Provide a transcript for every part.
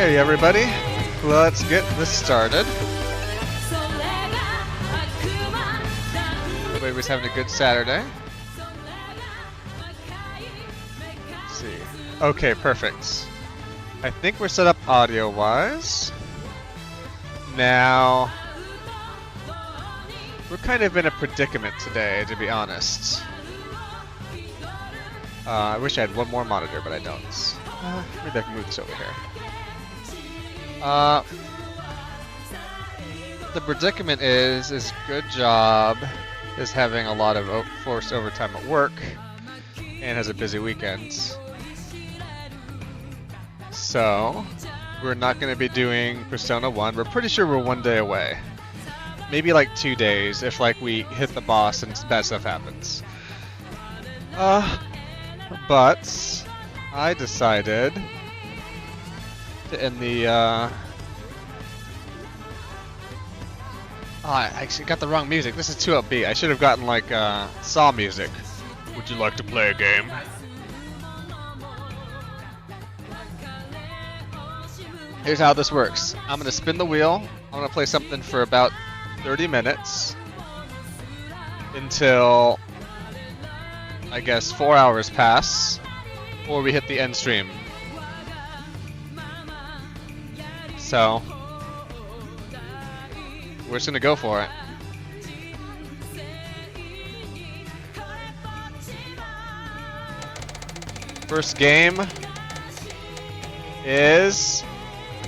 Okay, everybody, let's get this started. Everybody's having a good Saturday. Let's see. Okay, perfect. I think we're set up audio-wise. Now, we're kind of in a predicament today, to be honest. I wish I had one more monitor, but I don't. Maybe I can move this over here. The predicament is good job is having a lot of forced overtime at work and has a busy weekend. So we're not going to be doing Persona 1. We're pretty sure we're 1 day away. Maybe like 2 days if like we hit the boss and bad stuff happens. But I decided to end the I actually got the wrong music. This is too upbeat. I should have gotten like Saw music. Would you like to play a game? Here's how this works. I'm gonna spin the wheel. I'm gonna play something for about 30 minutes until I guess 4 hours pass, or we hit the end stream. So we're just gonna go for it. First game is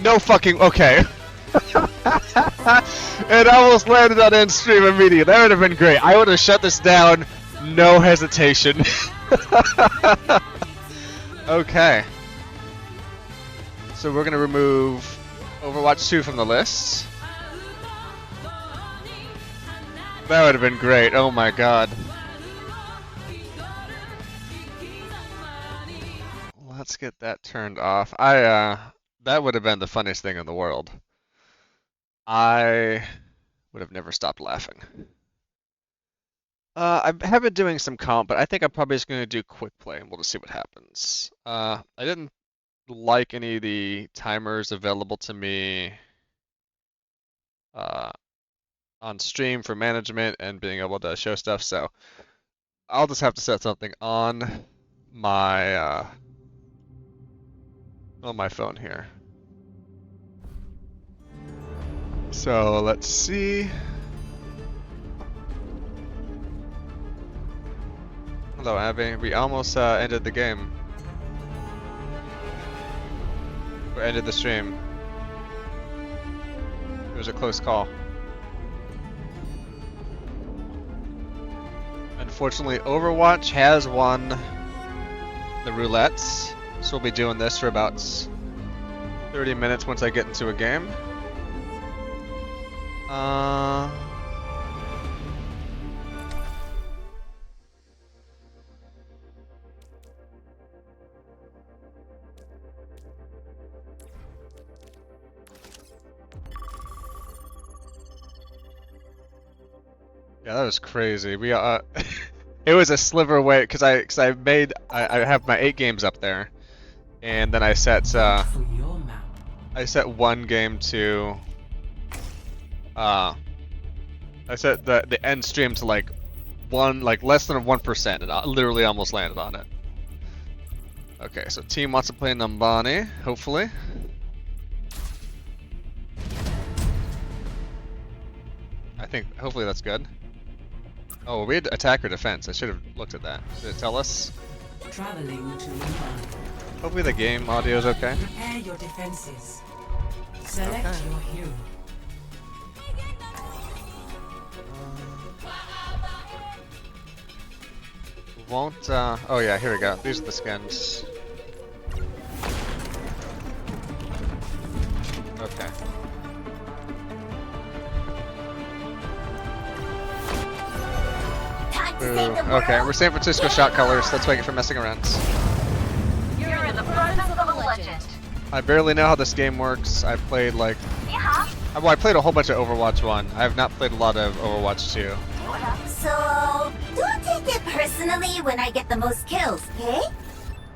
no fucking okay. It almost landed on end stream immediately. That would have been great. I would have shut this down, no hesitation. Okay. So we're gonna remove Overwatch 2 from the list. That would have been great. Oh my god. Let's get that turned off. That would have been the funniest thing in the world. I would have never stopped laughing. I have been doing some comp, but I think I'm probably just going to do quick play and we'll just see what happens. I didn't like any of the timers available to me on stream for management and being able to show stuff, so I'll just have to set something on my phone here. So let's see. Hello, Abby. We almost ended the game. We ended the stream. It was a close call. Unfortunately, Overwatch has won the roulettes, so we'll be doing this for about 30 minutes once I get into a game. Yeah, that was crazy. We it was a sliver away because I have my 8 games up there, and then I set one game to I set the end stream to like less than 1%, and I literally almost landed on it. Okay, so team wants to play Nambani, hopefully. I think hopefully that's good. Oh, we had attack or defense. I should have looked at that. Did it tell us? Traveling to Hopefully the game audio is okay. Prepare your defenses. Select your hero. Won't oh yeah, here we go. These are the skins. Okay. Ooh, okay, we're San Francisco shot colors. That's why I get for messing around. You're in the presence of a legend. I barely know how this game works. I played like well, I played a whole bunch of Overwatch 1. I have not played a lot of Overwatch 2. So, don't take it personally when I get the most kills, okay?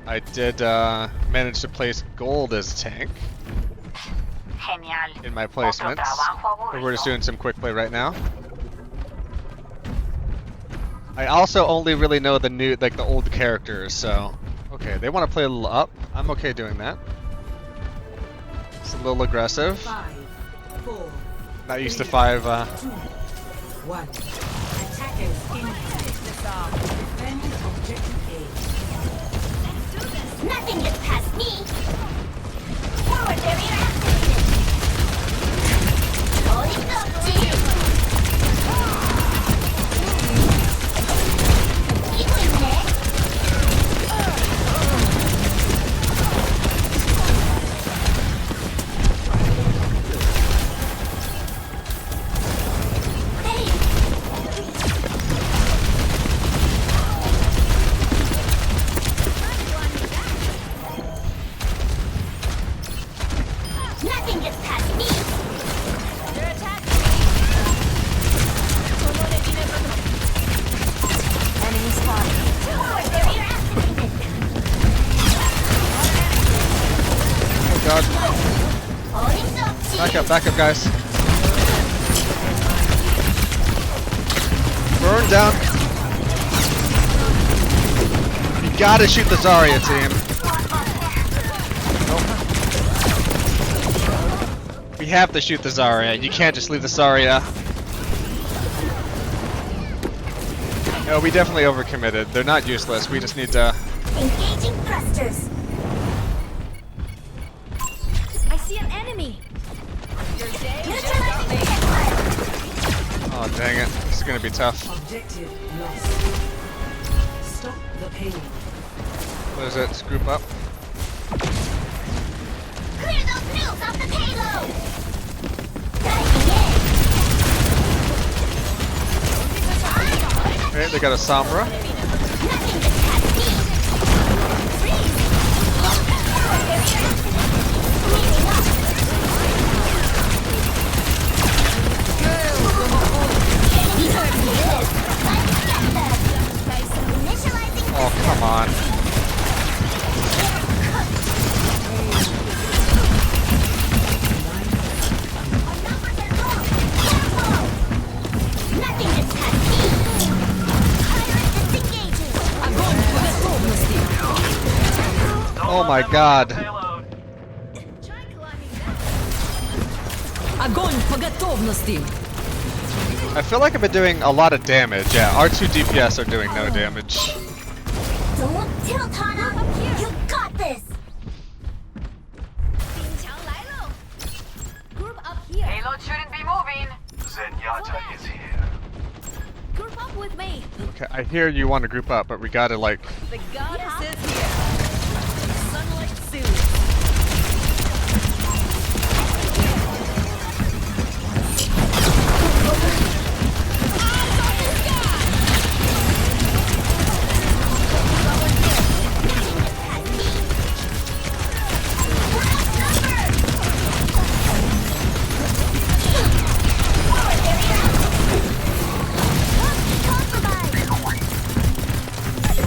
I did manage to place gold as tank in my placements. But we're just doing some quick play right now. I also only really know the new, like the old characters, so okay, they want to play a little up. I'm okay doing that. It's a little aggressive. 5, 4, Not used to 5. 2, 1. Attackers incoming. Defend objective A. Nothing gets past me. Forward barrier activated. Holding up to you. Nothing gets past me. They're attacking. Enemy spotted. Forward barrier activated. Oh god. Holding up to you. Back up, guys. Burn down. You gotta shoot the Zarya, team. We have to shoot the Zarya. You can't just leave the Zarya. No, we definitely overcommitted. They're not useless. We just need to... Engaging thrusters. I see an enemy. Neutralizing Hitler. Oh, dang it. This is gonna be tough. Objective lost. Stop the pain. What is it? Just group up. Clear those nukes off the payload. Diving in. Okay, they got a Sombra. Oh, come on. Oh my god. Try climbing down. Огонь по готовности! I feel like I've been doing a lot of damage. Yeah, R2 DPS are doing no damage. Don't tilt, Hana. You got this. 兵强来喽 Group up here. Payload shouldn't be moving. Zenyatta is here. Group up with me. Okay, I hear you want to group up, but we gotta like... The goddess is here! Sunlight soon!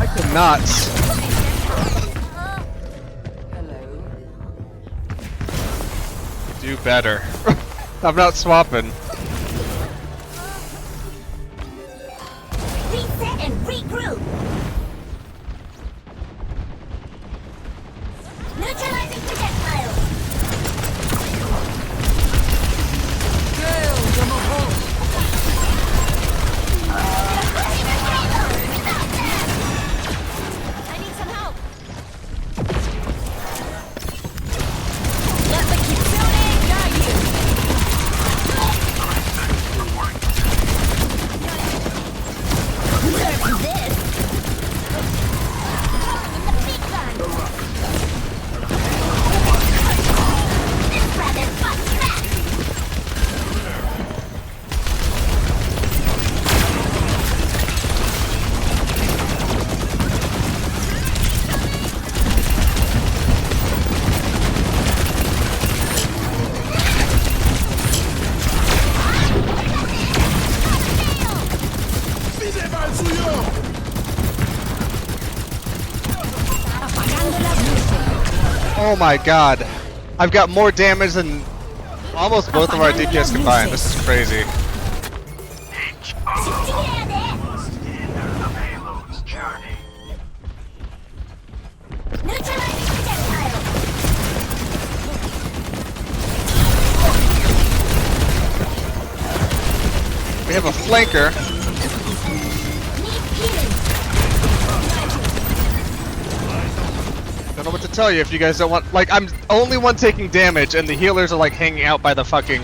I cannot. Do better. I'm not swapping. Reset and regroup. Neutralizing projectile. I need some help. Let the Kitsune guide you! This rather fun track. Oh my god. I've got more damage than almost both of our DPS combined. This is crazy. Must hinder the payload's journey. Neutralizing projectile. We have a flanker. Need healing. Don't know what to tell you if you guys don't want. Like, I'm the only one taking damage, and the healers are like hanging out by the fucking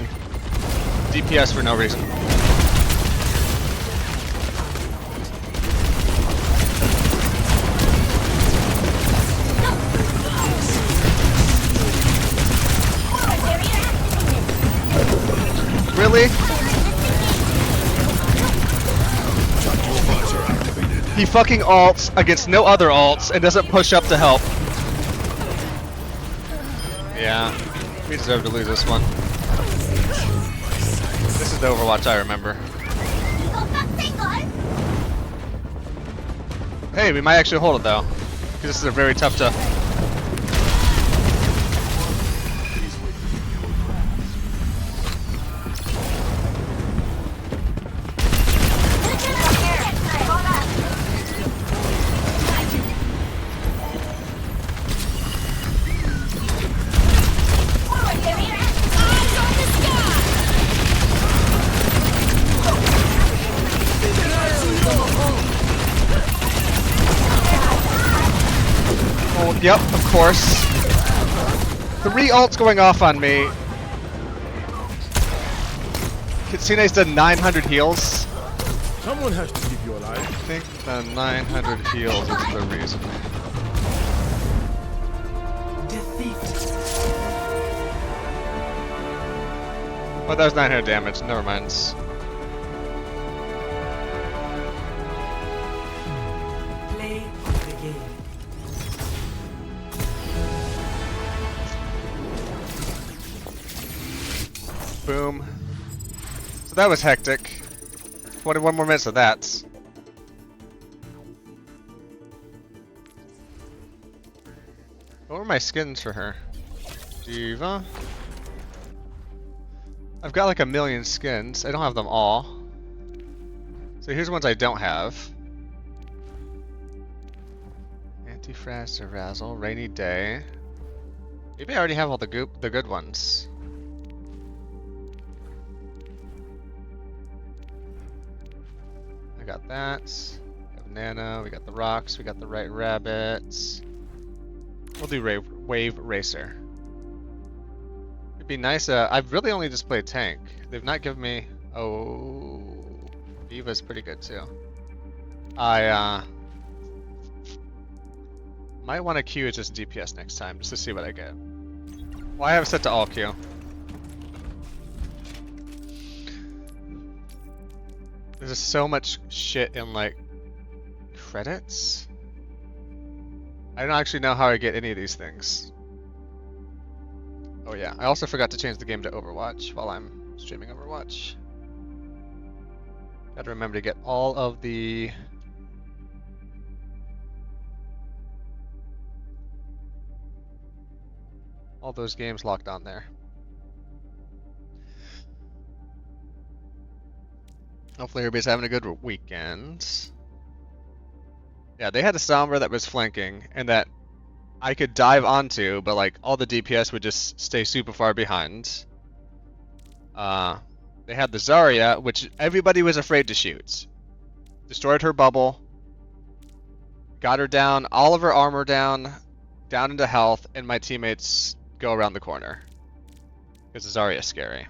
DPS for no reason. Really? He fucking ults against no other ults and doesn't push up to help. Yeah, we deserve to lose this one. This is the Overwatch I remember. Hey, we might actually hold it though. Because this is a very tough to... Oh, yep, of course. 3 ults going off on me. Kitsune's done 900 heals. Someone has to keep you alive. I think the 900 heals is the reason. Oh, that was 900 damage. Never mind. Boom. So that was hectic. 21 more minutes of that. What were my skins for her? Diva. I've got like a million skins. I don't have them all. So here's ones I don't have. Anti-Fraz, Razzle, Rainy Day. Maybe I already have all the good ones. I got that. We have Nano, we got the rocks, we got the right rabbits. We'll do Wave Racer. It'd be nice. I've really only just played tank. They've not given me. Oh, Diva's pretty good too. I might want to queue as just DPS next time just to see what I get. Well, I have it set to all queue. There's just so much shit in like credits. I don't actually know how I get any of these things. Oh yeah, I also forgot to change the game to Overwatch while I'm streaming Overwatch. Gotta remember to get all of the... all those games locked on there. Hopefully everybody's having a good weekend. Yeah, they had a Sombra that was flanking and that I could dive onto, but like all the DPS would just stay super far behind. They had the Zarya, which everybody was afraid to shoot. Destroyed her bubble. Got her down, all of her armor down into health, and my teammates go around the corner. Because Zarya is scary.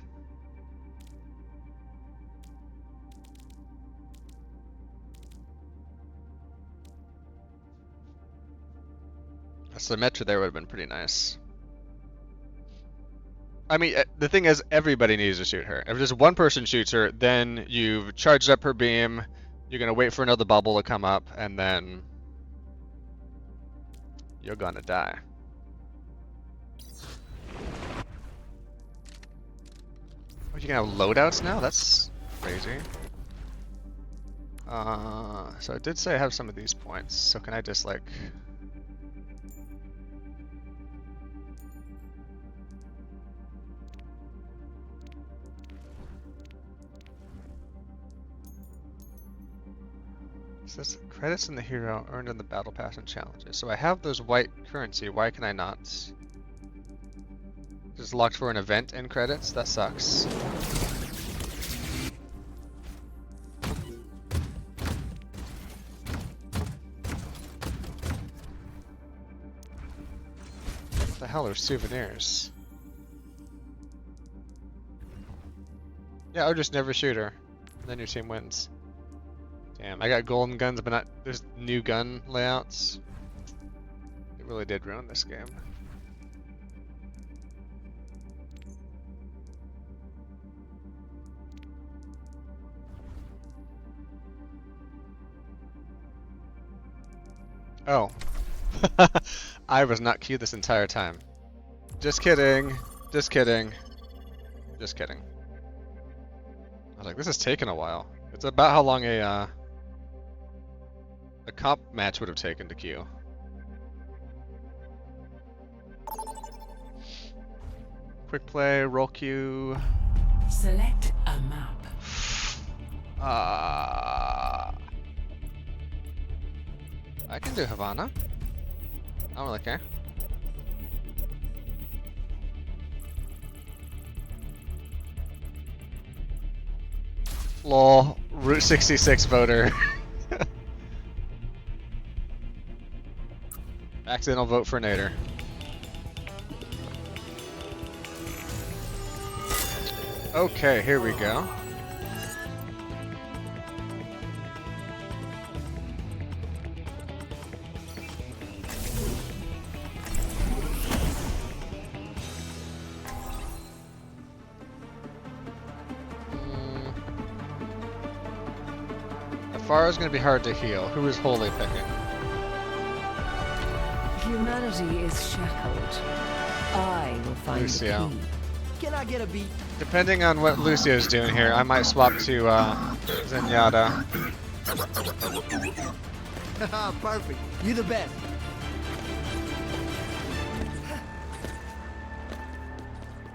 A Symmetra there would have been pretty nice. I mean, the thing is, everybody needs to shoot her. If just one person shoots her, then you've charged up her beam, you're gonna wait for another bubble to come up, and then you're gonna die. Oh, you can have loadouts now? That's crazy. So I did say I have some of these points, so can I just like... Says credits in the hero earned in the battle pass and challenges. So I have those white currency. Why can I not? Just locked for an event in credits? That sucks. What the hell are souvenirs? Yeah, or just never shoot her. And then your team wins. Damn, I got golden guns, but not there's new gun layouts. It really did ruin this game. Oh. I was not queued this entire time. Just kidding. Just kidding. Just kidding. I was like, this is taking a while. It's about how long a comp match would have taken to queue. Quick play, roll queue. Select a map. I can do Havana. I don't really care. Lol, Route 66 voter. Accidental vote for Nader. Okay, here we go. Pharah's gonna be hard to heal. Who is Holy picking? Humanity is shackled. I will find Lucio. the key. Can I get a beat? Depending on what Lucio's doing here, I might swap to Zenyatta. Perfect. You the best.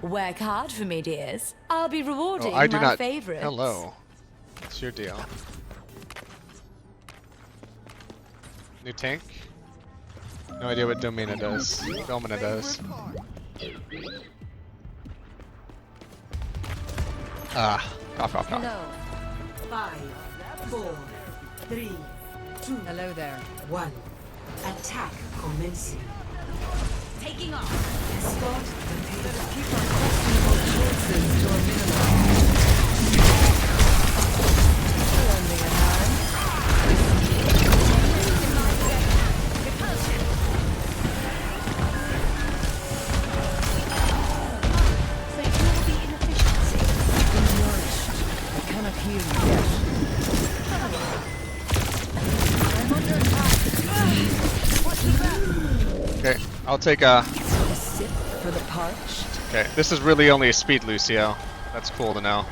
Work hard for me, dears. I'll be rewarding Oh, I do my not. favorites. Hello. What's your deal? New tank? No idea what Domina does. Domina does. Ah, cough, cough, cough. Hello. 5, 4, 3, 2, Hello there. 1. Attack commencing. Taking off. Escort the payload. Keep our questionable choices to a minimum. Lending a hand. So you will be inefficiency. Been nourished. I cannot heal you yet. I'm under attack. Okay, I'll take a. A sip for the parched. Okay, this is really only a speed Lucio. That's cool to know.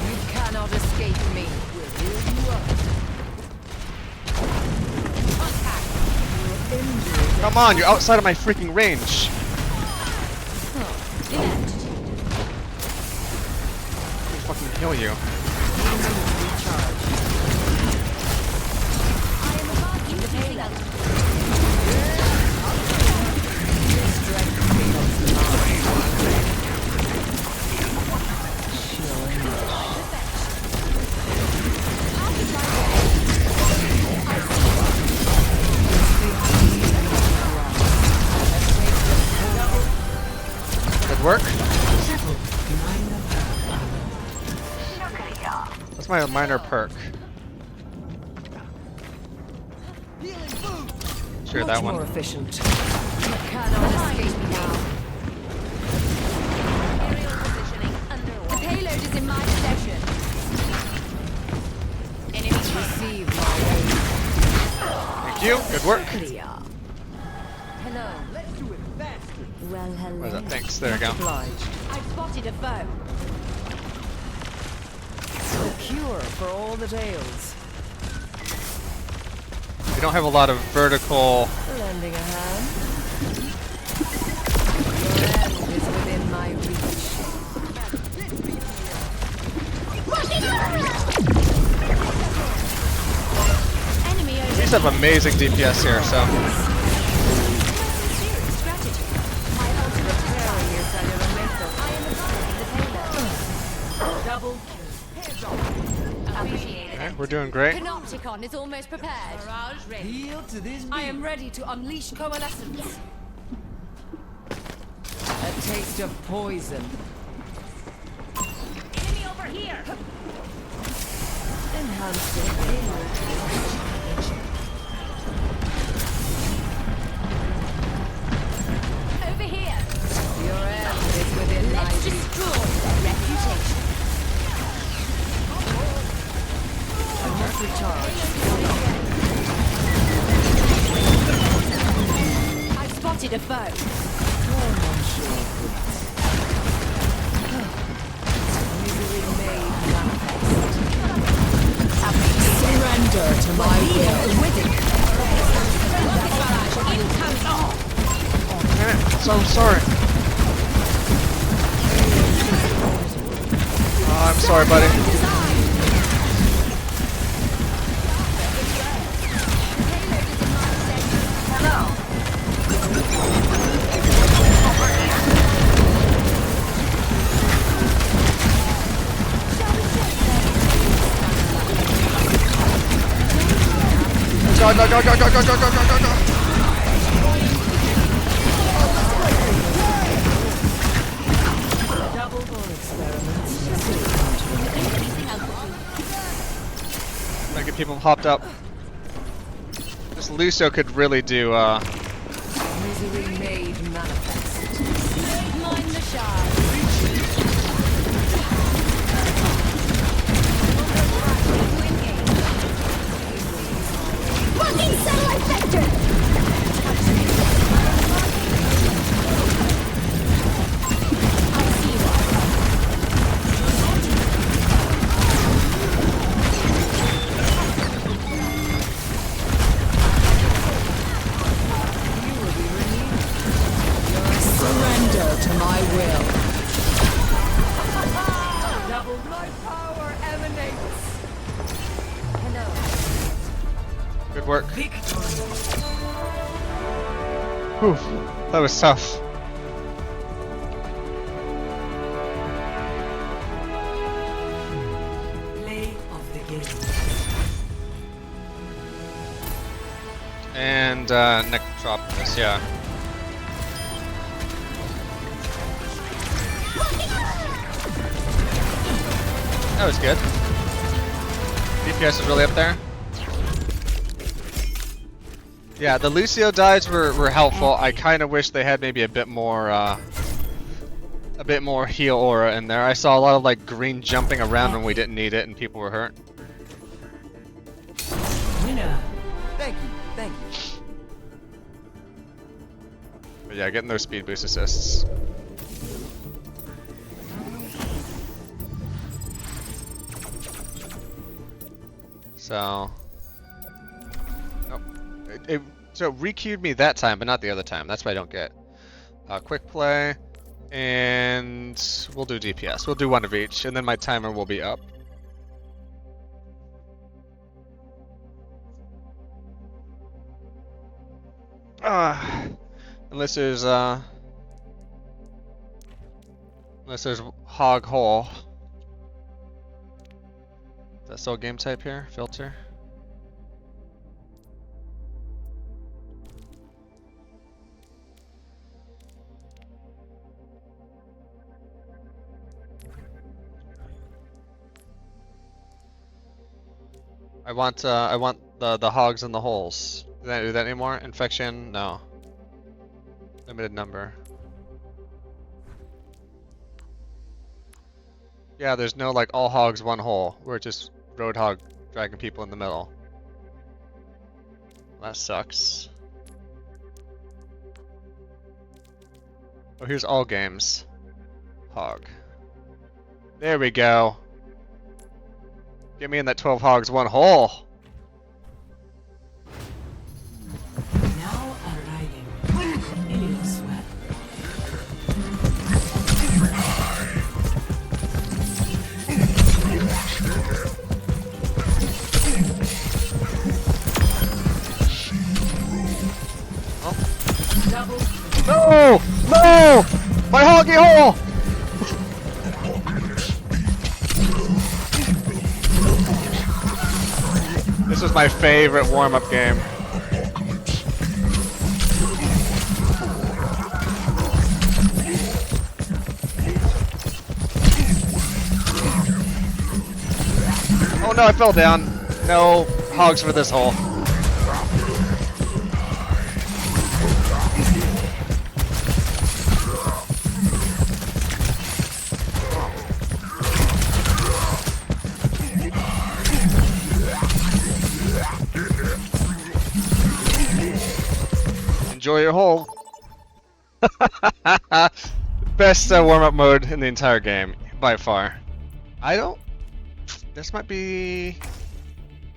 You cannot escape me. We'll heal you up. Attack. Your injuries. Come on, you're outside of my freaking range. Inaptitude. I'll fucking kill you. Recharge. I am about you to take out. Strength becomes mine. Good work. That's my minor perk. Sure, that Much more one. efficient. You cannot escape now. Aerial positioning underway. The payload is in my possession. Enemy Receive my aid. Thank you. Good work. Clear. Hello. Let's do it faster. Well, hello. Where's that? Thanks. There we go. Obliged. I've spotted a foe. A cure for all the tales. We don't have a lot of vertical. Lending a hand. Your end is within my reach. Enemy over. These have amazing DPS here, so. Serious strategy. My ultimate Repairing your cellular makeup. I am absorbing the payload. Double kill. Appreciate Okay, it. we're doing great. Panopticon is almost prepared. Barrage ready. Heal to this beat. I am ready to unleash coalescence. A taste of poison. Enemy over here. Enhanced your payload. Over here. Your end is within my Let's reach. destroy their reputation. I must recharge. I've spotted a foe. Misery made manifest. Surrender to my will. Damn it, so sorry. Oh, I'm sorry, buddy. Go, go, go, go, go, go, go, go, go, go. Double ball experiments must come to an end. Trying to get people hopped up. This Lucio could really do, Misery made manifest. Mine the shard. Blocking satellite vector. Good work. Victory. Whew. That was tough. Play of the game. And Necropolis, yeah. That was good. DPS is really up there. Yeah, the Lucio dives were helpful. I kind of wish they had maybe a bit more heal aura in there. I saw a lot of like green jumping around when we didn't need it and people were hurt. Winner. Thank you. Thank you. But yeah, getting those speed boost assists. So, nope. So it re-queued me that time, but not the other time. That's what I don't get. Quick play, and we'll do DPS. We'll do one of each, and then my timer will be up. Unless there's hog hole. Is that still a game type here? Filter? I want the hogs in the holes. Did I do that anymore? Infection? No. Limited number. Yeah, there's no like all hogs one hole. We're just roadhog dragging people in the middle. That sucks. Oh, here's all games. Hog. There we go. Get me in that 12 hogs one hole. Now arriving. Alien sweat. Double. No! No! My hoggy hole! This was my favorite warm-up game. Oh no, I fell down. No hogs for this hole. Enjoy your hole. Best warm-up mode in the entire game, by far. This might be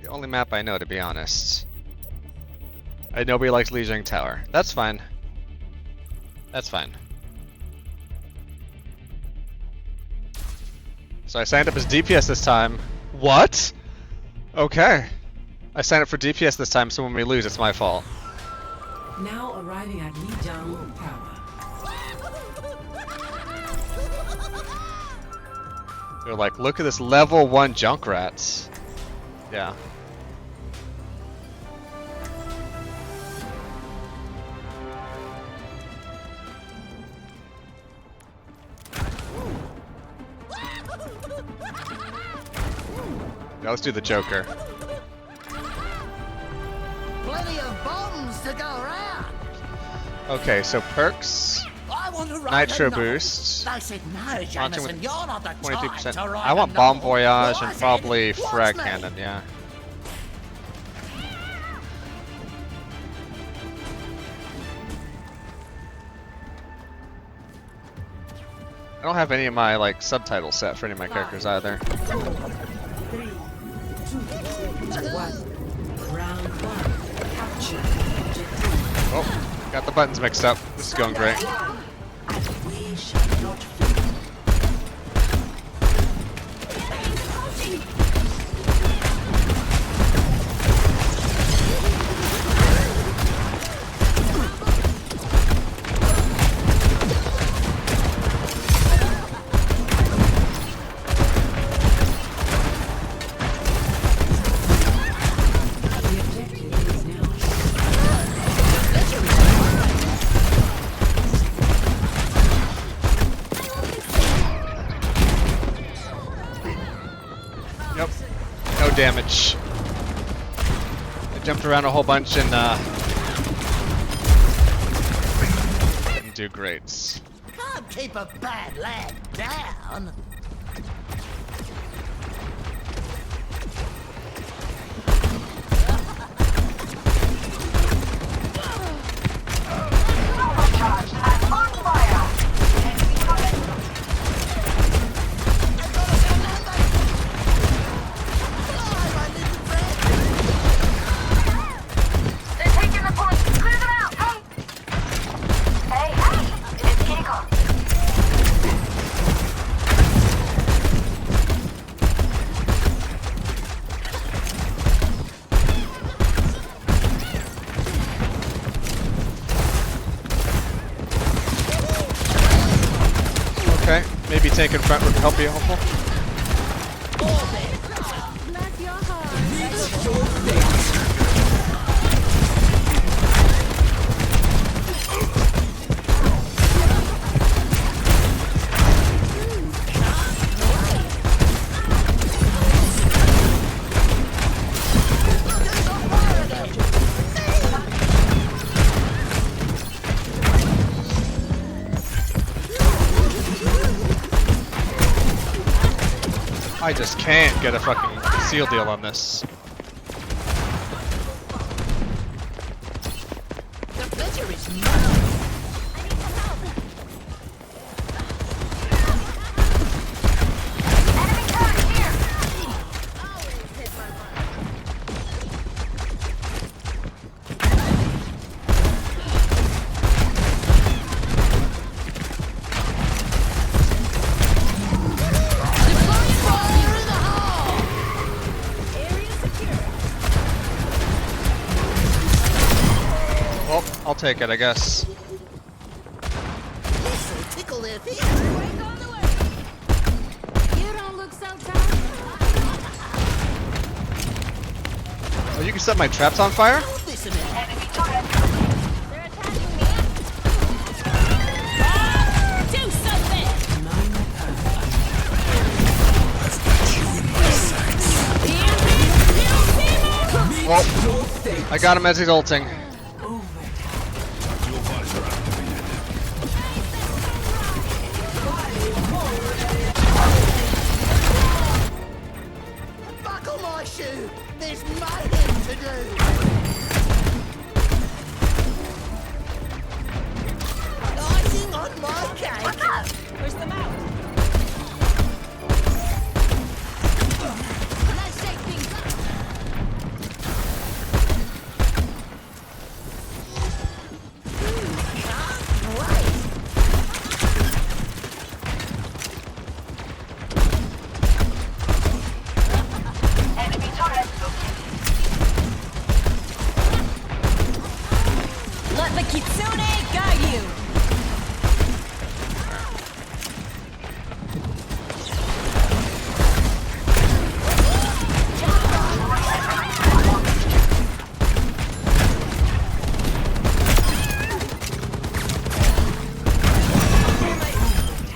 the only map I know, to be honest. Nobody likes Lijiang Tower. That's fine. That's fine. So I signed up as DPS this time. What? Okay. I signed up for DPS this time, so when we lose, it's my fault. Now arriving at Lijiang Tower. They're like, look at this level 1 Junkrats. Yeah. Now let's do the Joker. Plenty of bombs to go around. Okay, so perks, I want to write Nitro a novel. boost, They said no, launching Jamison, with you're not the 23%. type to write I want a Bomb novel. Voyage Well, and I said, probably "Watch Frag me." Cannon, yeah. I don't have any of my like subtitles set for any of my characters either. 3, 2, 1. Round 1. Capture. Objective. Oh, got the buttons mixed up. This is going great. We shall not fail. damage. I jumped around a whole bunch and didn't do great. Can't keep a bad lad down. They're taking the point. Clear them out. Hey. Hey, it's Kiko. Okay, maybe taking front would help you, hopeful. Bless your heart. I just can't get a fucking seal deal on this. The pleasure is mine. Well, I'll take it, I guess. This'll tickle their feet. Break on the way. You don't look so tired. Oh, you can set my traps on fire? Listen in. They're attacking me. Do something. Well, I got him as he's ulting. Buckle my shoe. There's mayhem to do. Icing on my cake. Push them out. Let's shake things up. Let the kitsune guide you.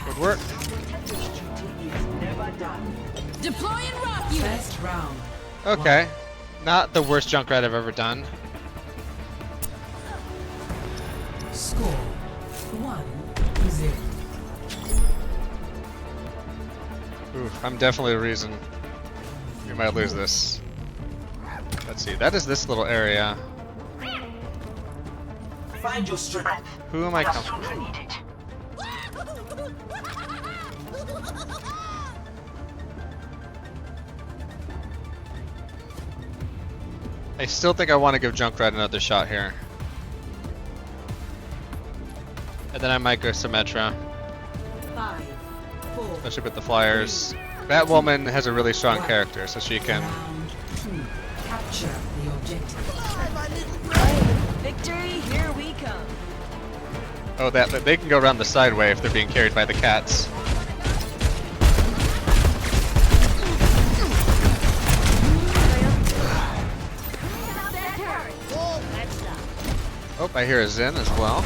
Good work. Deploy and rock you. First round. Okay. Not the worst Junkrat I've ever done. Score 1-0. Oof, I'm definitely the reason we might lose this. Let's see, that is this little area. Find your strength. Who am I comfortable Soon with? need it. I still think I want to give Junkrat another shot here. And then I might go Symmetra, 5, 4, especially with the flyers. Batwoman has a really strong character, so she can... round 2. Capture the objective. Fly, my little brain. Victory, here we come. Oh, that they can go around the sideway if they're being carried by the cats. Oh, I hear a Zen as well.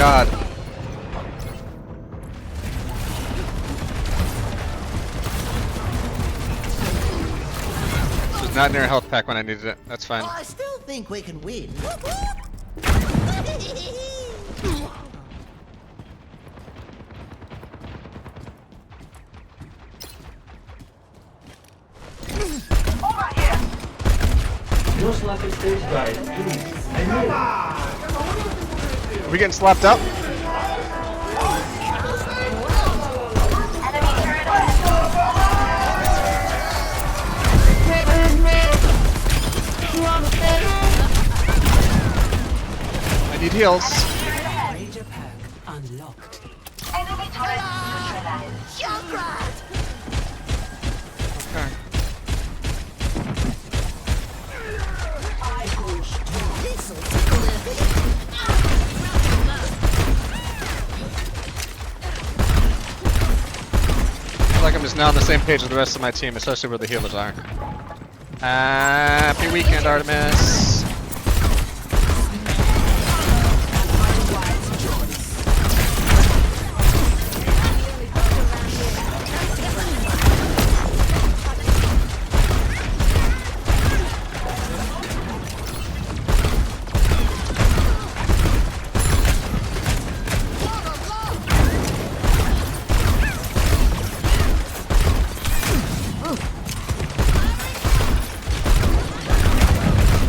god. She's not near a health pack when I needed it. That's fine. I still think we can win. Over here. No slapping stage, guys. Please. Are we getting slapped up? Enemy turret ahead. I need heals. Ranger pack unlocked. Enemy turret neutralized. Junkrat! Okay. This'll tickle their bit. I feel like I'm just now on the same page as the rest of my team, especially where the healers are. Happy weekend, Artemis.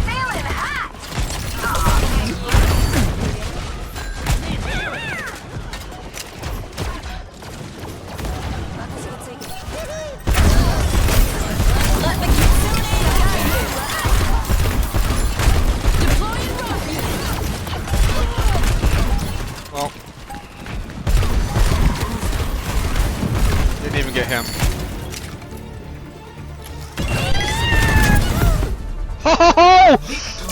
Feeling hot. Well, didn't even get him. Oh!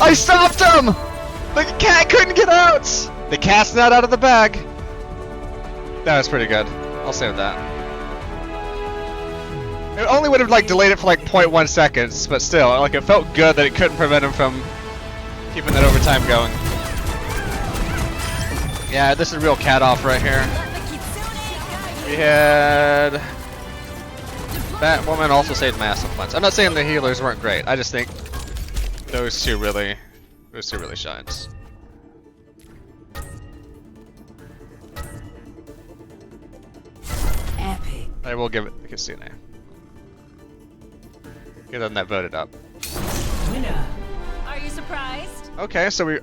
I stopped him! The cat couldn't get out! The cat's not out of the bag. That was pretty good. I'll save that. It only would have like delayed it for like 0.1 seconds, but still, like it felt good that it couldn't prevent him from keeping that overtime going. Yeah, this is real cat off right here. We had Batwoman also saved my ass once. I'm not saying the healers weren't great. I just think those two really shines. Epic. I will give it the casino. Get them that voted up. Winner. Are you surprised? Okay, so we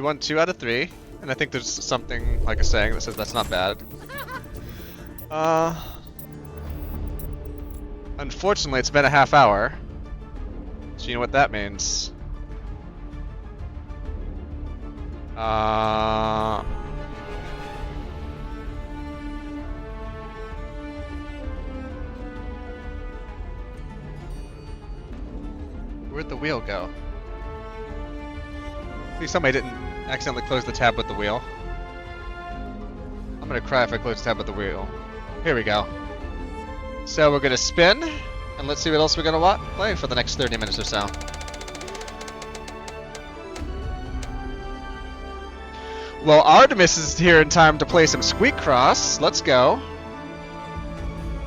won 2 out of 3, and I think there's something like a saying that says that's not bad. Unfortunately, it's been a half hour. So you know what that means. Where'd the wheel go? Please somebody didn't accidentally close the tab with the wheel. I'm gonna cry if I close the tab with the wheel. Here we go. So we're gonna spin, and let's see what else we're gonna play for the next 30 minutes or so. Well, Artemis is here in time to play some Squeak Cross. Let's go.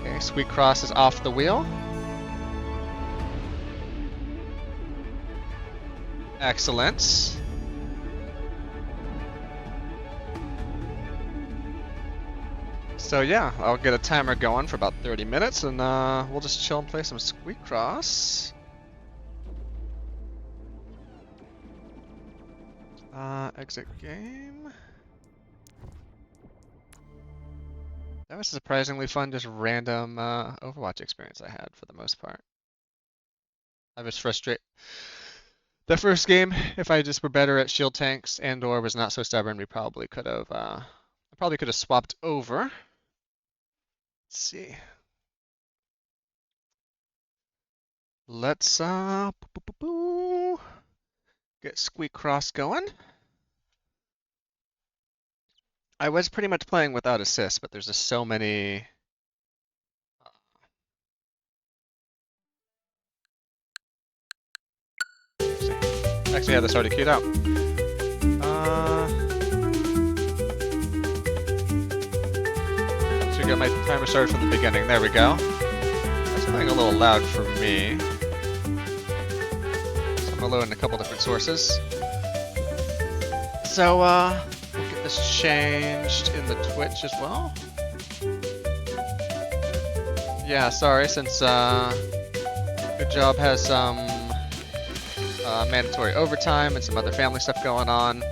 Okay, Squeak Cross is off the wheel. Excellent. So yeah, I'll get a timer going for about 30 minutes, and we'll just chill and play some Squeak Cross. Exit game. That was a surprisingly fun, just random Overwatch experience I had for the most part. I was frustrated. The first game, if I just were better at shield tanks and/or was not so stubborn, we probably could have. I probably could have swapped over. Let's see. Let's get Squeak Cross going. I was pretty much playing without assists, but there's just so many. Actually, I had this already queued out. to get my timer started from the beginning. There we go. That's playing a little loud for me. So I'm gonna load in a couple different sources. So, we'll get this changed in the Twitch as well. Yeah, sorry, since Good Job has some mandatory overtime and some other family stuff going on.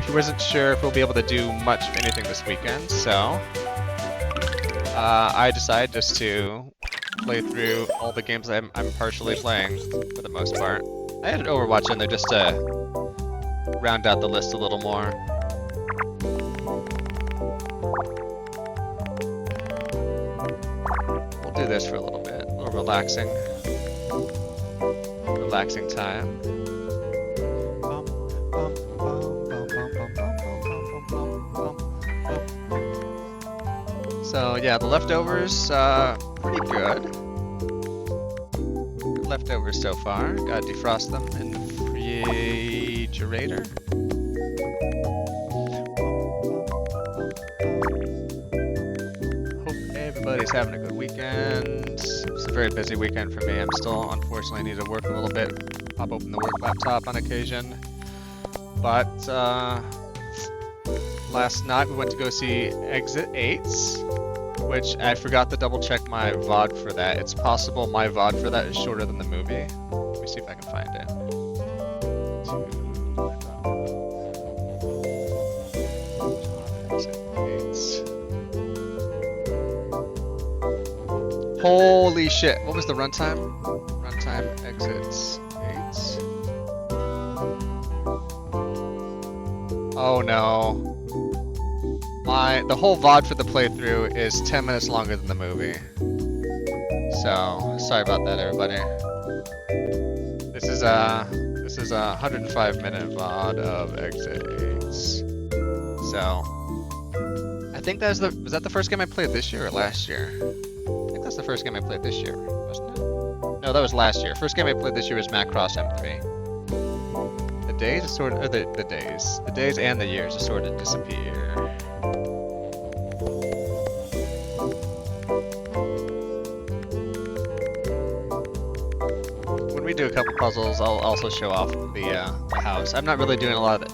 He wasn't sure if we'll be able to do much of anything this weekend, so I decided just to play through all the games I'm partially playing for the most part. I added Overwatch in there just to round out the list a little more. We'll do this for a little bit, a little relaxing time. So yeah, the leftovers, pretty good. Good leftovers so far. Gotta defrost them in the refrigerator. Hope everybody's having a good weekend. It's a very busy weekend for me. I'm still, unfortunately, need to work a little bit. Pop open the work laptop on occasion. But, last night we went to go see Exit 8, which I forgot to double check my VOD for that. It's possible my VOD for that is shorter than the movie. Let me see if I can find it. Exit 8. Holy shit, what was the runtime? Runtime Exit 8. Oh no. The whole VOD for the playthrough is 10 minutes longer than the movie. So, sorry about that, everybody. This is a 105-minute VOD of Exit 8. So, I think was that the first game I played this year or last year? I think that's the first game I played this year, wasn't it? No, that was last year. First game I played this year was Macross M3. The days sort of, the days and the years just sort of disappear. When we do a couple puzzles, I'll also show off the house. I'm not really doing a lot of it.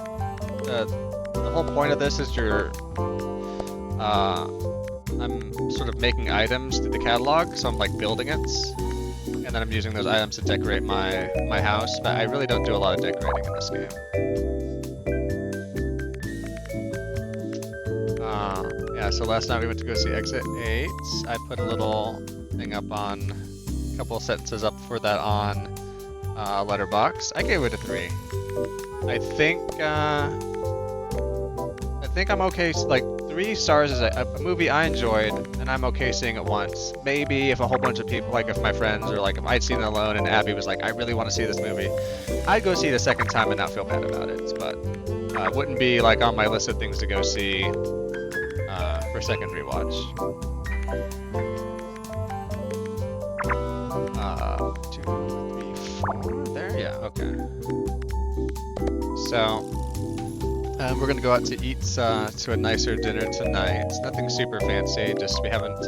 The whole point of this is I'm sort of making items through the catalog, so I'm like building it. And then I'm using those items to decorate my house, but I really don't do a lot of decorating in this game. Yeah, so last night we went to go see Exit 8. I put a little thing up on, a couple of sentences up for that on Letterboxd. I gave it a 3. I think I'm okay, like 3 stars is a movie I enjoyed, and I'm okay seeing it once. Maybe if a whole bunch of people, like if my friends, or like if I'd seen it alone and Abby was like, I really want to see this movie, I'd go see it a second time and not feel bad about it, but it wouldn't be like on my list of things to go see for second rewatch. 2, 3, 4, there, yeah, okay. So, we're gonna go out to eat to a nicer dinner tonight. Nothing super fancy. Just we haven't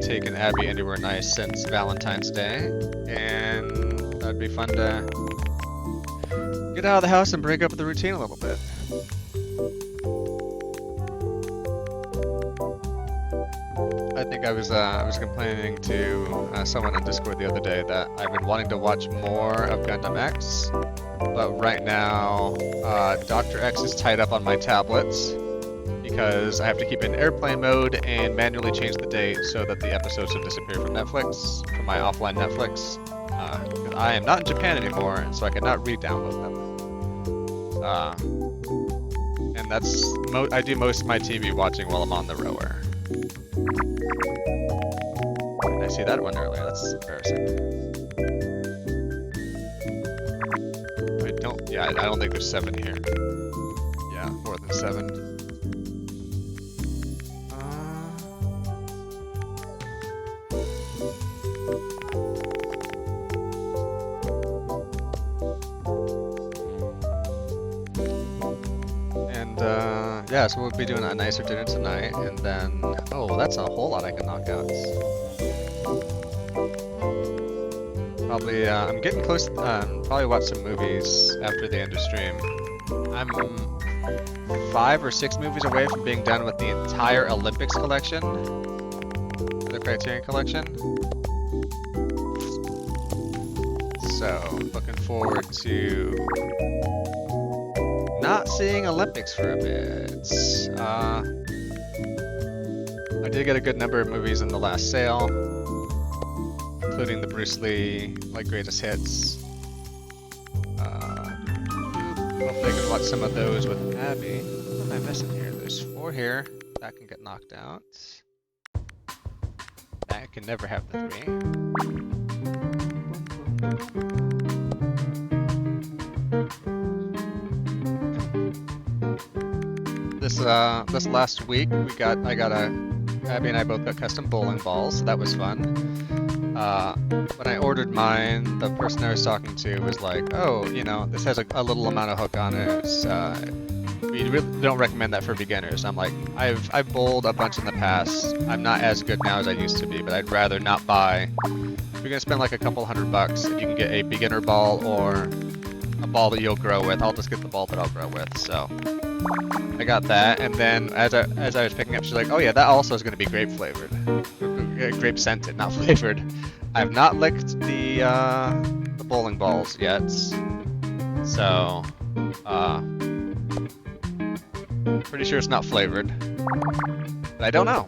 taken Abby anywhere nice since Valentine's Day, and that'd be fun to get out of the house and break up the routine a little bit. I think I was complaining to someone on Discord the other day that I've been wanting to watch more of Gundam X. But right now, Dr. X is tied up on my tablets because I have to keep it in airplane mode and manually change the date so that the episodes will disappear from Netflix, from my offline Netflix. Because I am not in Japan anymore, so I cannot re-download them. And that's I do most of my TV watching while I'm on the rower. I see that one earlier. That's embarrassing. I don't think there's 7 here. Yeah, more than 7. And yeah, so we'll be doing a nicer dinner tonight, and then oh, that's a whole lot I can knock out. Probably I'm getting close. Probably watch some movies after the end of stream. I'm 5 or 6 movies away from being done with the entire Olympics collection, the Criterion collection. So looking forward to not seeing Olympics for a bit. I did get a good number of movies in the last sale, including the Bruce Lee like greatest hits. Hopefully I can watch some of those with Abby. What am I missing here? There's 4 here. That can get knocked out. That can never have the 3. This last week Abby and I both got custom bowling balls, so that was fun. When I ordered mine, the person I was talking to was like, "Oh, you know, this has a little amount of hook on it. We really don't recommend that for beginners." I'm like, I've bowled a bunch in the past. I'm not as good now as I used to be, but I'd rather not buy. If you're gonna spend like a couple $100, if you can get a beginner ball or a ball that you'll grow with, I'll just get the ball that I'll grow with. So I got that, and then as I was picking up, she's like, "Oh yeah, that also is gonna be grape flavored, grape scented, not flavored." I have not licked the bowling balls yet, so pretty sure it's not flavored, but I don't know.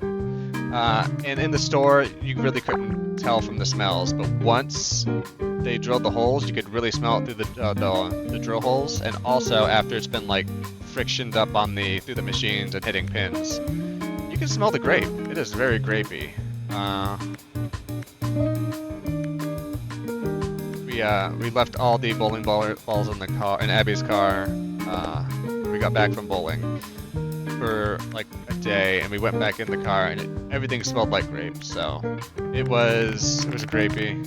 And in the store, you really couldn't tell from the smells, but once they drilled the holes, you could really smell it through the drill holes, and also after it's been like frictioned up on through the machines and hitting pins, you can smell the grape. It is very grapey. We left all the bowling balls in the car, in Abby's car. We got back from bowling for like a day, and we went back in the car, and everything smelled like grape. So it was grapey.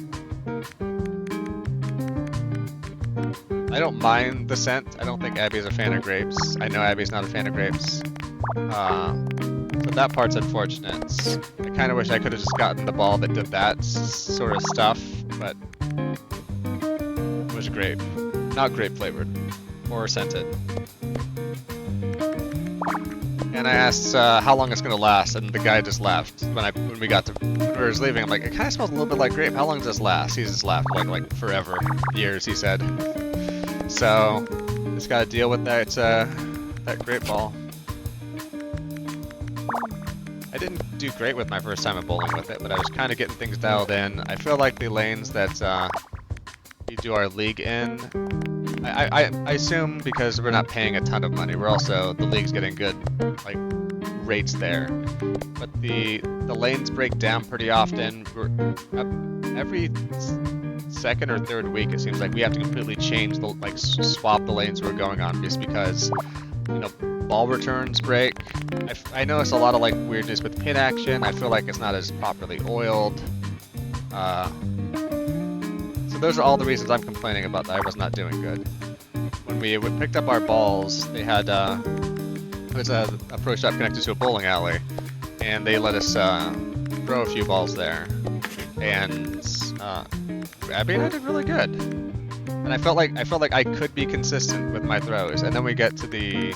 I don't mind the scent. I don't think Abby's a fan of grapes. I know Abby's not a fan of grapes. So that part's unfortunate. I kind of wish I could have just gotten the ball that did that sort of stuff, but it was grape. Not grape flavored or scented. And I asked how long it's gonna last, and the guy just laughed when we was leaving. I'm like, it kind of smells a little bit like grape. How long does this last? He just laughed like forever, years. He said. So just gotta deal with that grape ball. I didn't do great with my first time at bowling with it, but I was kind of getting things dialed in. I feel like the lanes that we do our league in, I assume because we're not paying a ton of money, the league's getting good like rates there. But the lanes break down pretty often. Every second or third week, it seems like we have to completely change swap the lanes we're going on, just because, you know, ball returns break. I notice a lot of like weirdness with pin action. I feel like it's not as properly oiled. So those are all the reasons I'm complaining about that I was not doing good. When we picked up our balls, they had it was a pro shop connected to a bowling alley, and they let us throw a few balls there. And Abby and I did really good. And I felt like I could be consistent with my throws. And then we get to the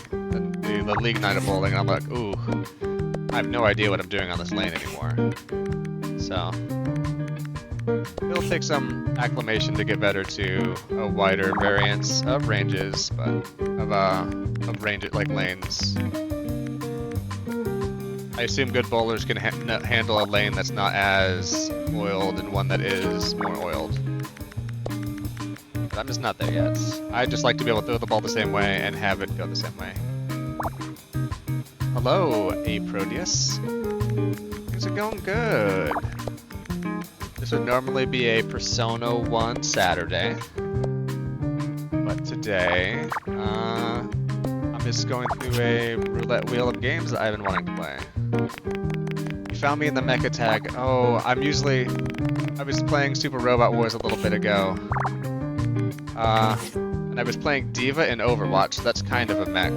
league night of bowling, and I'm like, ooh, I have no idea what I'm doing on this lane anymore. So it'll take some acclimation to get better to a wider variance of ranges, but of range like lanes. I assume good bowlers can handle a lane that's not as oiled and one that is more oiled. But I'm just not there yet. I just like to be able to throw the ball the same way and have it go the same way. Hello, Proteus. Things are going good. This would normally be a Persona 1 Saturday, but today, I'm just going through a roulette wheel of games that I've been wanting to play. You found me in the mecha tag. Oh, I was playing Super Robot Wars a little bit ago. And I was playing Diva in Overwatch, so that's kind of a mech.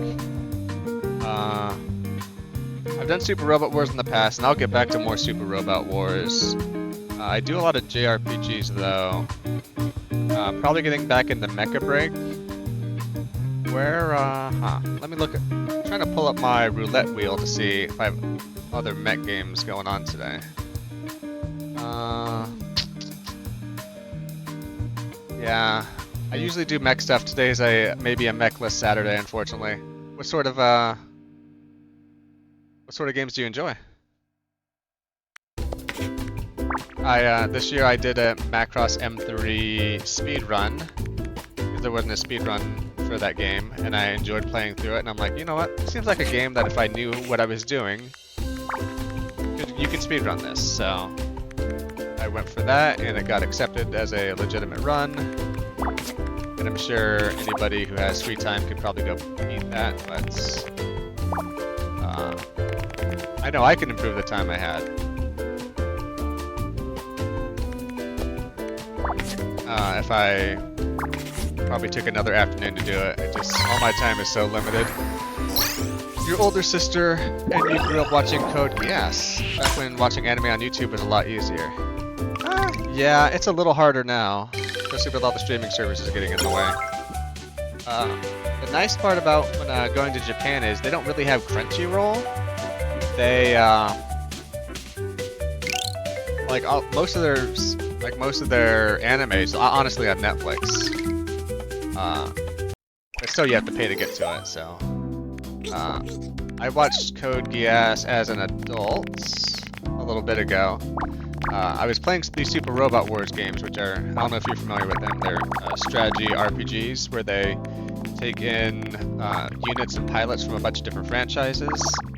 I've done Super Robot Wars in the past, and I'll get back to more Super Robot Wars. I do a lot of JRPGs though. Probably getting back into Mecha Break. Where, let me look at, I'm trying to pull up my roulette wheel to see if I have other mech games going on today. Yeah, I usually do mech stuff. Today's maybe a mechless Saturday, unfortunately. What sort of games do you enjoy? This year I did a Macross M3 speed run. There wasn't a speed run for that game, and I enjoyed playing through it. And I'm like, you know what? It seems like a game that if I knew what I was doing, you can speed run this. So I went for that, and it got accepted as a legitimate run. And I'm sure anybody who has free time could probably go beat that, but I know I can improve the time I had. If I probably took another afternoon to do it, all my time is so limited. Your older sister and you grew up watching Code Geass, back when watching anime on YouTube was a lot easier. Yeah, it's a little harder now, especially with all the streaming services getting in the way. The nice part about when going to Japan is they don't really have Crunchyroll. They most of their animes honestly on Netflix. But still you have to pay to get to it, so I watched Code Geass as an adult a little bit ago. I was playing these Super Robot Wars games, which are, I don't know if you're familiar with them, they're strategy RPGs where they take in units and pilots from a bunch of different franchises,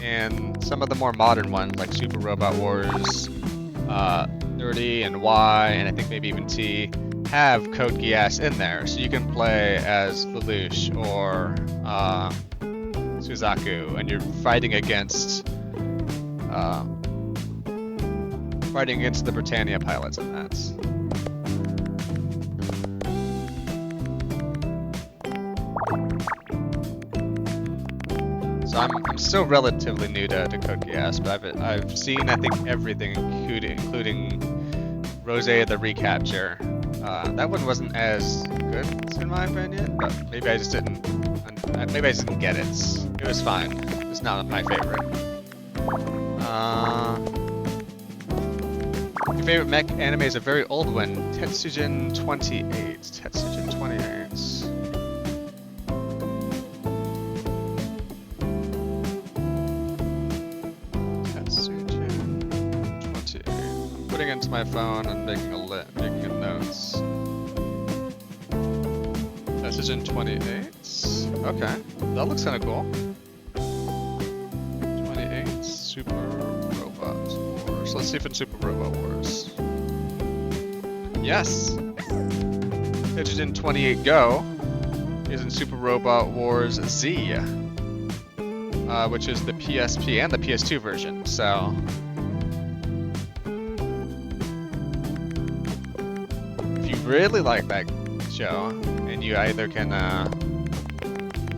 and some of the more modern ones like Super Robot Wars 30 and Y, and I think maybe even T, have Code Geass in there, so you can play as Lelouch or Suzaku, and you're fighting against the Britannia pilots in that. So I'm still relatively new to Code Geass, but I've seen I think everything, including Rose the Recapture. That one wasn't as good in my opinion, but maybe I just didn't get it. It was fine. It's not my favorite. Your favorite mech anime is a very old one, Tetsujin 28. Tetsujin 28. Putting it into my phone and making a notes. Tetsujin 28. Okay, that looks kind of cool. 28 Super Robot Wars. Let's see if it's Super Robot Wars. Yes. Tetsujin 28 Go is in Super Robot Wars Z, which is the PSP and the PS2 version. So. Really like that show, and you either can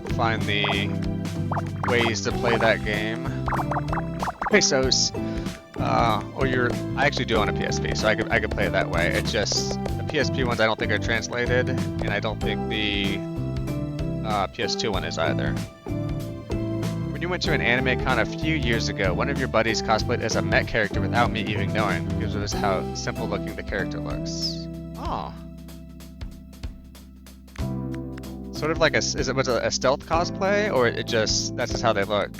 find the ways to play that game, pesos, or I actually do own a PSP, so I could play it that way. It's just the PSP ones I don't think are translated, and I don't think the PS2 one is either. When you went to an anime con a few years ago, one of your buddies cosplayed as a mech character without me even knowing, because of how simple looking the character looks. Oh. Sort of like was it a stealth cosplay, or that's just how they look?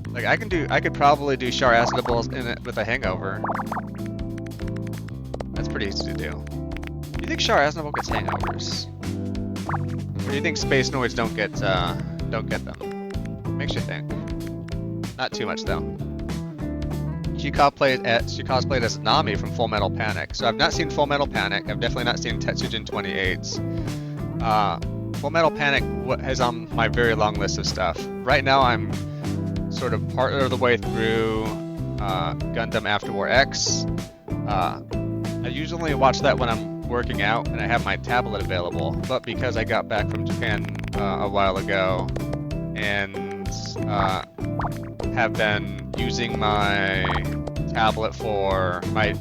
Like I could probably do Char Aznavour in it with a hangover. That's pretty easy to do. Do you think Char Aznavour gets hangovers? Or do you think Space Noids don't get them? Makes you think. Not too much though. She cosplayed as Nami from Full Metal Panic. So I've not seen Full Metal Panic. I've definitely not seen Tetsujin 28. Full Metal Panic is on my very long list of stuff. Right now I'm sort of part of the way through Gundam After War X. I usually watch that when I'm working out and I have my tablet available, but because I got back from Japan a while ago and have been using my tablet for my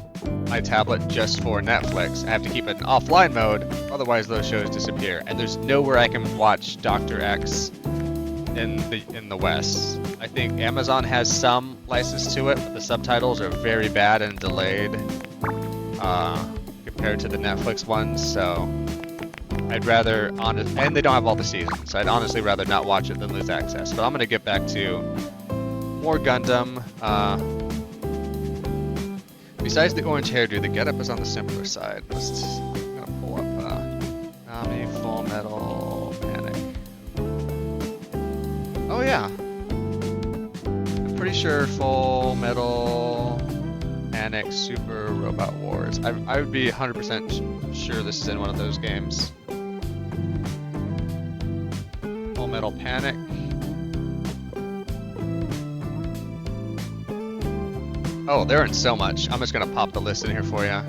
tablet just for Netflix, I have to keep it in offline mode, otherwise those shows disappear. And there's nowhere I can watch Dr. X in the West. I think Amazon has some license to it, but the subtitles are very bad and delayed compared to the Netflix ones. So I'd rather and they don't have all the seasons. So I'd honestly rather not watch it than lose access. But I'm gonna get back to more Gundam. Besides the orange hairdo, the getup is on the simpler side. Let's gonna pull up Nami, Full Metal, Panic. Oh yeah, I'm pretty sure Full Metal, Panic, Super Robot Wars. I would be 100% sure this is in one of those games. Full Metal Panic. Oh, they're in so much. I'm just gonna pop the list in here for you.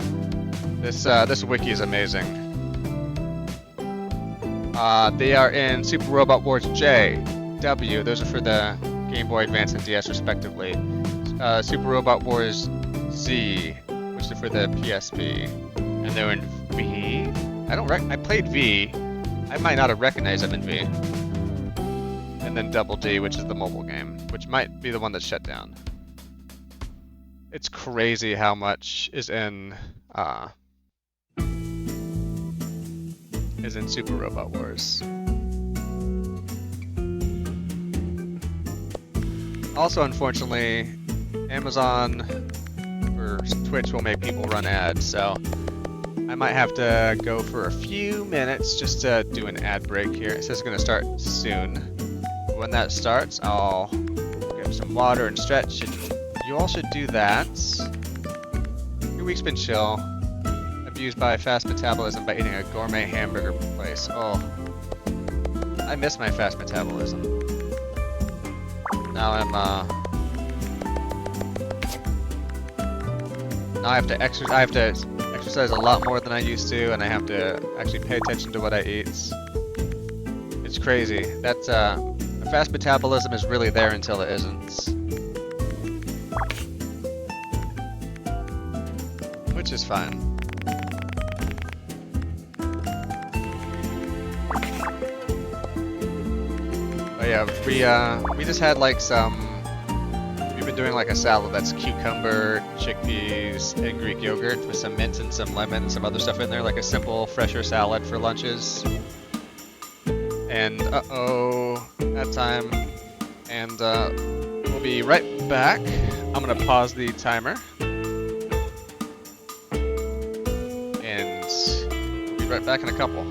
This wiki is amazing. They are in Super Robot Wars J, W. Those are for the Game Boy Advance and DS respectively. Super Robot Wars Z, which are for the PSP, and they're in V. I played V. I might not have recognized them in V. And then Double D, which is the mobile game, which might be the one that's shut down. It's crazy how much is in Super Robot Wars. Also, unfortunately, Amazon or Twitch will make people run ads, so I might have to go for a few minutes just to do an ad break here. It says it's gonna start soon. When that starts, I'll grab some water and stretch, and you all should do that. Your week's been chill. Abused by fast metabolism by eating a gourmet hamburger place. Oh, I miss my fast metabolism. Now I have to exercise a lot more than I used to, and I have to actually pay attention to what I eat. It's crazy. That's fast metabolism is really there until it isn't. Which is fine. But yeah, we just had like we've been doing like a salad that's cucumber, chickpeas, and Greek yogurt with some mint and some lemon and some other stuff in there, like a simple, fresher salad for lunches. And that time. And we'll be right back. I'm gonna pause the timer. Right back in a couple.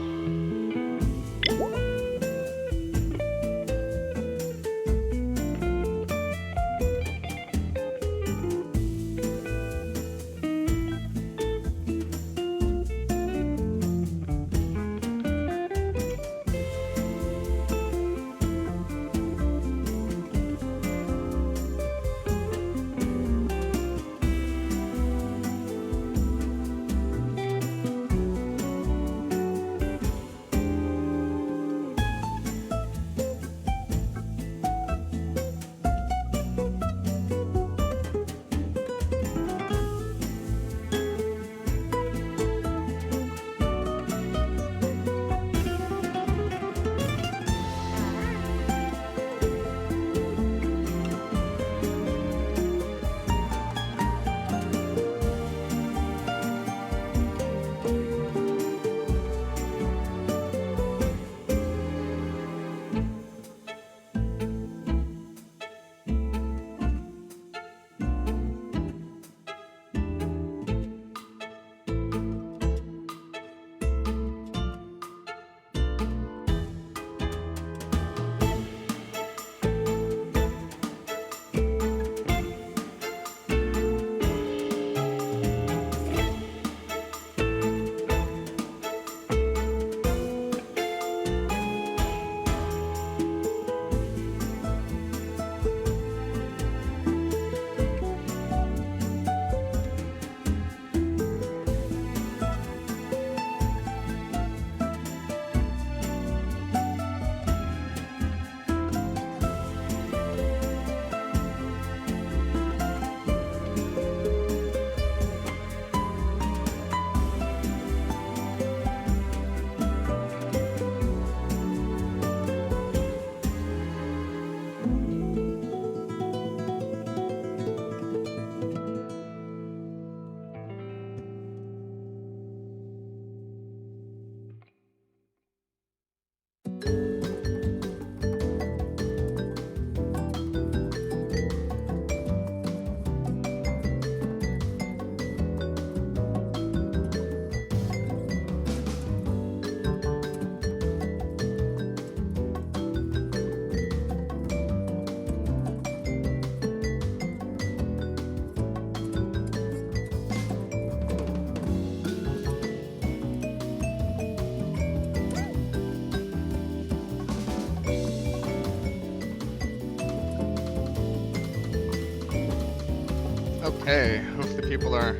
Okay, hopefully people are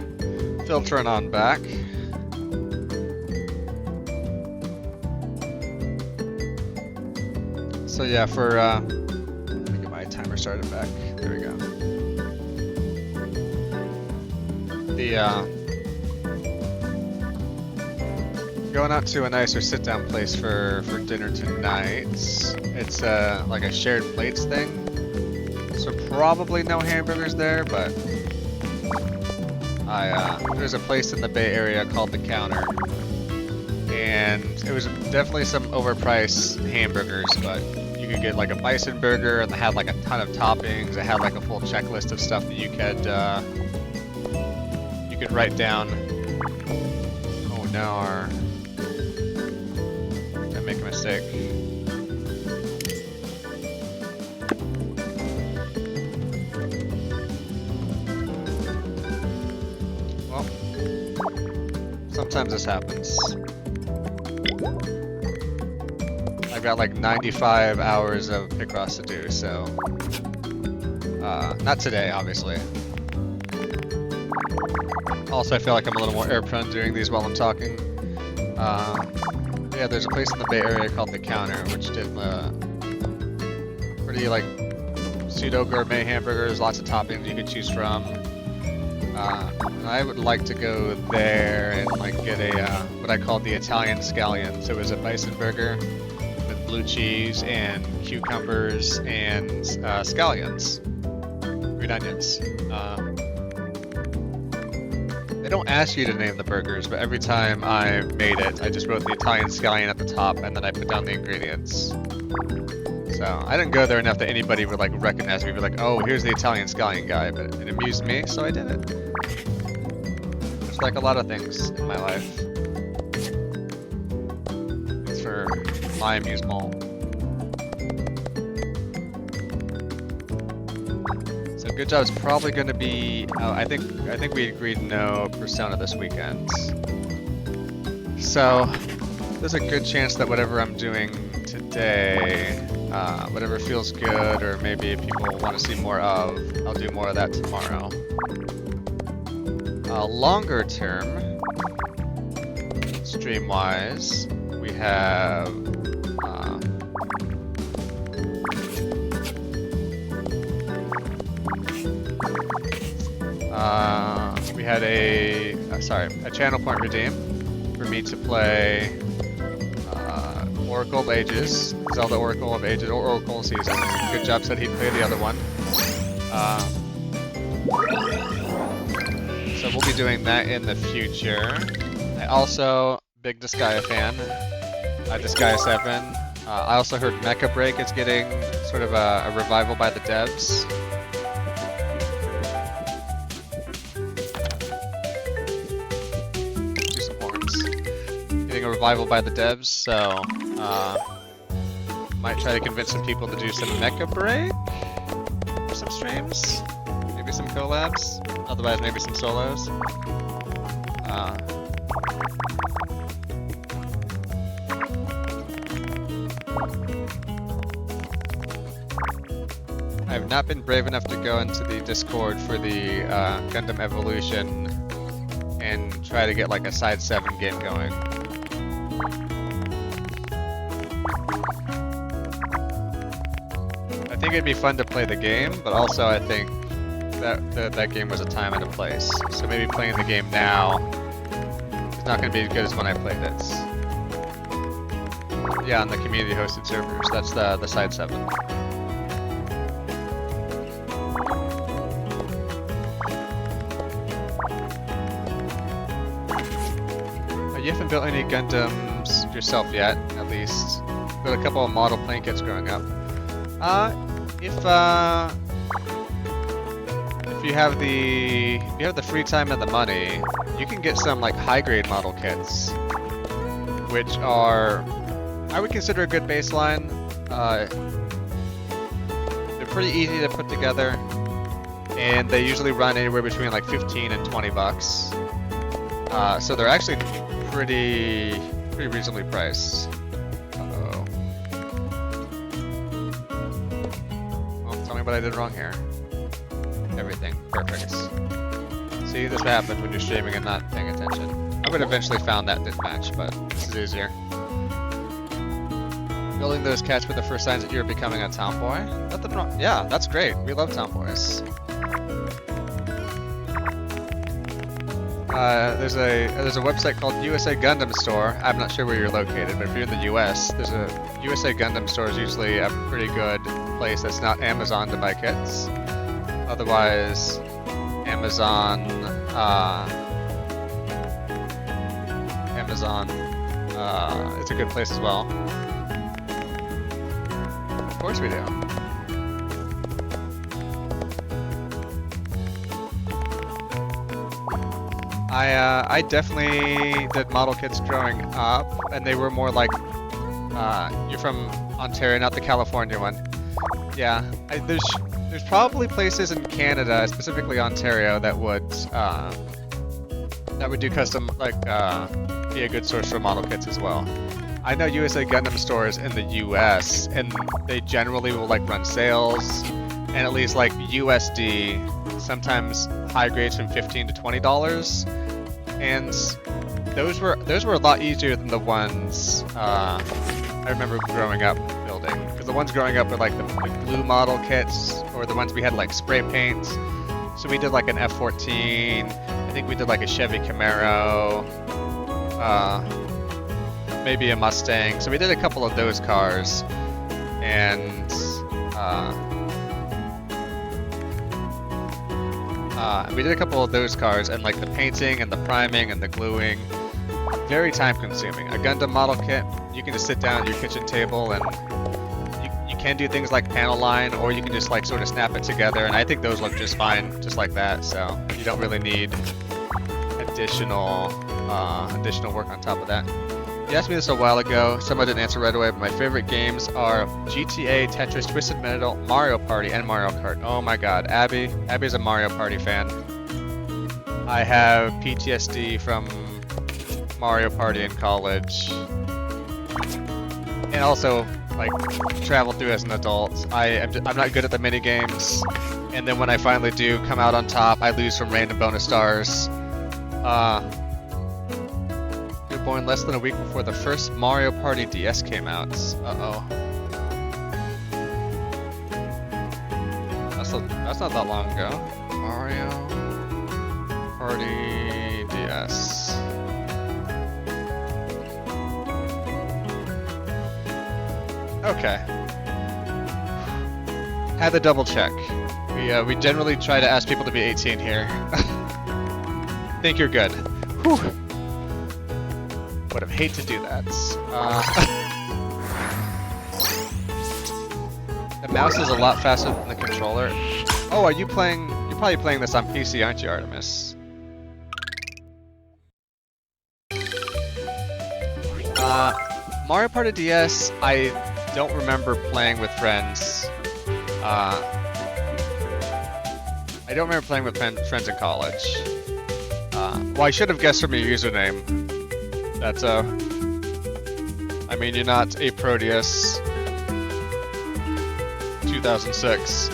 filtering on back. So yeah, for let me get my timer started back. There we go. The going out to a nicer sit-down place for dinner tonight. It's like a shared plates thing, so probably no hamburgers there, but there's a place in the Bay Area called The Counter, and it was definitely some overpriced hamburgers, but you could get like a bison burger, and they had like a ton of toppings. It had like a full checklist of stuff that you could write down. Oh no, did I make a mistake? Well, sometimes this happens. I've got like 95 hours of picross to do, so not today, obviously. Also, I feel like I'm a little more air prone doing these while I'm talking. Yeah, there's a place in the Bay Area called The Counter, which did pretty like pseudo gourmet hamburgers, lots of toppings you could choose from. I would like to go there and like get a what I called the Italian scallion. So it was a bison burger with blue cheese and cucumbers and scallions, green onions. They don't ask you to name the burgers, but every time I made it, I just wrote the Italian scallion at the top, and then I put down the ingredients. So I didn't go there enough that anybody would like recognize me, be like, "Oh, here's the Italian scallion guy," but it amused me, so I did it. It's like a lot of things in my life. It's for my amusement. So good job is probably going to be. I think we agreed no persona this weekend. So there's a good chance that whatever I'm doing today, whatever feels good, or maybe people want to see more of, I'll do more of that tomorrow. Longer term, stream-wise, we have we had a channel point redeem for me to play Oracle of Ages, Zelda Oracle of Ages, or Oracle of Seasons. Good job said he'd play the other one. So we'll be doing that in the future. I also, big Disgaea fan, Disgaea 7. I also heard Mecha Break is getting sort of a revival by the devs. Do some horns. Getting a revival by the devs, so might try to convince some people to do some Mecha Break for some streams. Maybe some collabs. Otherwise, maybe some solos. I have not been brave enough to go into the Discord for the Gundam Evolution and try to get like a side 7 game going. I think it'd be fun to play the game, but also I think that game was a time and a place. So maybe playing the game now is not going to be as good as when I played it. Yeah, on the community hosted servers. That's the side 7. You haven't built any Gundams yourself yet, at least. Built a couple of model plane kits growing up. If you have the free time and the money, you can get some like high grade model kits, which are, I would consider a good baseline. They're pretty easy to put together, and they usually run anywhere between like 15 and 20 bucks. So they're actually pretty reasonably priced. Uh-oh. Well, tell me what I did wrong here. Everything. Perfect. See, this happens when you're streaming and not paying attention. I would have eventually found that this match, but this is easier. Building those cats were the first signs that you were becoming a tomboy. Nothing wrong. Yeah, that's great. We love tomboys. There's a website called USA Gundam Store. I'm not sure where you're located, but if you're in the US, there's a USA Gundam Store is usually a pretty good place that's not Amazon to buy kits. Otherwise, Amazon, it's a good place as well. Of course we do. I definitely did model kits growing up, and they were more like, you're from Ontario, not the California one. Yeah, there's probably places in Canada, specifically Ontario, that would do custom, like, be a good source for model kits as well. I know USA Gundam stores in the US, and they generally will like run sales, and at least like USD, sometimes high grades from $15 to $20, and those were a lot easier than the ones I remember growing up building, because the ones growing up were like the glue model kits, or the ones we had like spray paint. So we did like an F-14, I think we did like a Chevy Camaro, maybe a Mustang. So we did a couple of those cars, and we did a couple of those cars, and like the painting and the priming and the gluing, very time consuming. A Gundam model kit, you can just sit down at your kitchen table and you can do things like panel line, or you can just like sort of snap it together, and I think those look just fine, just like that. So you don't really need additional work on top of that. You asked me this a while ago, some I didn't answer right away, but my favorite games are GTA, Tetris, Twisted Metal, Mario Party, and Mario Kart. Oh my god, Abby's a Mario Party fan. I have PTSD from Mario Party in college. And also, like, traveled through as an adult. I'm not good at the mini games, and then when I finally do come out on top, I lose from random bonus stars. Born less than a week before the first Mario Party DS came out. Uh-oh. That's not that long ago. Mario Party DS. Okay. Had to double check. We generally try to ask people to be 18 here. Think you're good. Whew. Would have hate to do that. The mouse is a lot faster than the controller. Oh, are you playing? You're probably playing this on PC, aren't you, Artemis? Mario Party DS, I don't remember playing with friends. I don't remember playing with friends in college. Well, I should have guessed from your username. That's I mean, you're not a Proteus 2006.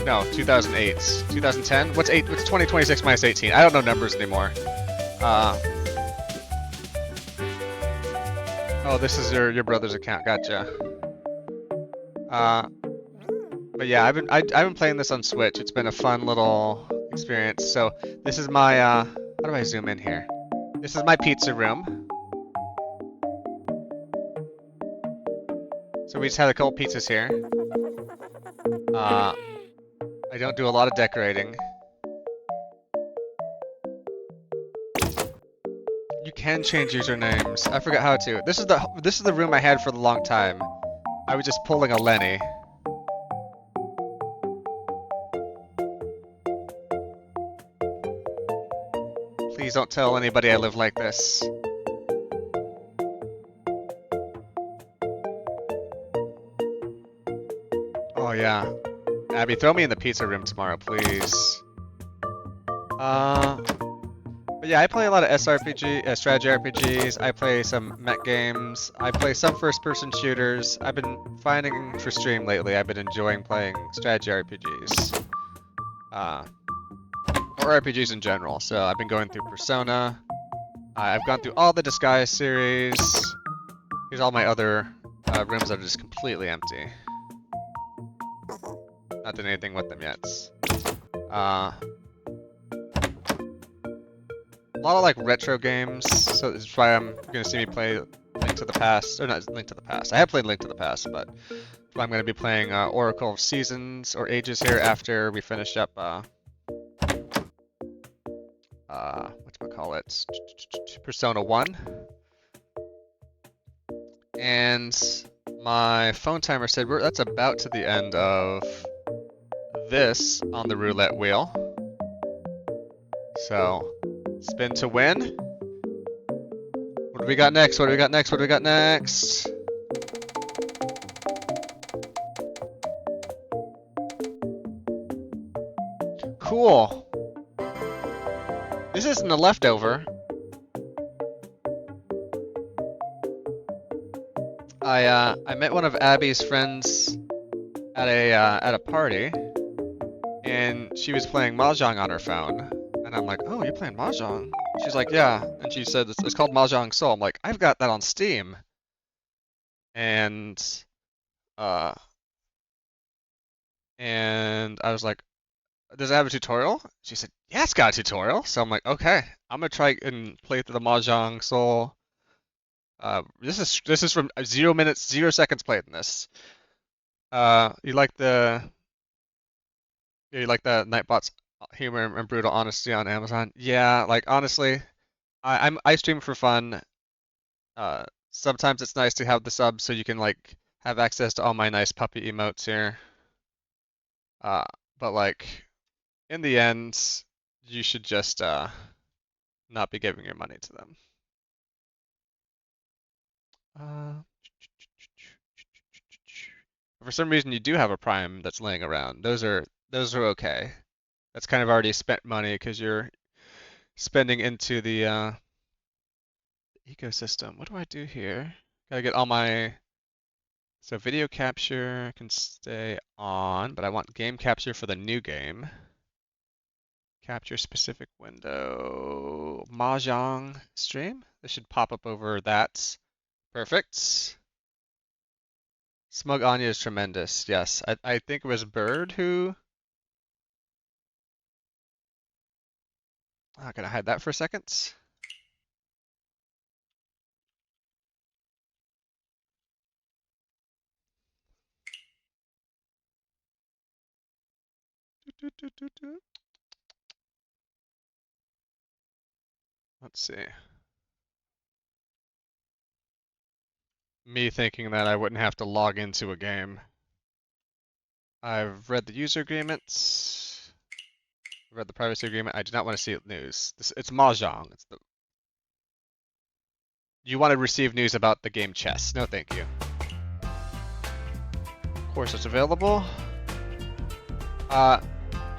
No, 2008. 2010? What's 2026 minus 18? I don't know numbers anymore. Oh, this is your brother's account. Gotcha. But yeah, I've been playing this on Switch. It's been a fun little experience. So this is my how do I zoom in here? This is my pizza room. So we just had a couple pizzas here. I don't do a lot of decorating. You can change usernames. I forgot how to. This is the room I had for a long time. I was just pulling a Lenny. Please don't tell anybody I live like this. Oh yeah. Abby, throw me in the pizza room tomorrow, please. But yeah, I play a lot of strategy RPGs. I play some mech games. I play some first-person shooters. I've been finding for stream lately, I've been enjoying playing strategy RPGs. or RPGs in general. So I've been going through Persona. I've gone through all the Disguise series. Here's all my other rooms that are just completely empty. Not doing anything with them yet. A lot of like retro games, so this is why I'm gonna see me play Link to the Past, or not Link to the Past. I have played Link to the Past, but I'm gonna be playing Oracle of Seasons or Ages here after we finish up whatchamacallit, Persona 1. And my phone timer said that's about to the end of this on the roulette wheel. So, spin to win. What do we got next? What do we got next? What do we got next? Cool. This isn't a leftover. I met one of Abby's friends at a party, and she was playing mahjong on her phone, and I'm like, "Oh, you're playing mahjong?" She's like, "Yeah," and she said it's called Mahjong Soul. I'm like, "I've got that on Steam," and I was like, "Does it have a tutorial?" She said, "Yeah, it's got a tutorial." So I'm like, "Okay, I'm gonna try and play through the Mahjong Soul." This is from 0 minutes, 0 seconds played in this. You like the Nightbot's humor and brutal honesty on Amazon? Yeah, like honestly, I stream for fun. Sometimes it's nice to have the subs so you can like have access to all my nice puppy emotes here. But like in the end, you should just not be giving your money to them. For some reason, you do have a Prime that's laying around. Those are okay. That's kind of already spent money because you're spending into the ecosystem. What do I do here? Gotta get all my... So video capture can stay on, but I want game capture for the new game. Capture specific window. Mahjong stream? This should pop up over that. Perfect. Smug Anya is tremendous. Yes, I think it was Bird who... Oh, can I hide that for a second? Let's see. Me thinking that I wouldn't have to log into a game. I've read the user agreements. Read the privacy agreement. I do not want to see news. It's Mahjong. You want to receive news about the game chess. No, thank you. Of course, it's available.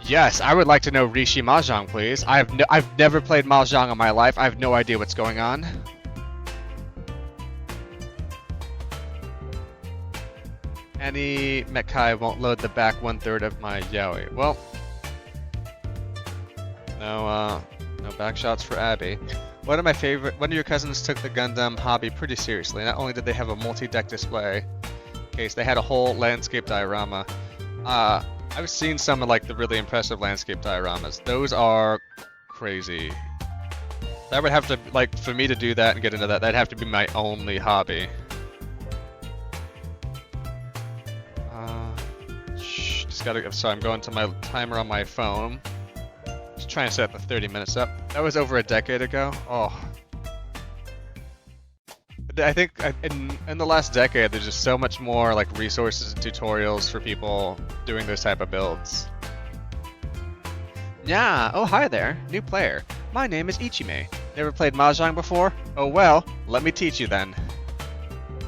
Yes, I would like to know Rishi Mahjong, please. I've never played Mahjong in my life. I have no idea what's going on. Any Mekai won't load the back 1/3 of my yaoi. Well, no backshots for Abby. One of your cousins took the Gundam hobby pretty seriously. Not only did they have a multi-deck display case, they had a whole landscape diorama. I've seen some of like the really impressive landscape dioramas. Those are crazy. That would have to, like, for me to do that and get into that, that'd have to be my only hobby. So I'm going to my timer on my phone. Just trying to set the 30 minutes up. That was over a decade ago. Oh. I think in the last decade, there's just so much more like resources and tutorials for people doing those type of builds. Yeah, oh hi there, new player. My name is Ichime. Never played Mahjong before? Oh well, let me teach you then.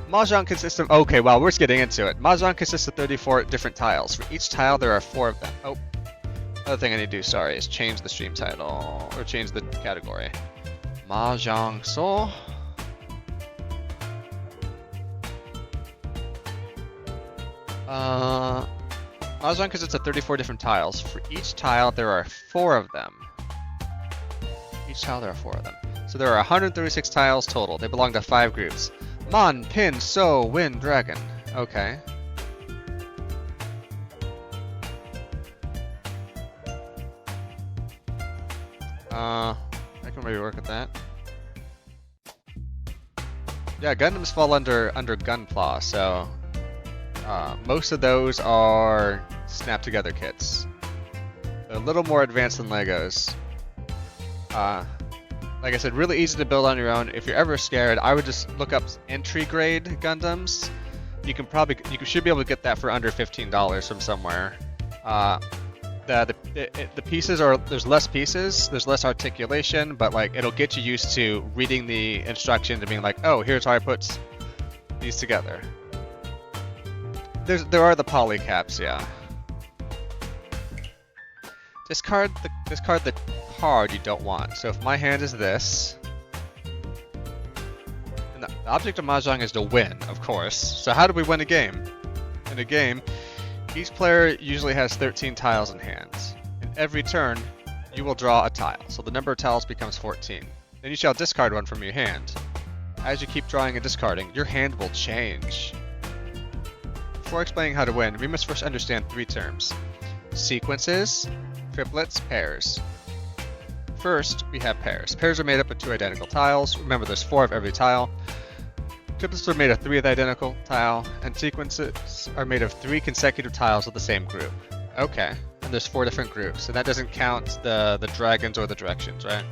Mahjong consists of... Okay, well, we're just getting into it. Mahjong consists of 34 different tiles. For each tile, there are 4 of them. Oh, other thing I need to do, sorry, is change the stream title, or change the category. Mahjong Soul. Mahjong consists of 34 different tiles. For each tile, there are 4 of them. Each tile there are 4 of them. So there are 136 tiles total. They belong to 5 groups. Mon, Pin, So, Wind, Dragon. Okay. I can maybe work with that. Yeah, Gundams fall under Gunpla, so most of those are snap together kits. They're a little more advanced than Legos. Like I said, really easy to build on your own. If you're ever scared, I would just look up entry grade Gundams. You should be able to get that for under $15 from somewhere. The pieces are, there's less pieces, there's less articulation, but like it'll get you used to reading the instructions and being like, oh, here's how I put these together. There are the poly caps, yeah. Discard the card you don't want. So if my hand is this, and the object of mahjong is to win, of course. So how do we win a game? In a game, each player usually has 13 tiles in hands. And every turn, you will draw a tile. So the number of tiles becomes 14. Then you shall discard one from your hand. As you keep drawing and discarding, your hand will change. Before explaining how to win, we must first understand 3 terms. Sequences, triplets, pairs. First, we have pairs. Pairs are made up of 2 identical tiles. Remember, there's 4 of every tile. Triplets are made of 3 of the identical tile, and sequences are made of 3 consecutive tiles of the same group. Okay, and there's 4 different groups, and that doesn't count the dragons or the directions, right?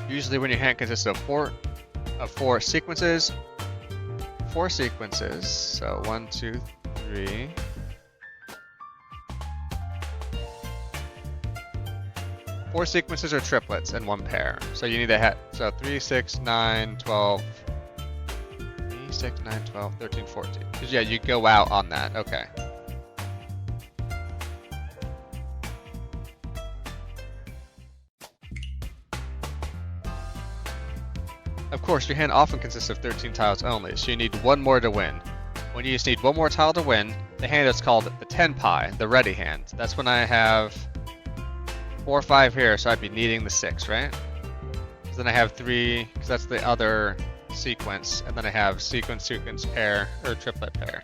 Usually when your hand consists of 4 sequences, 4 sequences, so 1, 2, 3. 4 sequences are triplets and 1 pair. So you need to have, so 3, 6, 9, 12, 3, 6, 9, 12, 13, 14. Because yeah, you go out on that, okay. Of course, your hand often consists of 13 tiles only, so you need 1 more to win. When you just need 1 more tile to win, the hand is called the tenpai, the ready hand. That's when I have 4 or 5 here, so I'd be needing the 6, right? Because then I have 3, because that's the other sequence, and then I have sequence, pair, or triplet pair.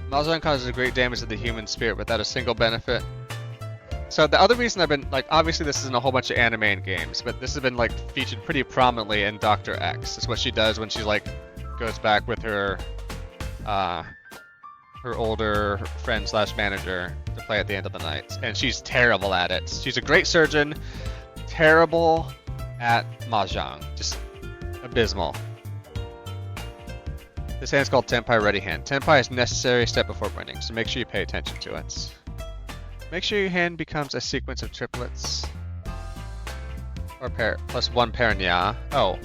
Mahjong causes great damage to the human spirit without a single benefit. So the other reason I've been, like, obviously this isn't a whole bunch of anime and games, but this has been, like, featured pretty prominently in Dr. X. It's what she does when she, like, goes back with her older friend / manager to play at the end of the night, and she's terrible at it. She's a great surgeon, terrible at mahjong, just abysmal. This hand's called Tenpai Ready Hand. Tenpai is a necessary step before winning, so make sure you pay attention to it. Make sure your hand becomes a sequence of triplets or pair plus 1 pair nya. Oh,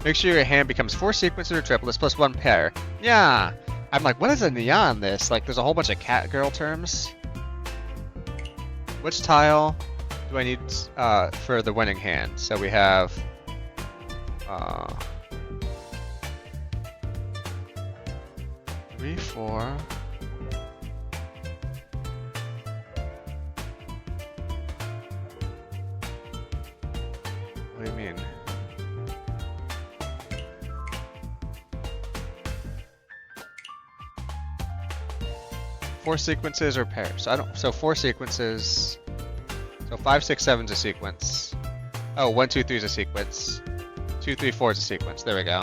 make sure your hand becomes 4 sequences or triplets plus 1 pair. Yeah. I'm like, what is a nya in this? Like, there's a whole bunch of cat girl terms. Which tile do I need for the winning hand? So we have 3, 4. What do you mean? Four sequences or pairs. So 4 sequences. So 5, 6, 7's a sequence. Oh, 1, 2, 3's a sequence. 2, 3, 4's a sequence. There we go.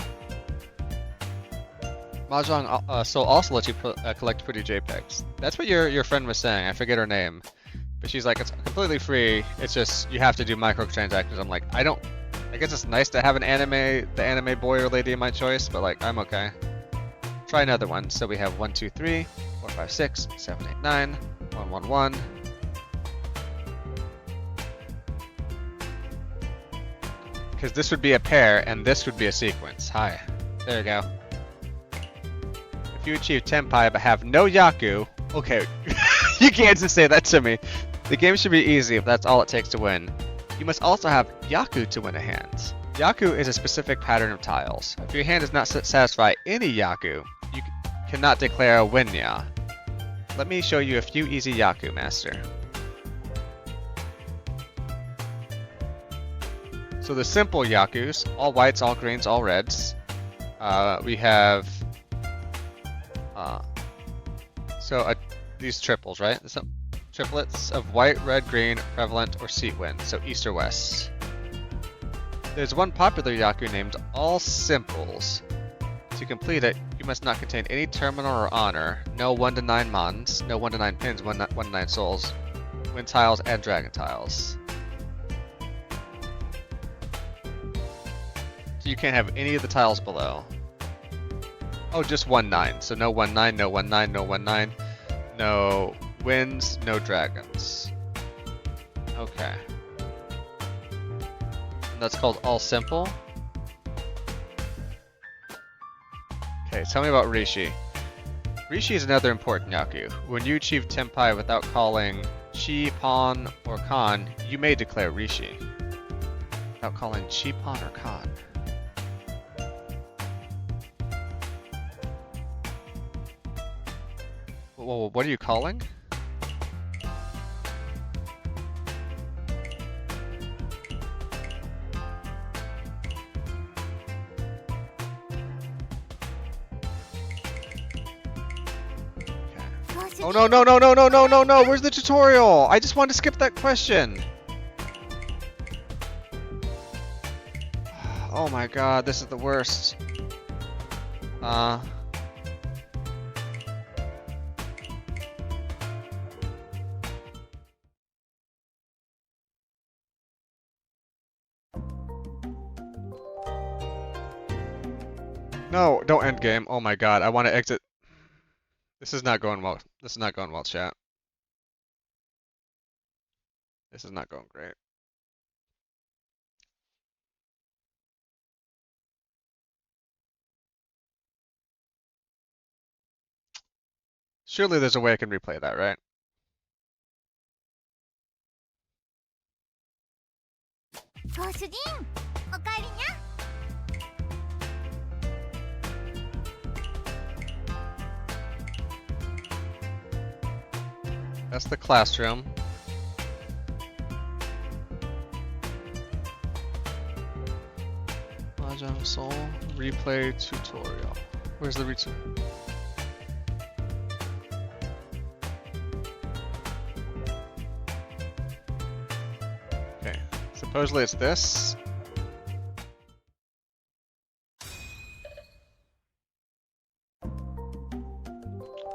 Mahjong so also lets you collect pretty JPEGs. That's what your friend was saying. I forget her name, but she's like, it's completely free. It's just you have to do microtransactions. I'm like, I guess it's nice to have the anime boy or lady of my choice, but like, I'm okay. Try another one. So we have 1, 2, 3, 4, 5, 6, 7, 8, 9, 1, 1, 1. Because this would be a pair and this would be a sequence. Hi. There you go. If you achieve Tenpai but have no Yaku, okay, you can't just say that to me. The game should be easy if that's all it takes to win. You must also have Yaku to win a hand. Yaku is a specific pattern of tiles. If your hand does not satisfy any Yaku, you cannot declare a win-ya. Let me show you a few easy Yaku, Master. So the simple Yakus, all whites, all greens, all reds. We have these triples, right? So triplets of white, red, green, prevalent, or seat win. So east or west. There's one popular Yaku named All Simples. To complete it, you must not contain any terminal or honor, no 1 to 9 mons, no 1 to 9 pins, 1 to 9 souls, wind tiles, and dragon tiles. So you can't have any of the tiles below. Oh, just 1-9. So no 1-9, no 1-9, no 1-9, no winds, no dragons. Okay. And that's called All Simple. Okay, tell me about Rishi. Rishi is another important Yaku. When you achieve Tenpai without calling Chi, Pon, or Kan, you may declare Rishi. Without calling Chi, Pon, or Kan. Whoa, what are you calling? Oh no, no, no, no, no, no, no, no! Where's the tutorial? I just wanted to skip that question. Oh my god, this is the worst. No, don't end game. Oh my god, I want to exit. This is not going well. This is not going well, chat. This is not going great. Surely there's a way I can replay that, right? That's the classroom. Mahjong Soul replay tutorial. Where's the return? Okay, supposedly it's this.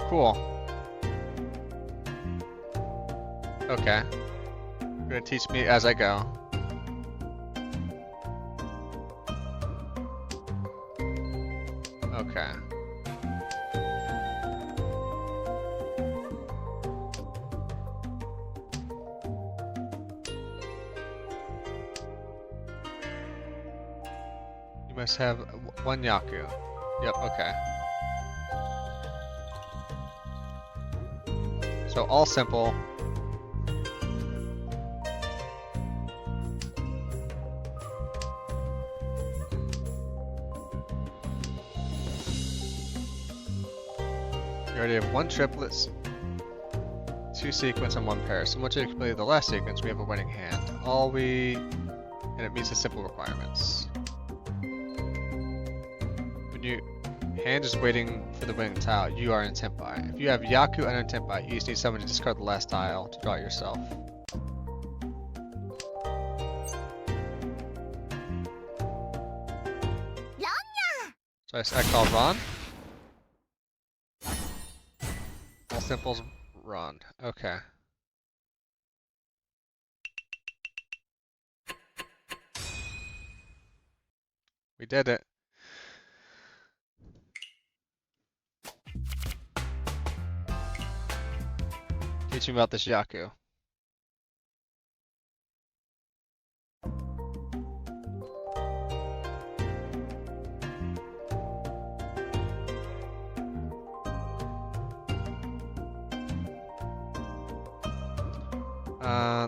Cool. Okay. You're gonna teach me as I go. Okay. You must have one Yaku. Yep, okay. So all simple. You already have one triplets, two sequence, and one pair. So much to complete the last sequence, we have a winning hand. And it meets the simple requirements. When you hand is waiting for the winning tile, you are in Tenpai. If you have Yaku and a Tenpai, you just need someone to discard the last tile to draw it yourself. So I call Ron. All simples Ron. Okay. We did it. Teach me about this Yaku.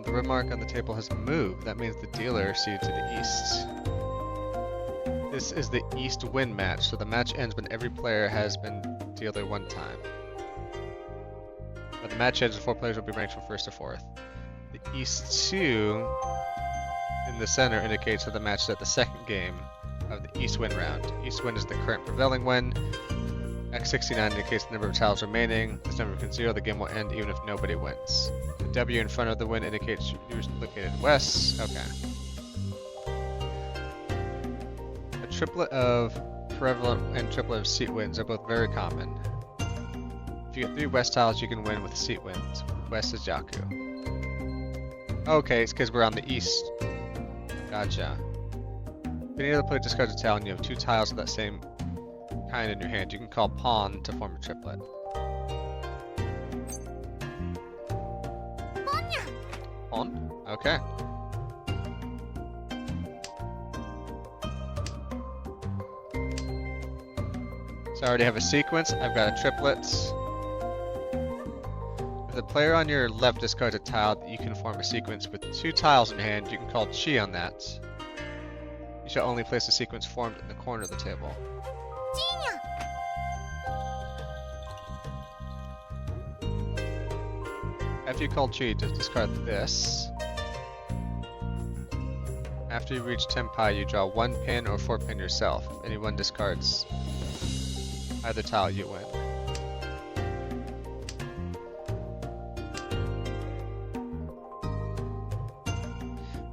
The red mark on the table has moved. That means the dealer seated to the east. This is the east win match, so the match ends when every player has been dealer one time. When the match ends, the 4 players will be ranked from 1st to 4th. The East 2 in the center indicates that the match is at the second game of the East Win round. East Win is the current prevailing win. X69 indicates the number of tiles remaining. This number can zero. The game will end even if nobody wins. The W in front of the win indicates you're located west. Okay. A triplet of prevalent and triplet of seat wins are both very common. If you get 3 west tiles, you can win with seat wins. West is Yaku. Okay, it's because we're on the east. Gotcha. If any other player discards a tile and you have 2 tiles of that same kind in your hand, you can call pawn to form a triplet. Pawn? Okay. So I already have a sequence. I've got a triplet. If the player on your left discards a tile, you can form a sequence with 2 tiles in your hand. You can call chi on that. You shall only place a sequence formed in the corner of the table. After you call chi, just discard this. After you reach 10 pi, you draw 1 pin or 4 pin yourself. If anyone discards either tile, you win.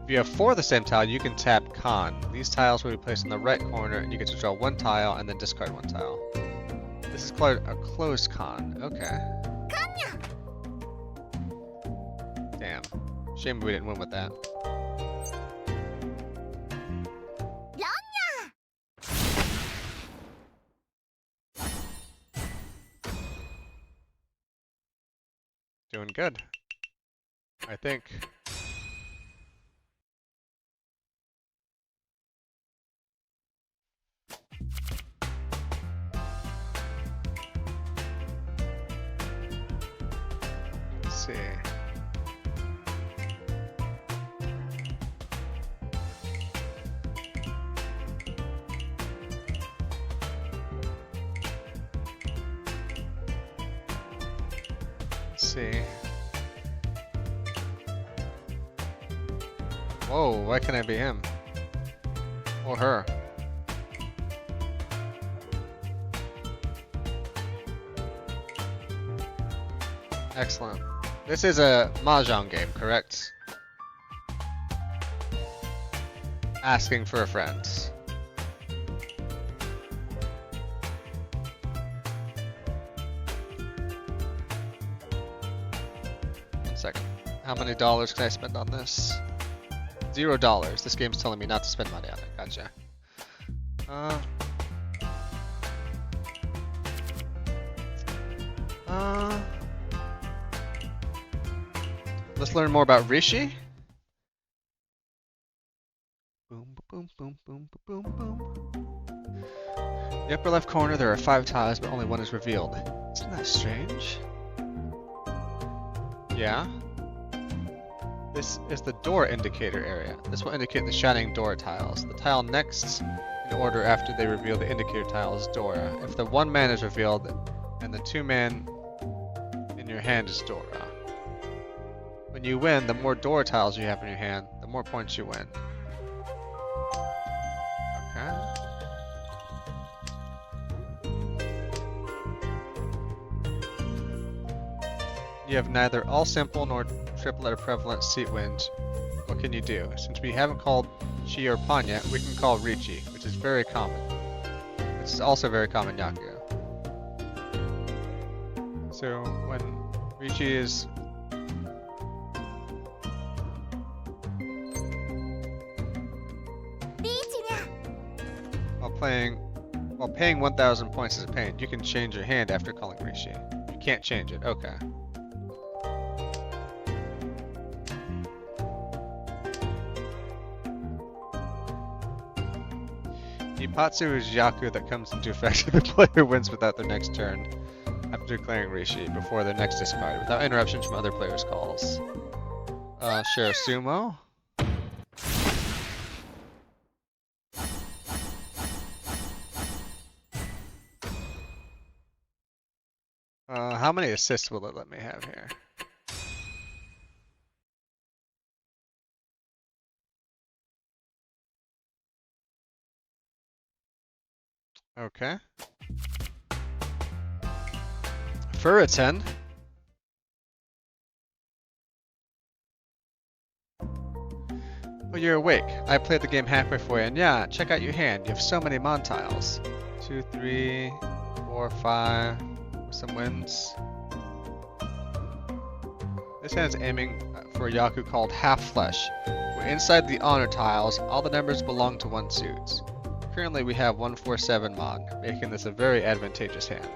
If you have 4 of the same tile, you can tap con. These tiles will be placed in the right corner, and you get to draw 1 tile and then discard 1 tile. This is called a closed con. Okay. Damn. Shame we didn't win with that. Doing good. I think. Let's see. Whoa, why can't I be him? Or her? Excellent. This is a mahjong game, correct? Asking for a friend. Second. How many dollars can I spend on this? $0. This game's telling me not to spend money on it. Gotcha. Let's learn more about Rishi. Boom, boom, boom, boom, boom, boom. In the upper left corner, there are 5 tiles, but only 1 is revealed. Isn't that strange? Yeah. This is the door indicator area. This will indicate the shining door tiles. The tile next in order after they reveal the indicator tile is Dora. If the 1 man is revealed and the 2 man in your hand is Dora. When you win, the more door tiles you have in your hand, the more points you win. Okay. You have neither all simple nor triplet or prevalent seat wins. What can you do? Since we haven't called Chi or Pawn yet, we can call Richi, which is very common. This is also very common Yaku. So when Richi is while paying 1,000 points as a pain, you can change your hand after calling Rishi. You can't change it. Okay. Ipatsu is Yaku that comes into effect if the player wins without their next turn after declaring Rishi before their next discard, without interruptions from other players' calls. Sure, Sumo? How many assists will it let me have here? Okay. Furitan. Oh, you're awake. I played the game halfway for you, and yeah, check out your hand. You have so many mon tiles. 2, 3, 4, 5. With some wins. This hand is aiming for a Yaku called Half Flesh. We're inside the honor tiles. All the numbers belong to one suit. Currently, we have 147 mon, making this a very advantageous hand.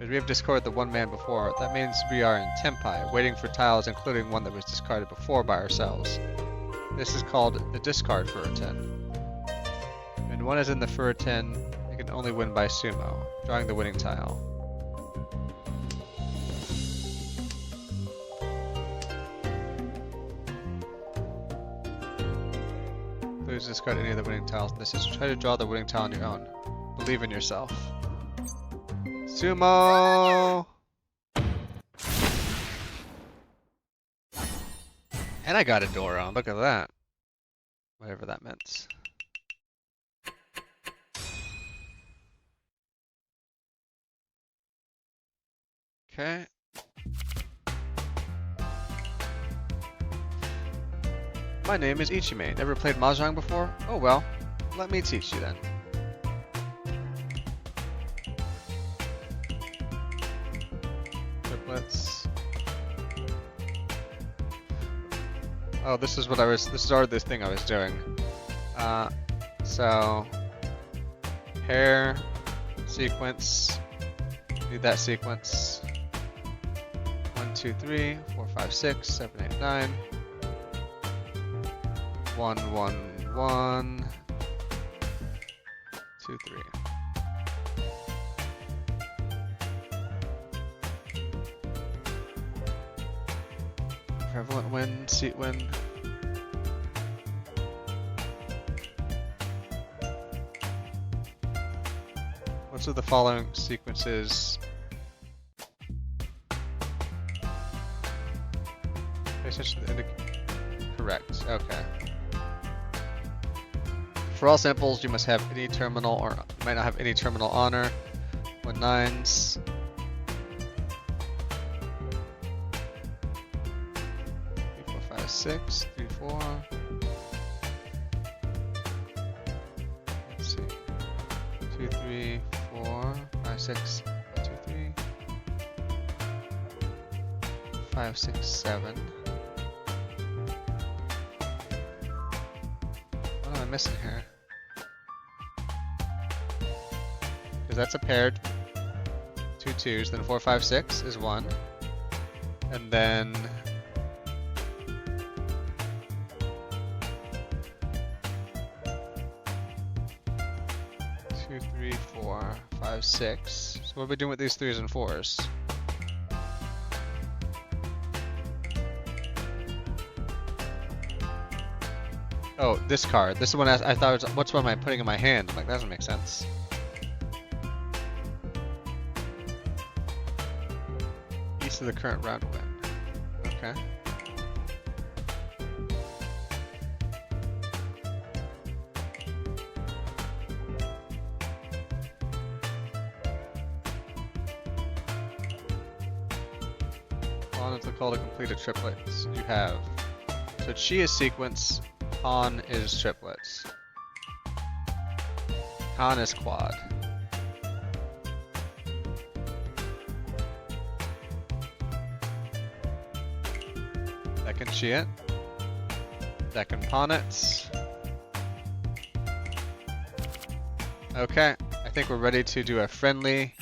As we have discarded the one man before, that means we are in Tempai, waiting for tiles including one that was discarded before by ourselves. This is called the discard Furitan. When one is in the Furitan, you can only win by sumo, drawing the winning tile. Please discard any of the winning tiles in this is try to draw the winning tile on your own. Believe in yourself. Sumo! And I got a door on, look at that. Whatever that meant. Okay. My name is Ichime. Never played mahjong before? Oh well, let me teach you then. Triplets. Oh, this is already this thing I was doing. So pair, sequence, need that sequence. 1, 2, 3, 4, 5, 6, 7, 8, 9. 1, 1, 1, 2, 3. Prevalent win, seat win. Which of the following sequences? Pay attention to the correct. Okay. For all samples, you must have any terminal, or you might not have any terminal honor. 1 9s. 3, 4, 5, 6. 3, 4. Let's see. 2, 3, 4, 5, 6. 2, 3. 5, 6, 7. What am I missing here? Because that's a paired 2 2s, then 4, 5, 6 is 1. And then two, 3, 4, 5, 6. So what are we doing with these 3s and 4s? Oh, this card. This is one I thought was, what's one am I putting in my hand? I'm like, that doesn't make sense. East of the current round win. Okay. On is the call to complete a triplet. You have. So Chi is sequence. Pawn is triplets. Khan is quad. That can chi it. That can pawn it. Okay, I think we're ready to do a friendly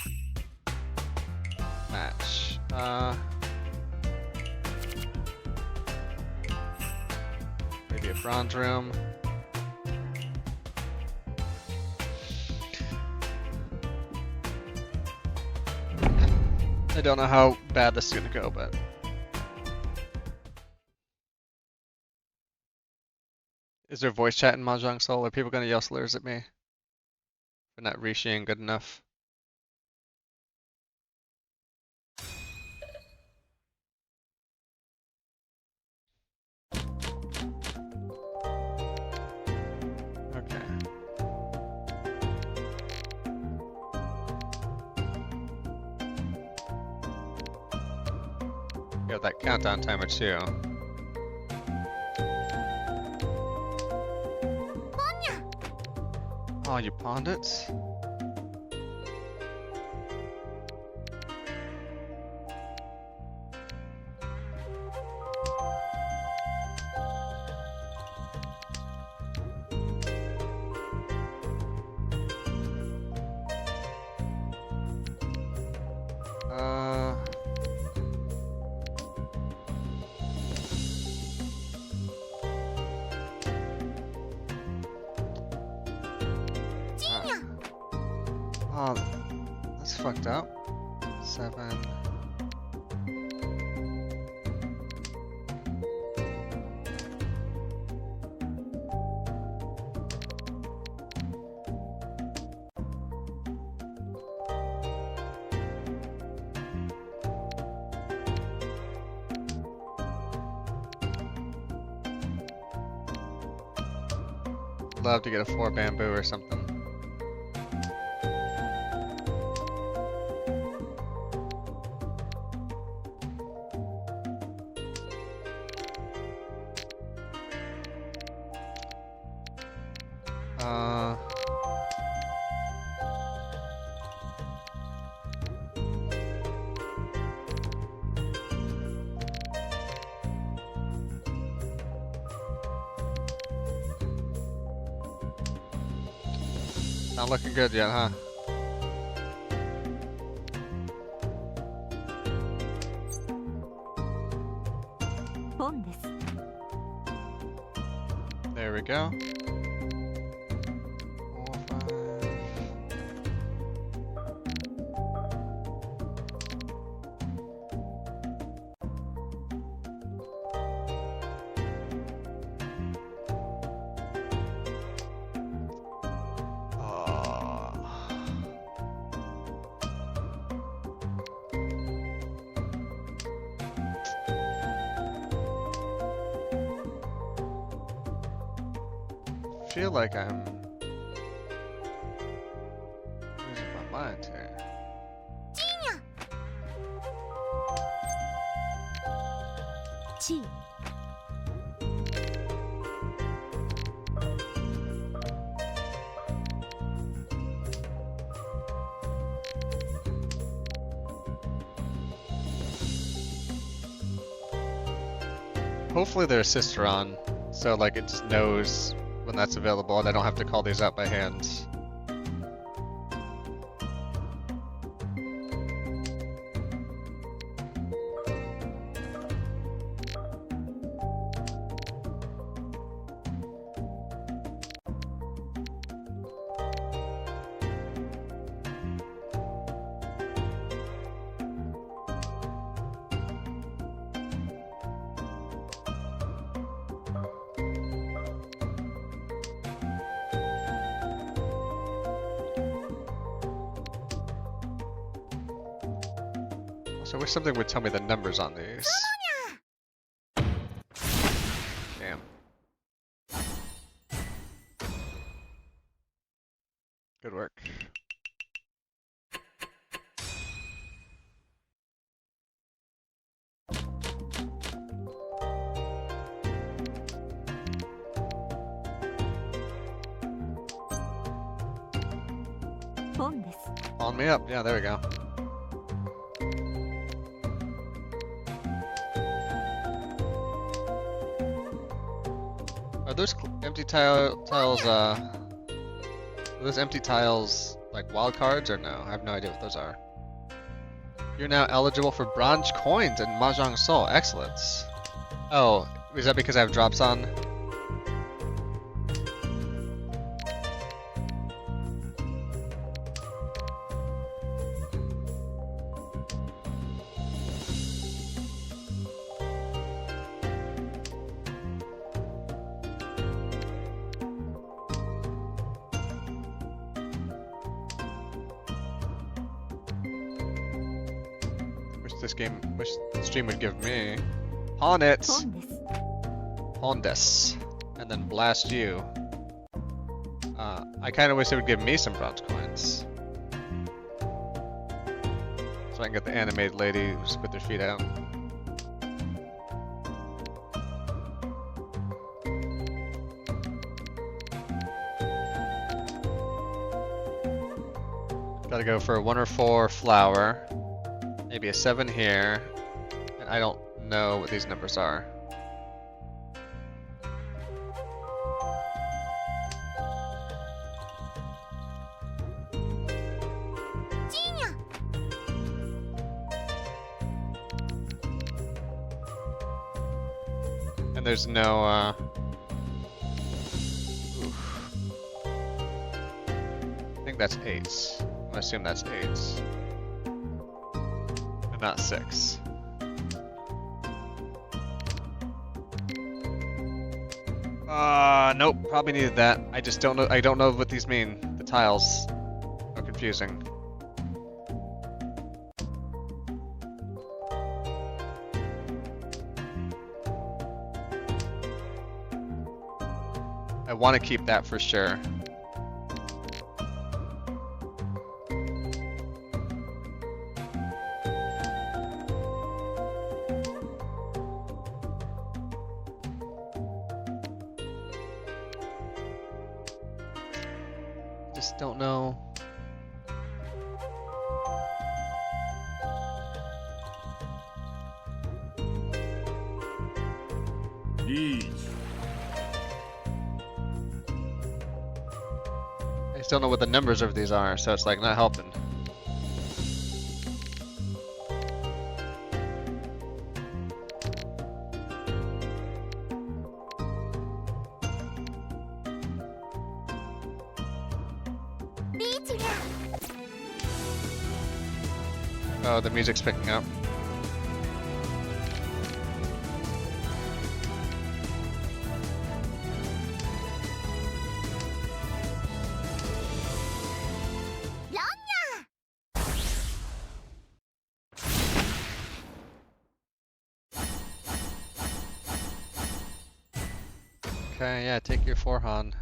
match. Maybe a bronze room. I don't know how bad this is gonna go, but is there voice chat in Mahjong Soul? Are people gonna yell slurs at me for not reaching good enough? got that countdown timer too. Oh, you pawned it? Oh, that's fucked up. 7. Love to get a 4 bamboo or something. Not looking good yet, huh? There we go. 4, 5. I feel like I'm losing my mind here. Hopefully their assists are on, so like it just knows when that's available and I don't have to call these out by hand. So I wish something would tell me the numbers on these. Damn. Good work. On me up. Yeah, there we go. Are those empty tiles, are those empty tiles like wild cards or no? I have no idea what those are. You're now eligible for bronze coins in Mahjong Soul. Excellent. Oh, is that because I have drops on? Wish the stream would give me. Pawn it! Pawn this. And then blast you. I kinda wish it would give me some bronze coins. So I can get the animated lady who's put their feet out. Gotta go for a 1 or 4 flower. Maybe a 7 here. And I don't know what these numbers are. And there's no, oof. I think that's 8s. I'm gonna assume that's 8s. And not 6. Nope, probably needed that. I just don't know, I don't know what these mean. The tiles are confusing. I want to keep that for sure. Just don't know. These. I just don't know what the numbers of these are, so it's like not helping. Oh, the music's picking up. Okay, yeah, take your forehand.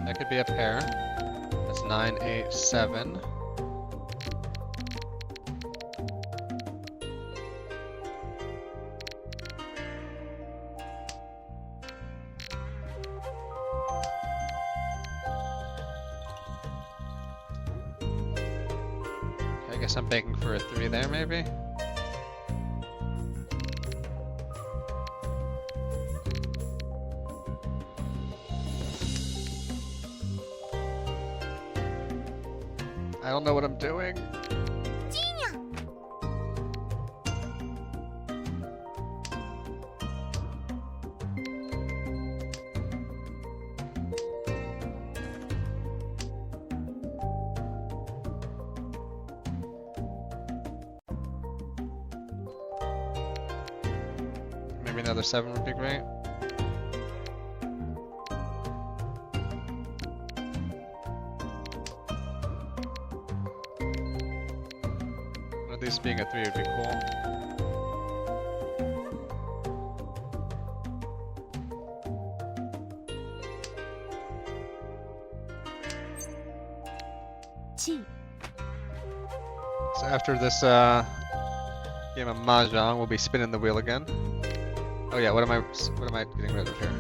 That could be a pair. That's 9, 8, 7. I guess I'm banking for a 3 there, maybe? I don't know what I'm doing. Maybe another 7 would be great. This being a 3 would be cool. So after this game of mahjong, we'll be spinning the wheel again. Oh yeah, what am I getting rid of here?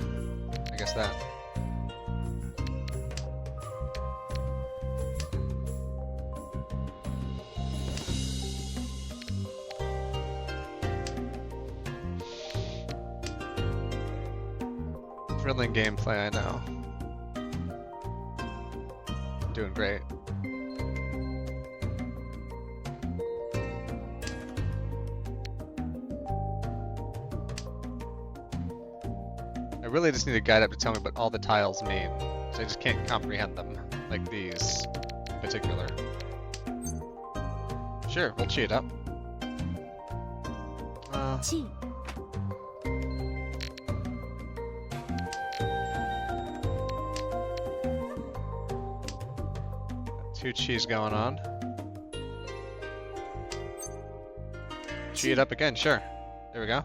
I guess that. Thrilling gameplay, I know. Doing great. I really just need a guide up to tell me what all the tiles mean. So I just can't comprehend them, like these in particular. Sure, we'll cheat up. Two cheese going on. Cheat up again, sure. There we go.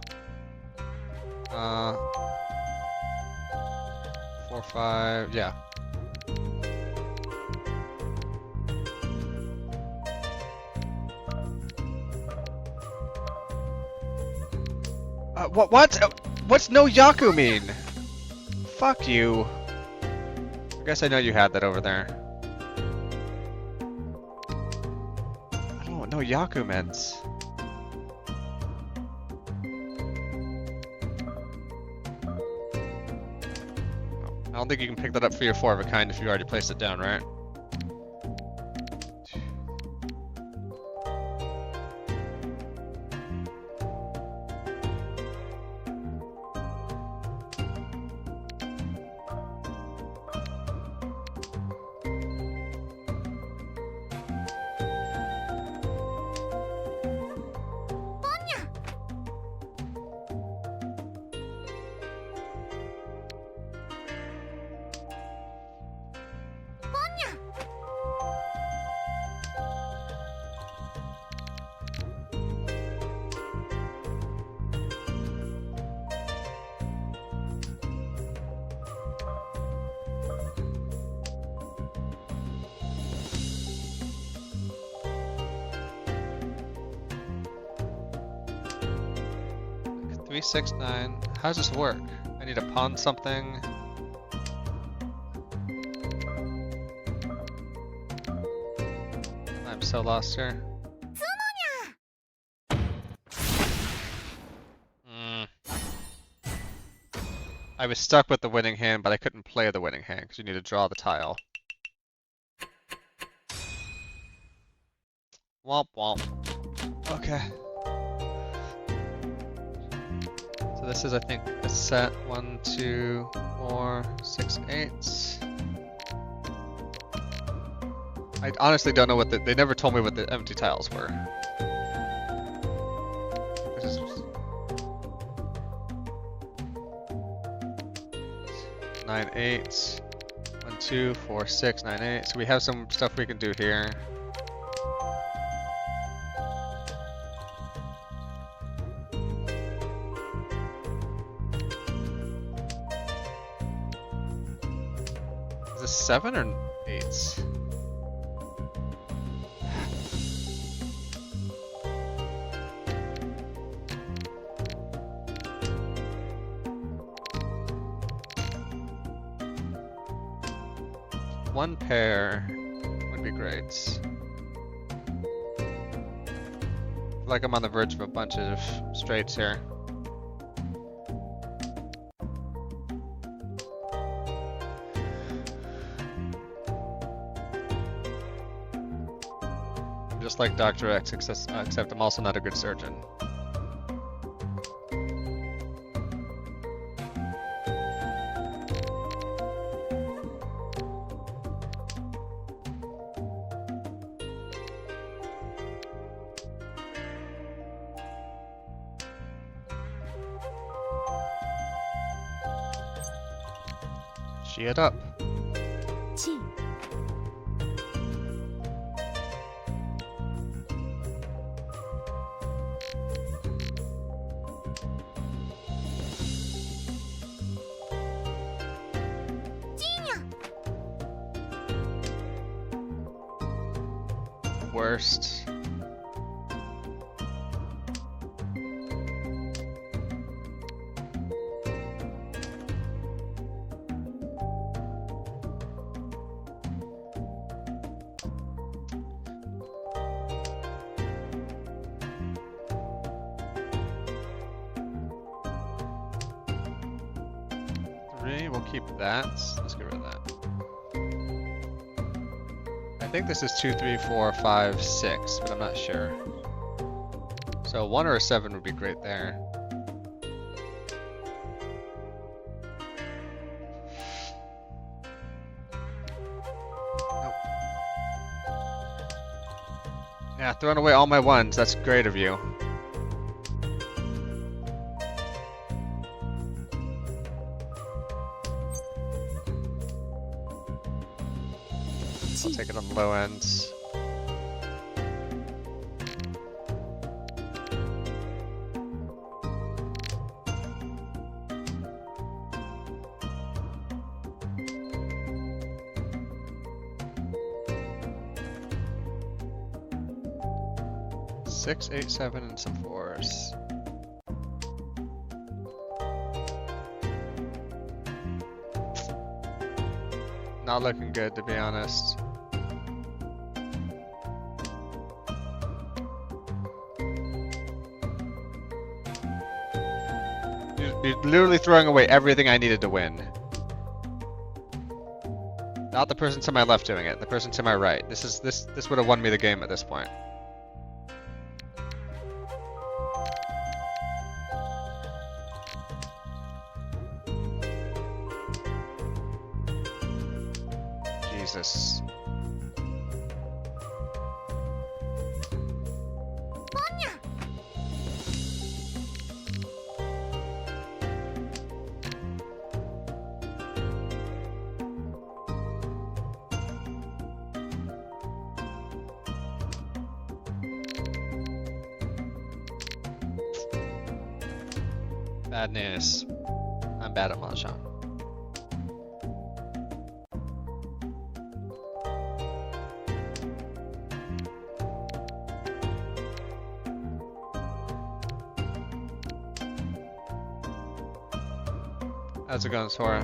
4, 5, yeah. What? What's no Yaku mean? Fuck you. I guess I know you had that over there. I don't know what no Yaku meant. I don't think you can pick that up for your 4 of a kind if you already placed it down, right? Three, 6, 9. How does this work? I need to pawn something. I'm so lost here. I was stuck with the winning hand, but I couldn't play the winning hand because you need to draw the tile. Womp womp. Okay. So this is, I think, a set 1, 2, 4, 6, 8. I honestly don't know what they never told me what the empty tiles were. This is 9, 8. 1, 2, 4, 6, 9, 8. So we have some stuff we can do here. Is this 7 or 8? One pair would be great. I feel like I'm on the verge of a bunch of straights here. I'm just like Dr. X, except I'm also not a good surgeon. Gee it up. Worst. We'll keep that. Let's get rid of that. I think this is 2, 3, 4, 5, 6, but I'm not sure. So 1 or a 7 would be great there. Nope. Yeah, throwing away all my 1s. That's great of you. I'll take it on the low ends. 6, 8, 7, and some 4s. Not looking good, to be honest. You're literally throwing away everything I needed to win. Not the person to my left doing it, the person to my right. This would have won me the game at this point. Jesus. Bad news. I'm bad at mahjong. How's it going, Sora?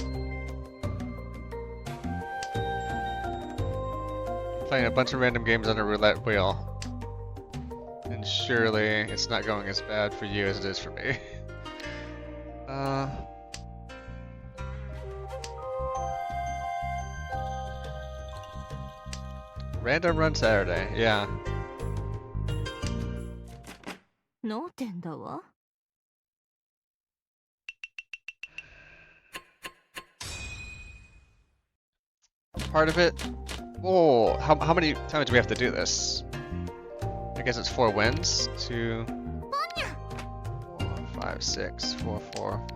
Playing a bunch of random games on a roulette wheel. And surely it's not going as bad for you as it is for me. Random run Saturday, yeah. 脳天だわ。 Part of it. Whoa, how many times do we have to do this? I guess it's 4 wins. 2, 4, 5, 6, 4, 4.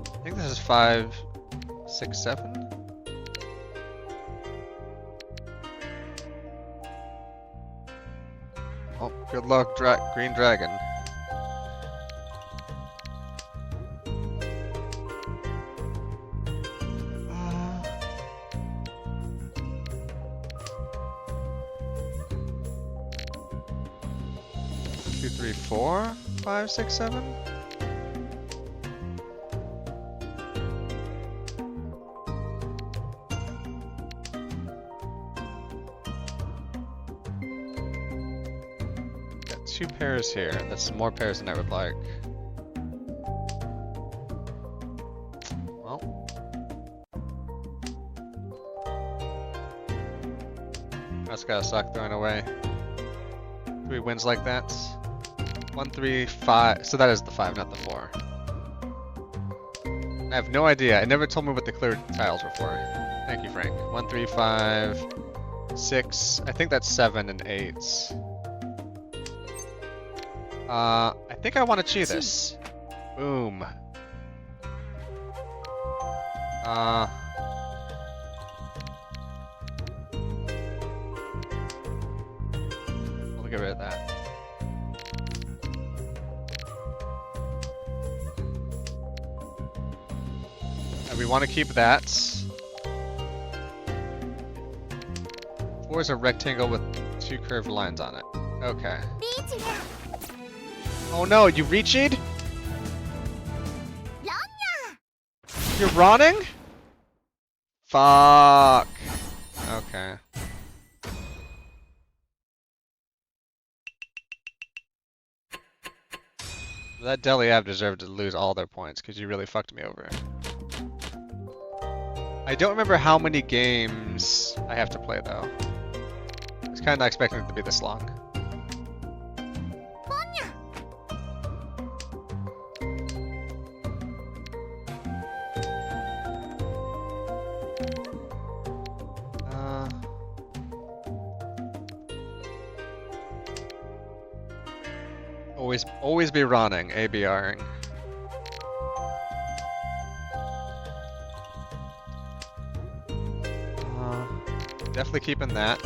I think this is 5, 6, 7. Oh, good luck, Green Dragon. Two, 3, 4, 5, 6, 7. Got 2 pairs here. That's more pairs than I would like. Well, that's gotta suck throwing away 3 wins like that. 1, 3, 5. So that is the 5, not the 4. I have no idea. It never told me what the clear tiles were for. Thank you, Frank. 1, 3, 5, 6. I think that's 7 and 8. I think I want to cheat this. Boom. We'll get rid of that. And we want to keep that. 4 is a rectangle with 2 curved lines on it. Okay. Oh no, you reached? You're running? Fuck. Okay. That Deli Ave deserved to lose all their points because you really fucked me over. I don't remember how many games I have to play though. I was kind of not expecting it to be this long. Always be running, ABRing. Definitely keeping that.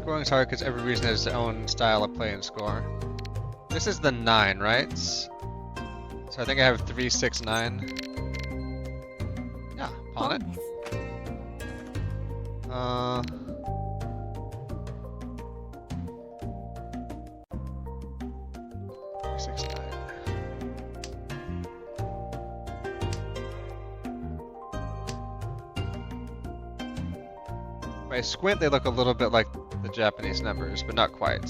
Scoring is hard because every region has its own style of play and score. This is the 9, right? So I think I have 3, 6, 9. Yeah, pawn it. Three, 6, 9. If I squint, they look a little bit like the Japanese numbers, but not quite.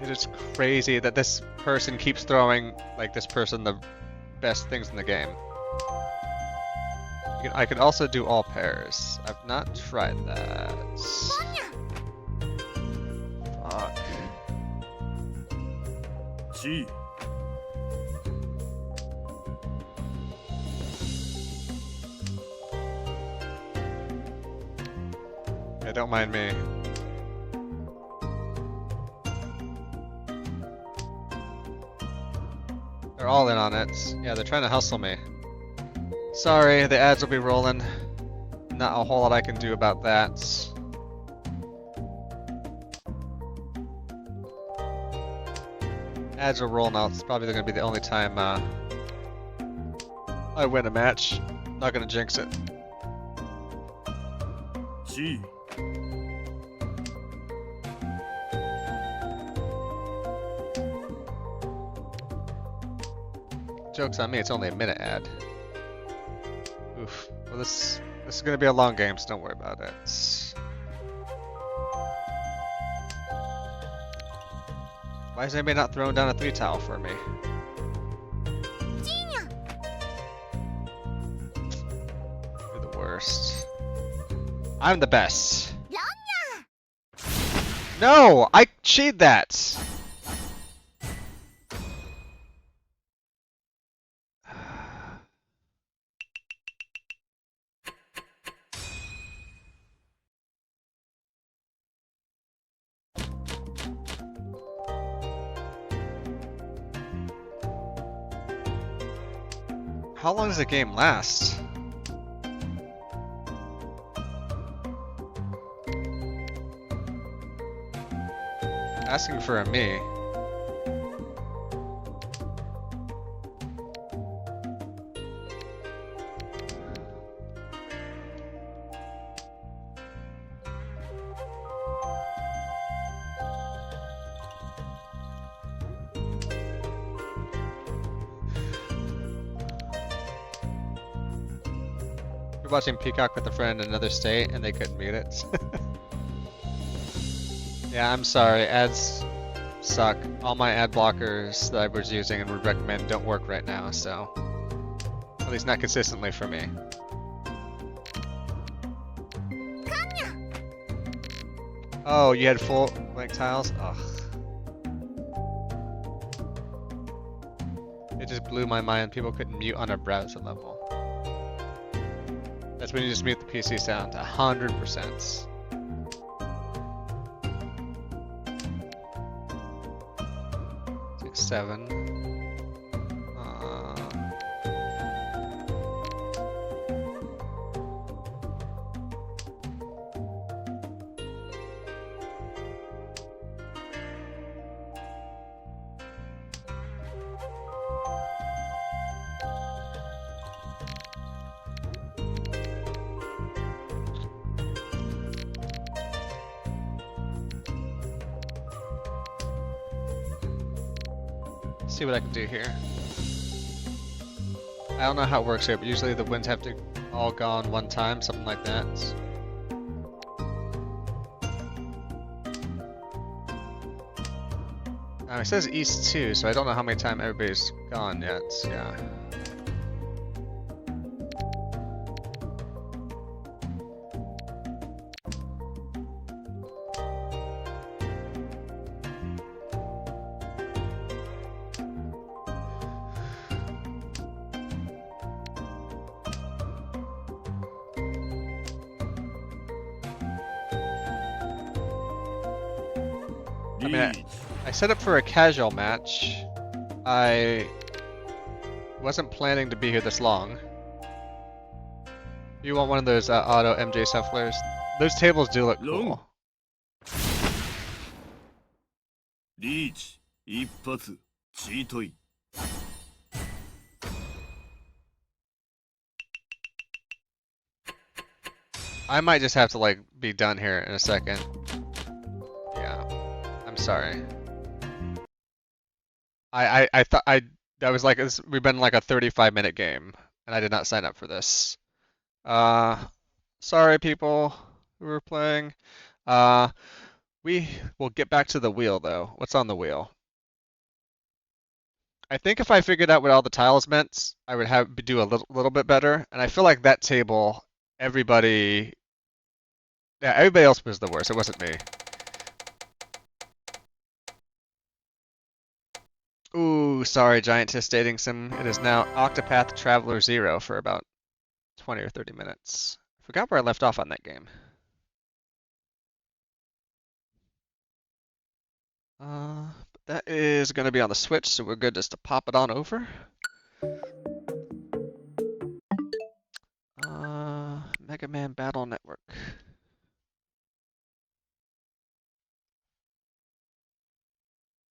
It is crazy that this person keeps throwing, like, this person the best things in the game. I could also do all pairs. I've not tried that. Fuck. Gee. Yeah, don't mind me. They're all in on it. Yeah, they're trying to hustle me. Sorry, the ads will be rolling. Not a whole lot I can do about that. Ads will roll now. It's probably going to be the only time I win a match. Not going to jinx it. Gee. Joke's on me, it's only a minute ad. Oof. Well, this is gonna be a long game, so don't worry about it. Why is anybody not throwing down a 3 towel for me? You're the worst. I'm the best. No! I cheated that! How long does the game last? Asking for a me. Watching Peacock with a friend in another state and they couldn't mute it. Yeah, I'm sorry. Ads suck. All my ad blockers that I was using and would recommend don't work right now, so at least not consistently for me. Oh, you had full blank tiles? Ugh. It just blew my mind. People couldn't mute on a browser level. That's when you just mute the PC sound 100%. Six, 7. See what I can do here. I don't know how it works here, but usually the wins have to all go on one time, something like that. It says East 2, so I don't know how many times everybody's gone yet. Yeah. I mean, I set up for a casual match. I Wasn't planning to be here this long. You want one of those auto MJ shufflers? Those tables do look cool. リーチ一発チートイ I might just have to like be done here in a second. Yeah, I'm sorry. I thought that was like we've been like a 35-minute game, and I did not sign up for this. Sorry people who were playing. We will get back to the wheel though. What's on the wheel? I think if I figured out what all the tiles meant, I would do a little bit better. And I feel like that table, everybody else was the worst. It wasn't me. Ooh, sorry, Giantess Dating Sim. It is now Octopath Traveler 0 for about 20 or 30 minutes. Forgot where I left off on that game. But that is going to be on the Switch, so we're good just to pop it on over. Mega Man Battle Network.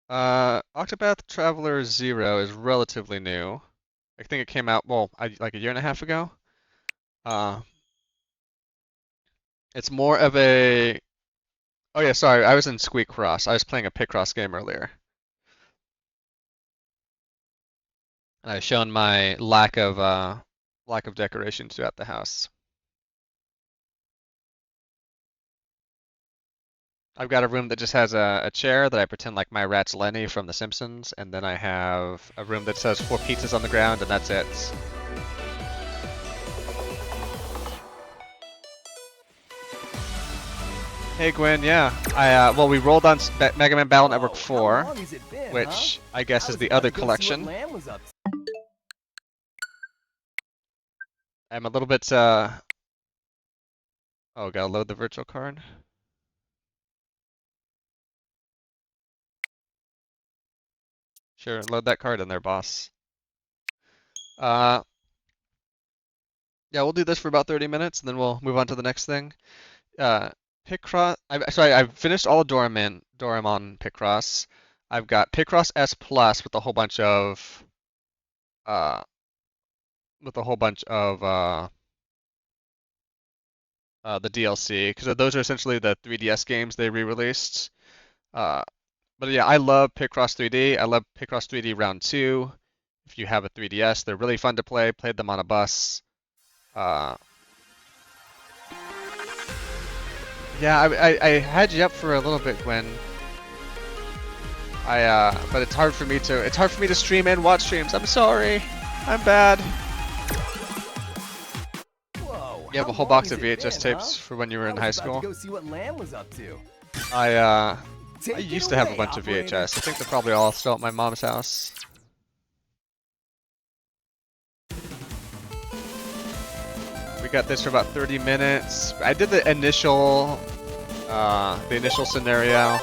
Octopath Traveler 0 is relatively new. I think it came out, well, like a year and a half ago. It's more of a... Oh yeah, sorry, I was in Squeak Cross. I was playing a picross game earlier. And I've shown my lack of decorations throughout the house. I've got a room that just has a chair that I pretend like my rat's Lenny from The Simpsons, and then I have a room that says 4 pizzas on the ground, and that's it. Hey Gwen, yeah. Well, we rolled on Mega Man Battle Network 4, which I guess is the other collection. I'm a little bit, oh, gotta load the virtual card. Sure, load that card in there, boss. Yeah, we'll do this for about 30 minutes, and then we'll move on to the next thing. Picross. I've finished all of Doraemon Picross. I've got Picross S Plus with a whole bunch of the DLC, because those are essentially the 3DS games they re-released. But yeah, I love Picross 3D. I love Picross 3D Round 2. If you have a 3DS, they're really fun to play. Played them on a bus. Yeah, I had you up for a little bit, Gwen. But it's hard for me to stream and watch streams. I'm sorry. I'm bad. Whoa, You have a how whole long box has of it VHS been, tapes huh? for when you were in I high was about school. to go see what Lamb was up to. I Take used it to have a away, bunch of operator. VHS. I think they're probably all still at my mom's house. We got this for about 30 minutes. I did the initial scenario,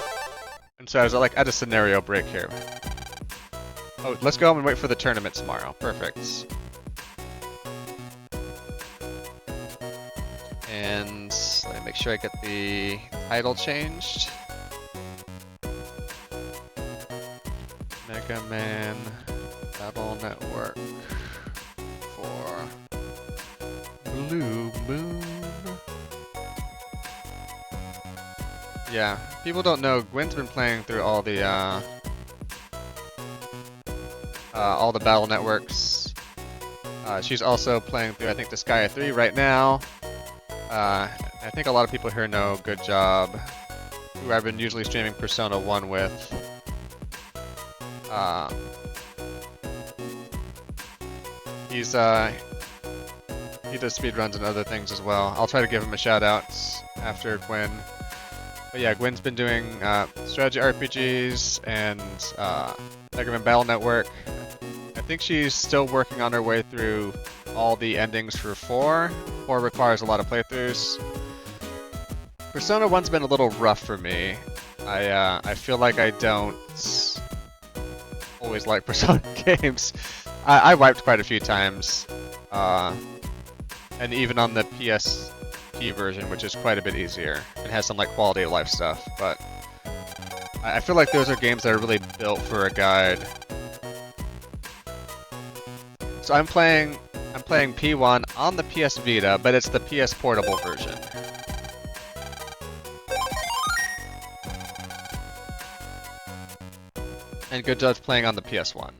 and so I was like at a scenario break here. Oh, let's go and wait for the tournament tomorrow. Perfect. And let me make sure I get the title changed. Mega Man Battle Network for Blue Moon. Yeah, people don't know Gwen's been playing through all the Battle Networks. She's also playing through, I think, Disgaea 3 right now. I think a lot of people here know Good Job, who I've been usually streaming Persona 1 with. He does speedruns and other things as well. I'll try to give him a shout out after Gwen. But yeah, Gwen's been doing strategy RPGs and Mega Man Battle Network. I think she's still working on her way through all the endings for 4. 4 requires a lot of playthroughs. Persona 1's been a little rough for me. I feel like I don't always like Persona games. I wiped quite a few times, and even on the PSP version, which is quite a bit easier and has some like quality of life stuff. But I feel like those are games that are really built for a guide. So I'm playing P1 on the PS Vita, but it's the PS Portable version. And Good Judge playing on the PS1.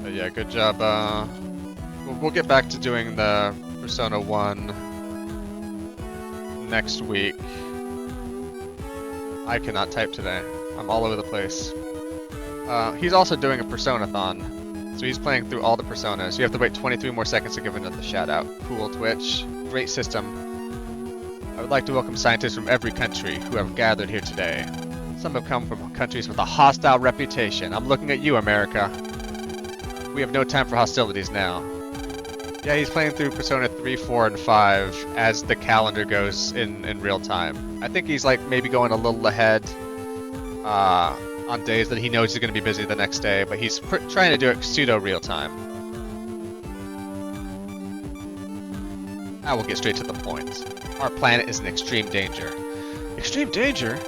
But yeah, good job. We'll get back to doing the Persona 1 next week. I cannot type today. I'm all over the place. He's also doing a Persona-thon. So he's playing through all the Personas. You have to wait 23 more seconds to give another shout out. Cool, Twitch. Great system. I would like to welcome scientists from every country who have gathered here today. Some have come from countries with a hostile reputation. I'm looking at you, America. We have no time for hostilities now. Yeah, he's playing through Persona 3, 4, and 5 as the calendar goes in real time. I think he's like maybe going a little ahead on days that he knows he's going to be busy the next day, but he's trying to do it pseudo real time. I will get straight to the point. Our planet is in extreme danger. Extreme danger?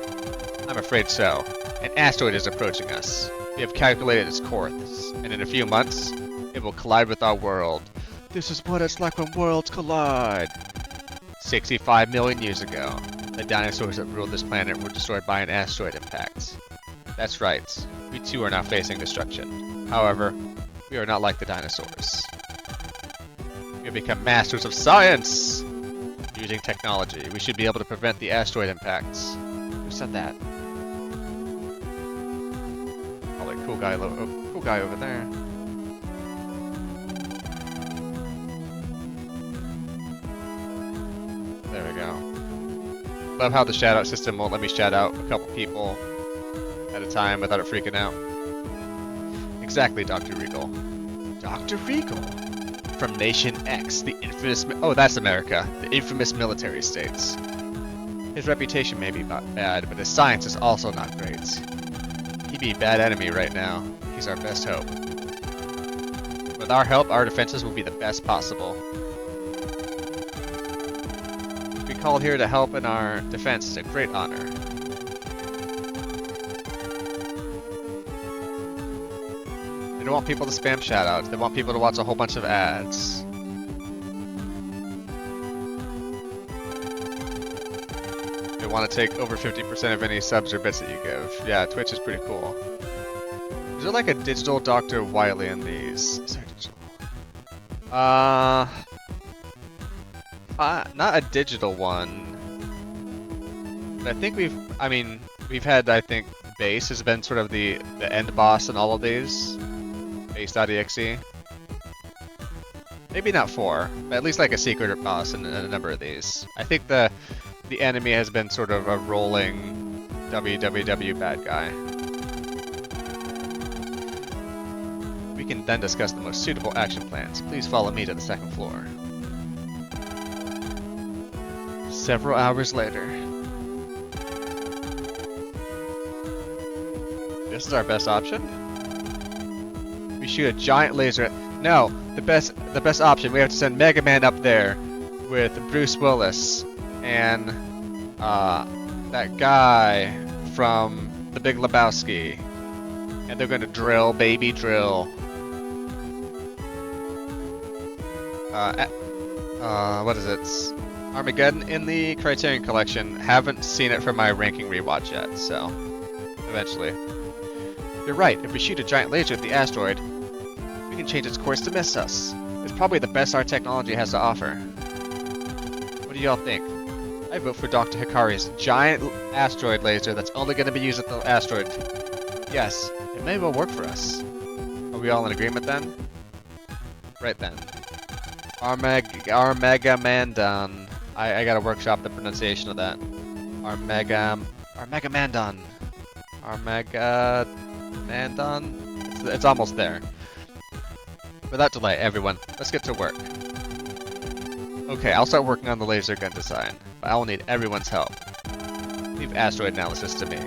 I'm afraid so. An asteroid is approaching us. We have calculated its course, and in a few months, it will collide with our world. This is what it's like when worlds collide. 65 million years ago, the dinosaurs that ruled this planet were destroyed by an asteroid impact. That's right, we too are now facing destruction. However, we are not like the dinosaurs. We have become masters of science! Using technology, we should be able to prevent the asteroid impacts. Who said that? Probably cool guy over there. There we go. Love how the shout out system won't let me shout out a couple people at a time without it freaking out. Exactly, Dr. Regal. Dr. Regal! From Nation X, the infamous... Oh, that's America. The infamous military states. His reputation may be bad, but his science is also not great. He'd be a bad enemy right now. He's our best hope. With our help, our defenses will be the best possible. We called here to help in our defense is a great honor. They don't want people to spam shoutouts. They want people to watch a whole bunch of ads. They want to take over 50% of any subs or bits that you give. Yeah, Twitch is pretty cool. Is there like a digital Dr. Wily in these? Is there digital? Not a digital one. But I think we've had, I think, Base has been sort of the end boss in all of these. Base.exe. Maybe not 4, but at least like a secret boss in a number of these. I think the enemy has been sort of a rolling www bad guy. We can then discuss the most suitable action plans. Please follow me to the second floor. Several hours later. This is our best option? We shoot a giant laser. No, the best option. We have to send Mega Man up there with Bruce Willis and that guy from The Big Lebowski, and they're gonna drill, baby, drill. What is it? Armageddon in the Criterion Collection. Haven't seen it for my ranking rewatch yet, so eventually. You're right. If we shoot a giant laser at the asteroid, we can change its course to miss us. It's probably the best our technology has to offer. What do y'all think? I vote for Dr. Hikari's giant asteroid laser that's only going to be used at the asteroid. Yes, it may well work for us. Are we all in agreement then? Right then. Armegamandon. I gotta workshop the pronunciation of that. Armegamandon. Armegamandon? It's almost there. Without delay, everyone, let's get to work. Okay, I'll start working on the laser gun design, but I will need everyone's help. Leave asteroid analysis to me.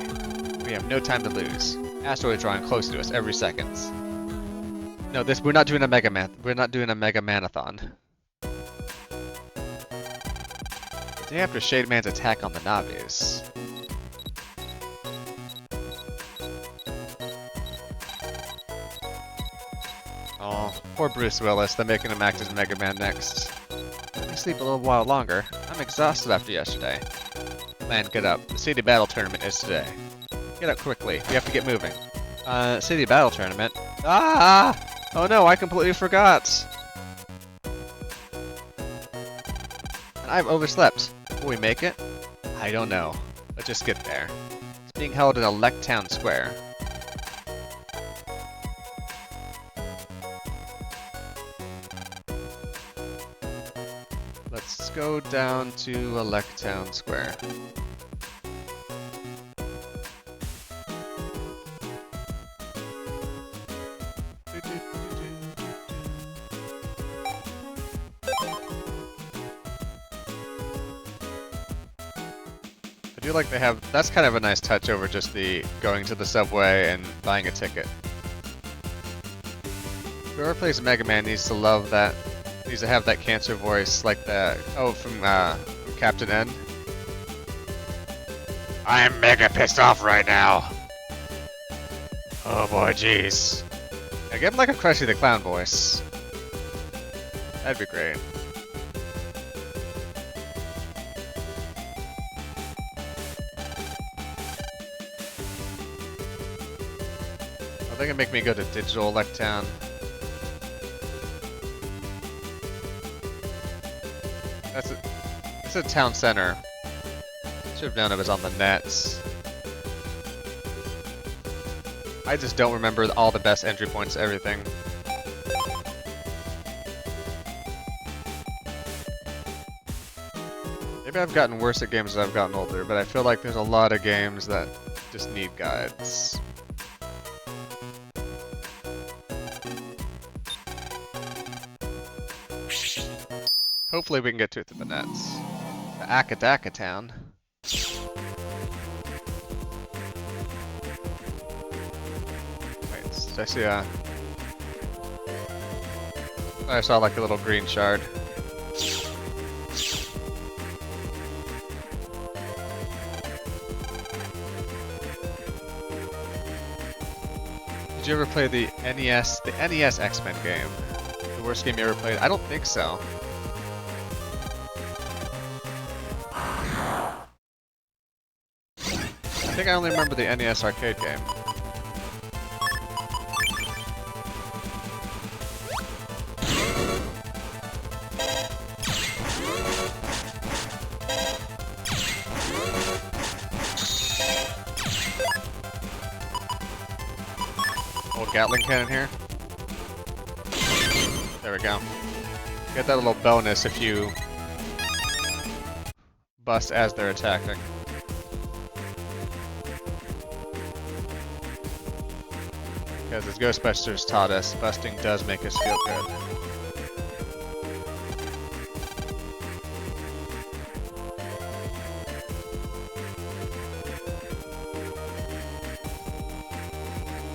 We have no time to lose. Asteroids drawing closer to us every second. No, we're not doing a Mega Man. We're not doing a Mega Manathon. The day after Shade Man's attack on the Navis. Oh, poor Bruce Willis. They're making him act as Mega Man next. Let me sleep a little while longer. I'm exhausted after yesterday. Man, get up. The City Battle Tournament is today. Get up quickly. We have to get moving. City Battle Tournament? Ah! Oh no, I completely forgot! And I've overslept. Will we make it? I don't know. Let's just get there. It's being held in Elect Town Square. Let's go down to Elect Town Square. I do like they have, that's kind of a nice touch over just the going to the subway and buying a ticket. Whoever plays Mega Man needs to love that, needs to have that cancer voice like the, from Captain N. I'm mega pissed off right now. Oh boy, jeez. Yeah, give him like a Krusty the Clown voice. That'd be great. They can make me go to Digital Elect Town. It's a town center. Should have known it was on the nets. I just don't remember all the best entry points to everything. Maybe I've gotten worse at games as I've gotten older, but I feel like there's a lot of games that just need guides. Hopefully we can get to it through the nets. The Akadaka town. Wait, did I see a... I saw like a little green shard. Did you ever play the NES X-Men game? The worst game you ever played? I don't think so. I think I only remember the NES arcade game. Old Gatling cannon here. There we go. Get that little bonus if you bust as they're attacking. Because as Ghostbusters taught us, busting does make us feel good.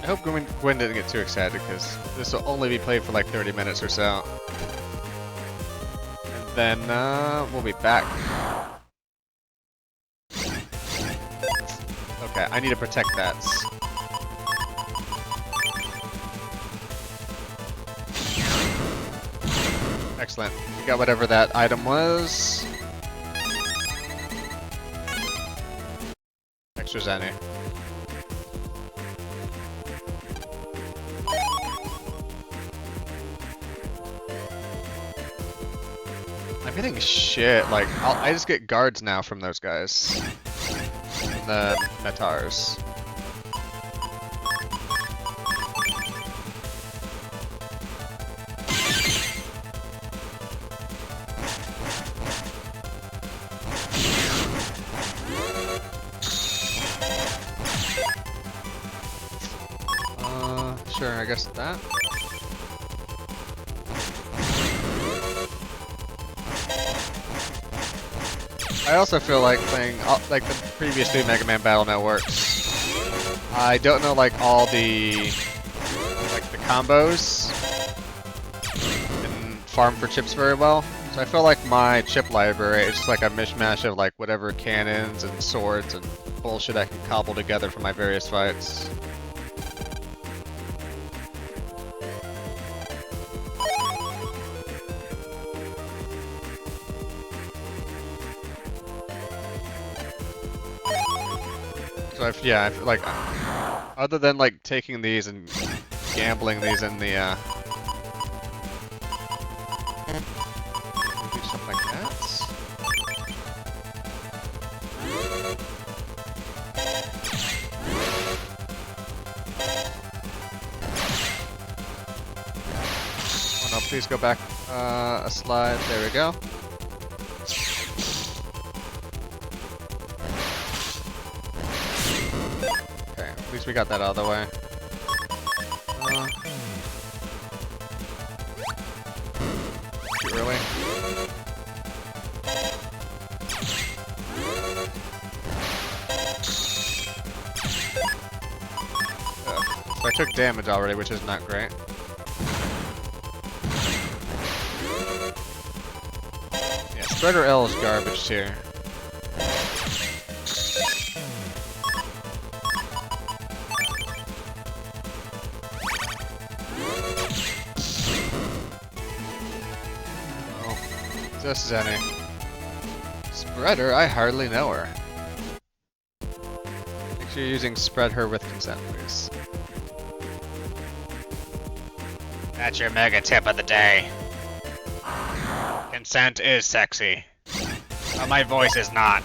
I hope Gwen didn't get too excited because this will only be played for like 30 minutes or so. And then we'll be back. Okay, I need to protect that. Excellent. We got whatever that item was. Extra Zenny. I'm getting shit. Like, I just get guards now from those guys. And the Metars. Sure, I guess that. I also feel like playing like the previous two Mega Man Battle Networks. I don't know like all the combos and farm for chips very well. So I feel like my chip library is just like a mishmash of like whatever cannons and swords and bullshit I can cobble together for my various fights. So I feel like other than like taking these and gambling these in the do something like that. Oh no, please go back a slide. There we go. Okay, at least we got that out of the way. Too early. So I took damage already, which is not great. Yeah, Spreader L is garbage here. This is any Spreader, I hardly know her. Make sure you're using spread her with consent, please. That's your mega tip of the day. Consent is sexy, but my voice is not.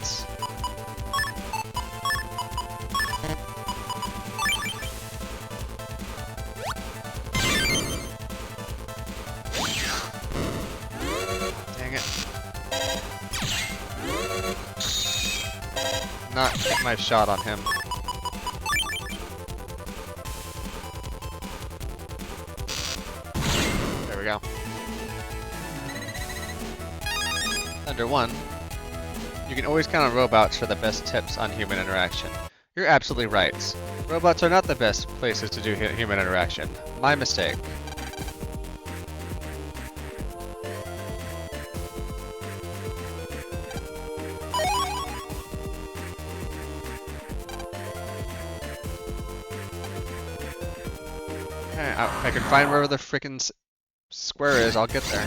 Not get my shot on him. There we go. Under 1. You can always count on robots for the best tips on human interaction. You're absolutely right. Robots are not the best places to do human interaction. My mistake. I can find wherever the frickin' square is, I'll get there.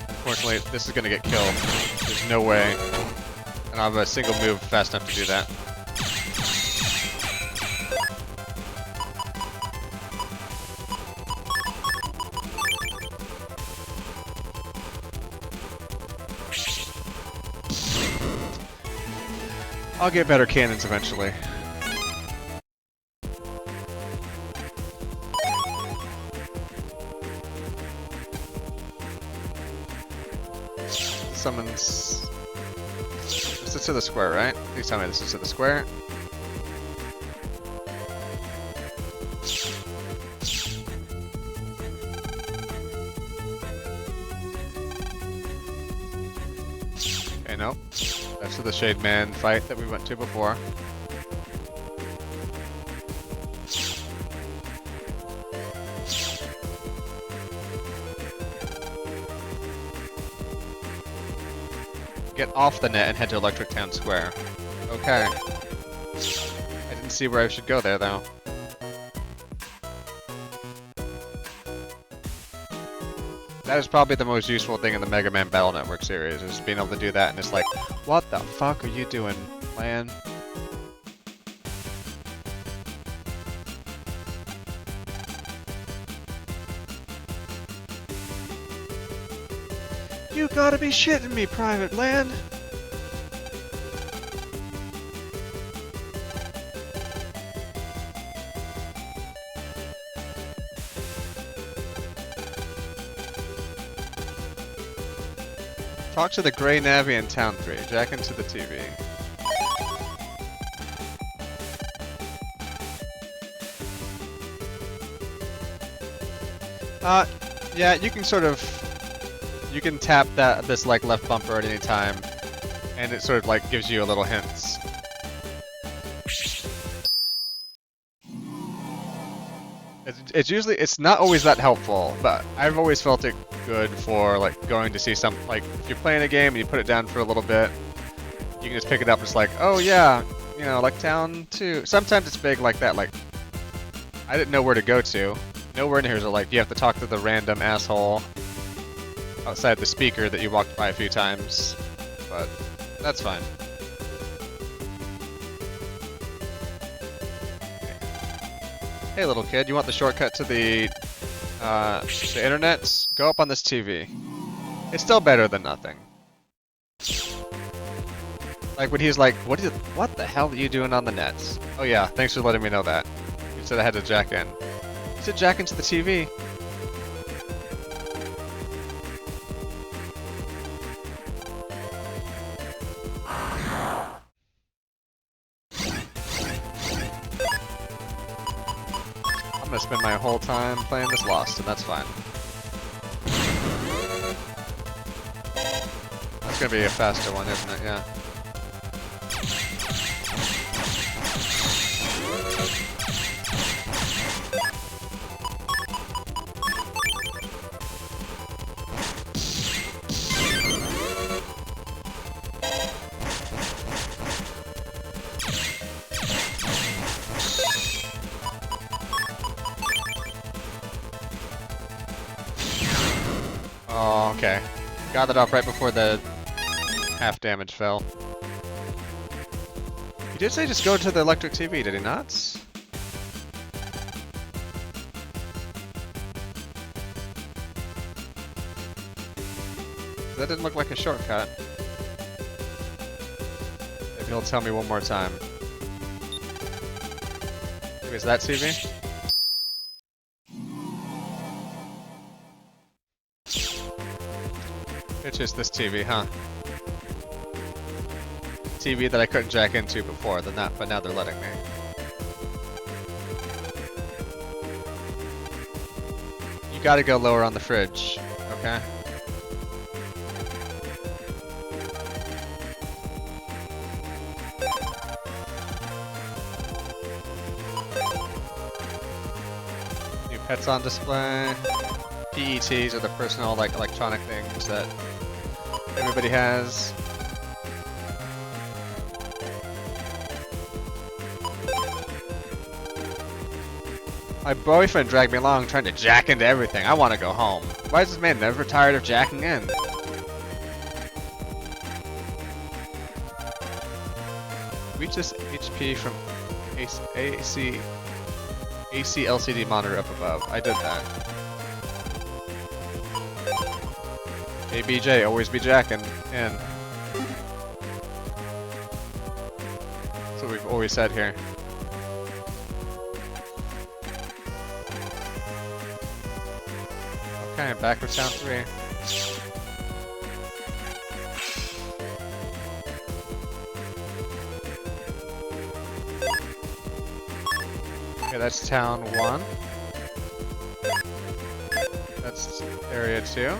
Unfortunately, this is gonna get killed. There's no way. And I have a single move fast enough to do that. I'll get better cannons eventually. Summons... This is to the square, right? Please tell me this is to the square. Okay, nope. That's to the Shade Man fight that we went to before. Get off the net and head to Electric Town Square. Okay. I didn't see where I should go there though. That is probably the most useful thing in the Mega Man Battle Network series, is being able to do that and it's like, what the fuck are you doing, man? You gotta be shitting me, Private Land! Talk to the Grey Navvy in Town 3. Jack into the TV. Yeah, you can sort of, you can tap this like left bumper at any time, and it sort of like gives you a little hints. It's not always that helpful, but I've always felt it good for like going to see some, like if you're playing a game and you put it down for a little bit, you can just pick it up. It's like, oh yeah, you know, like town 2. Sometimes it's big like that. Like I didn't know where to go to. Nowhere in here is it like you have to talk to the random asshole outside the speaker that you walked by a few times, but that's fine. Hey little kid, you want the shortcut to the internet? Go up on this TV. It's still better than nothing. Like when he's like, what the hell are you doing on the nets? Oh yeah, thanks for letting me know that. You said I had to jack in. You said jack into the TV. I'm gonna spend my whole time playing this Lost, and that's fine. That's gonna be a faster one, isn't it? Yeah. Oh, okay. Got that off right before the half damage fell. He did say just go to the electric TV, did he not? That didn't look like a shortcut. Maybe he'll tell me one more time. Maybe it's that TV? It's just this TV, huh? TV that I couldn't jack into before, but now they're letting me. You gotta go lower on the fridge, okay? New pets on display. PETs are the personal, like, electronic things that everybody has. My boyfriend dragged me along trying to jack into everything. I want to go home. Why is this man never tired of jacking in? Reach this HP from AC LCD monitor up above. I did that. Hey BJ, always be jacking in. That's what we've always said here. Okay, backwards down 3. Okay, that's town 1. That's area 2.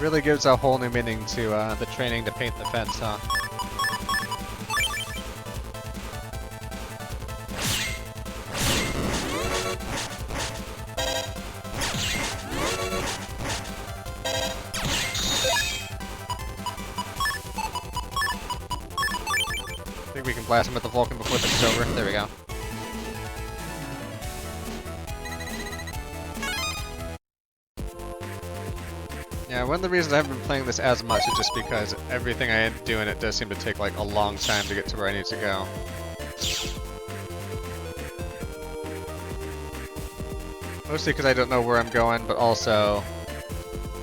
Really gives a whole new meaning to the training to paint the fence, huh? I think we can blast him with the Vulcan before this is over. There we go. Yeah, one of the reasons I haven't been playing this as much is just because everything I do in it does seem to take like a long time to get to where I need to go. Mostly because I don't know where I'm going, but also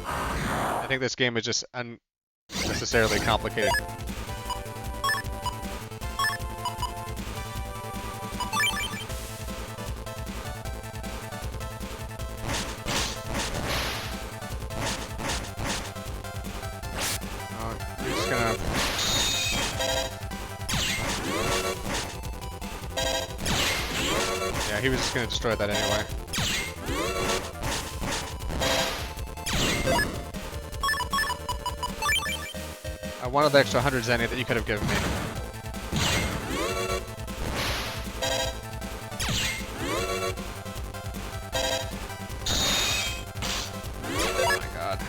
I think this game is just unnecessarily complicated. he was just gonna destroy that anyway. I wanted the extra 100 Zenny that you could have given me. Oh my god.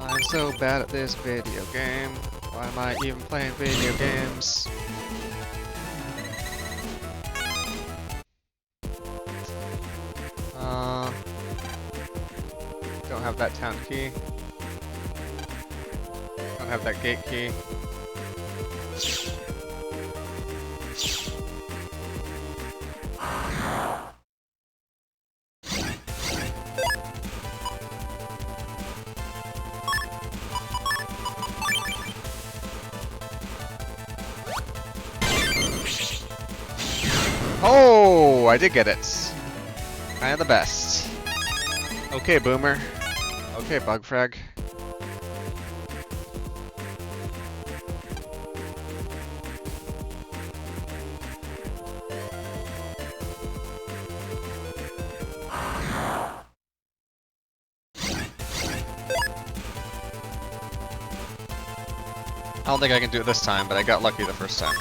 I'm so bad at this video game. Why am I even playing video games? Don't have that town key. Don't have that gate key. Oh, I did get it. Kind of the best. Okay, Boomer. Okay, Bugfrag. I don't think I can do it this time, but I got lucky the first time.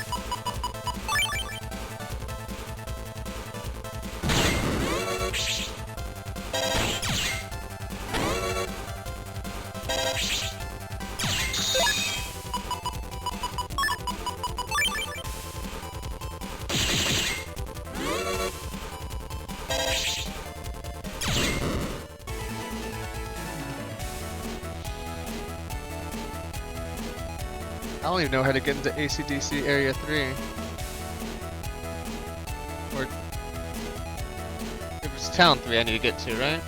I don't even know how to get into ACDC Area 3. Or... It was Town 3 I need to get to, right?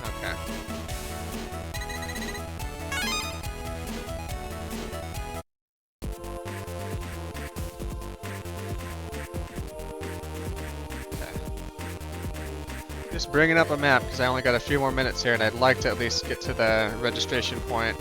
Okay. Just bringing up a map because I only got a few more minutes here and I'd like to at least get to the registration point.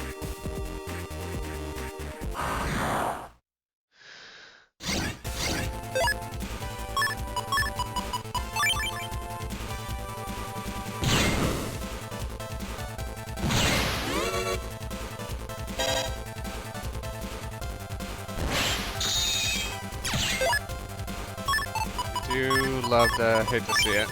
Do love to hate to see it.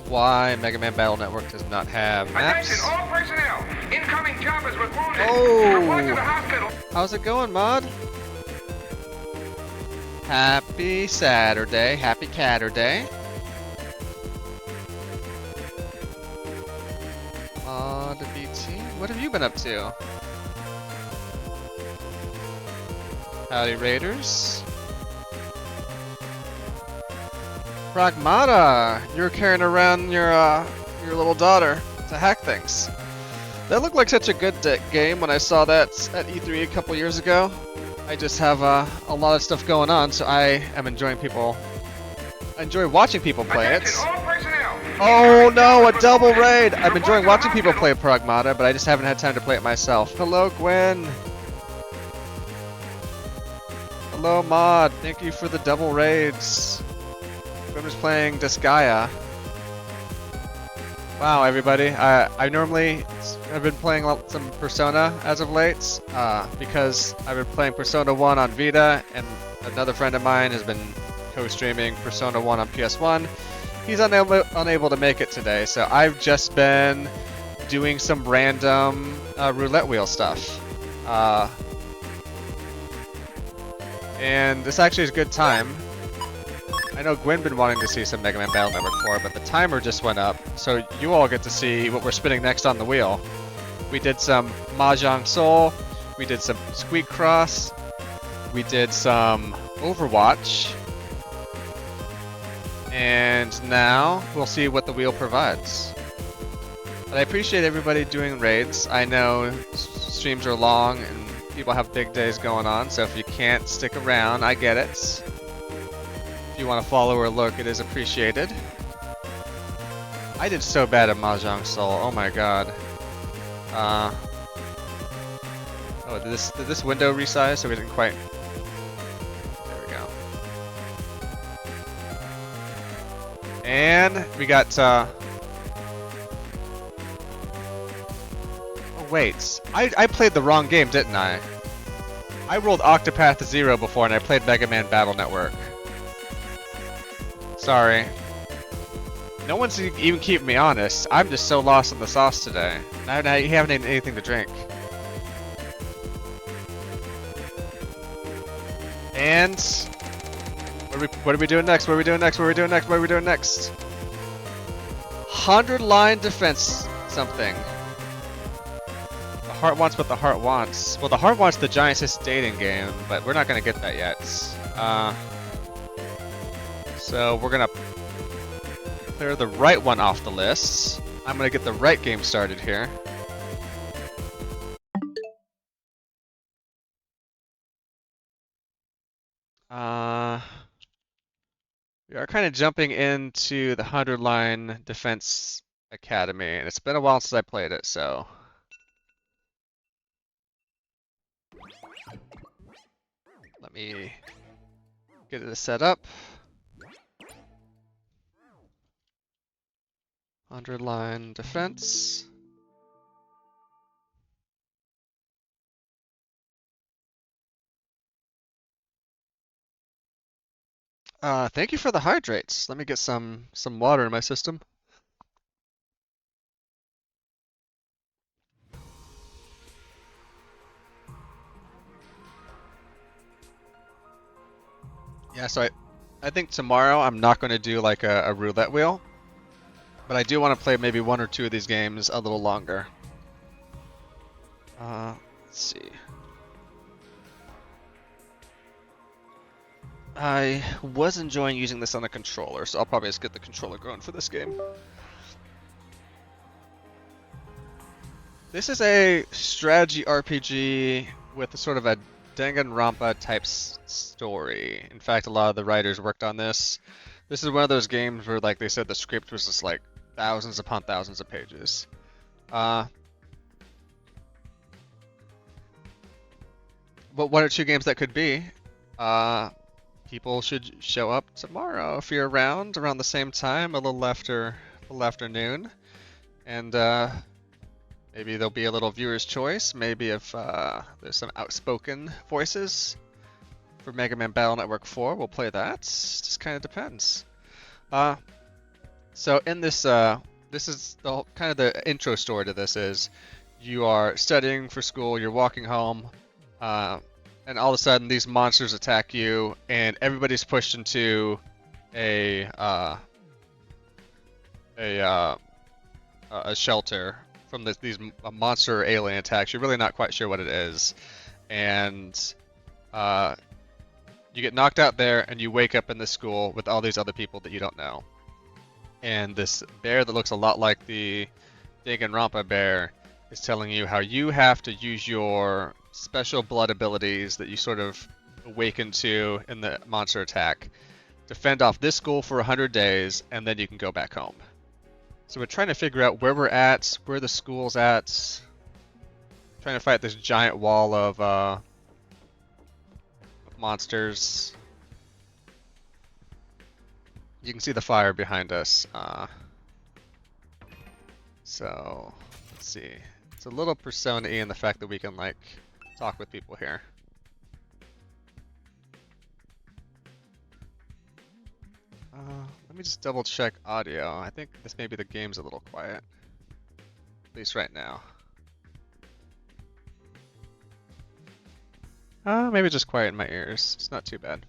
Why Mega Man Battle Network does not have maps. Attention all personnel! Incoming choppers with wounded! Oh! Report to the hospital! How's it going, Mod? Happy Saturday. Happy Catterday. Mod BT. What have you been up to? Howdy, Raiders. Pragmata, you're carrying around your little daughter to hack things. That looked like such a good game when I saw that at E3 a couple years ago. I just have a lot of stuff going on, so I am enjoying I enjoy watching people play it. Attention all personnel! Oh no, a double raid! I'm enjoying watching people play Pragmata, but I just haven't had time to play it myself. Hello, Gwen. Hello, Mod. Thank you for the double raids. I'm just playing Disgaea. Wow, everybody. I've been playing some Persona as of late, because I've been playing Persona 1 on Vita, and another friend of mine has been co-streaming Persona 1 on PS1. He's unable to make it today, so I've just been doing some random roulette wheel stuff. And this actually is a good time. I know Gwen been wanting to see some Mega Man Battle Network 4, but the timer just went up, so you all get to see what we're spinning next on the wheel. We did some Mahjong Soul, we did some Squeak Cross, we did some Overwatch, and now we'll see what the wheel provides. But I appreciate everybody doing raids. I know streams are long and people have big days going on, so if you can't stick around, I get it. If you want to follow or look, it is appreciated. I did so bad at Mahjong Soul. Oh my god. Oh, did this window resize so we didn't quite... There we go. And we got... Oh wait, I played the wrong game, didn't I? I rolled Octopath Zero before and I played Mega Man Battle Network. Sorry. No one's even keeping me honest. I'm just so lost in the sauce today. I haven't anything to drink. And what are we doing next? What are we doing next? What are we doing next? What are we doing next? 100-line defense something. The heart wants what the heart wants. Well, the heart wants the giant assist dating game, but we're not gonna get that yet. So we're gonna clear the right one off the list. I'm gonna get the right game started here. We are kind of jumping into the 100-line defense academy, and it's been a while since I played it, so. Let me get it set up. 100-line defense. Thank you for the hydrates. Let me get some water in my system. Yeah, so I think tomorrow I'm not going to do like a roulette wheel, but I do want to play maybe one or two of these games a little longer. Let's see. I was enjoying using this on a controller, so I'll probably just get the controller going for this game. This is a strategy RPG with a sort of a Danganronpa type story. In fact, a lot of the writers worked on this. This is one of those games where, like they said, the script was just like thousands upon thousands of pages. But one or two games that could be. People should show up tomorrow if you're around the same time, a little after noon, and maybe there'll be a little viewer's choice. Maybe if there's some outspoken voices for Mega Man Battle Network 4, we'll play that. Just kind of depends. So in this, this is the whole, kind of the intro story to this is you are studying for school, you're walking home. And all of a sudden, these monsters attack you, and everybody's pushed into a shelter from these monster alien attacks. You're really not quite sure what it is, and you get knocked out there, and you wake up in the school with all these other people that you don't know. And this bear that looks a lot like the Danganronpa bear is telling you how you have to use your special blood abilities that you sort of awaken to in the monster attack to fend off this school for 100 days, and then you can go back home. So we're trying to figure out where we're at, where the school's at, trying to fight this giant wall of monsters. You can see the fire behind us. So let's see. It's a little Persona-y in the fact that we can like talk with people here. Let me just double check audio. I think this maybe the game's a little quiet. At least right now. Maybe just quiet in my ears. It's not too bad.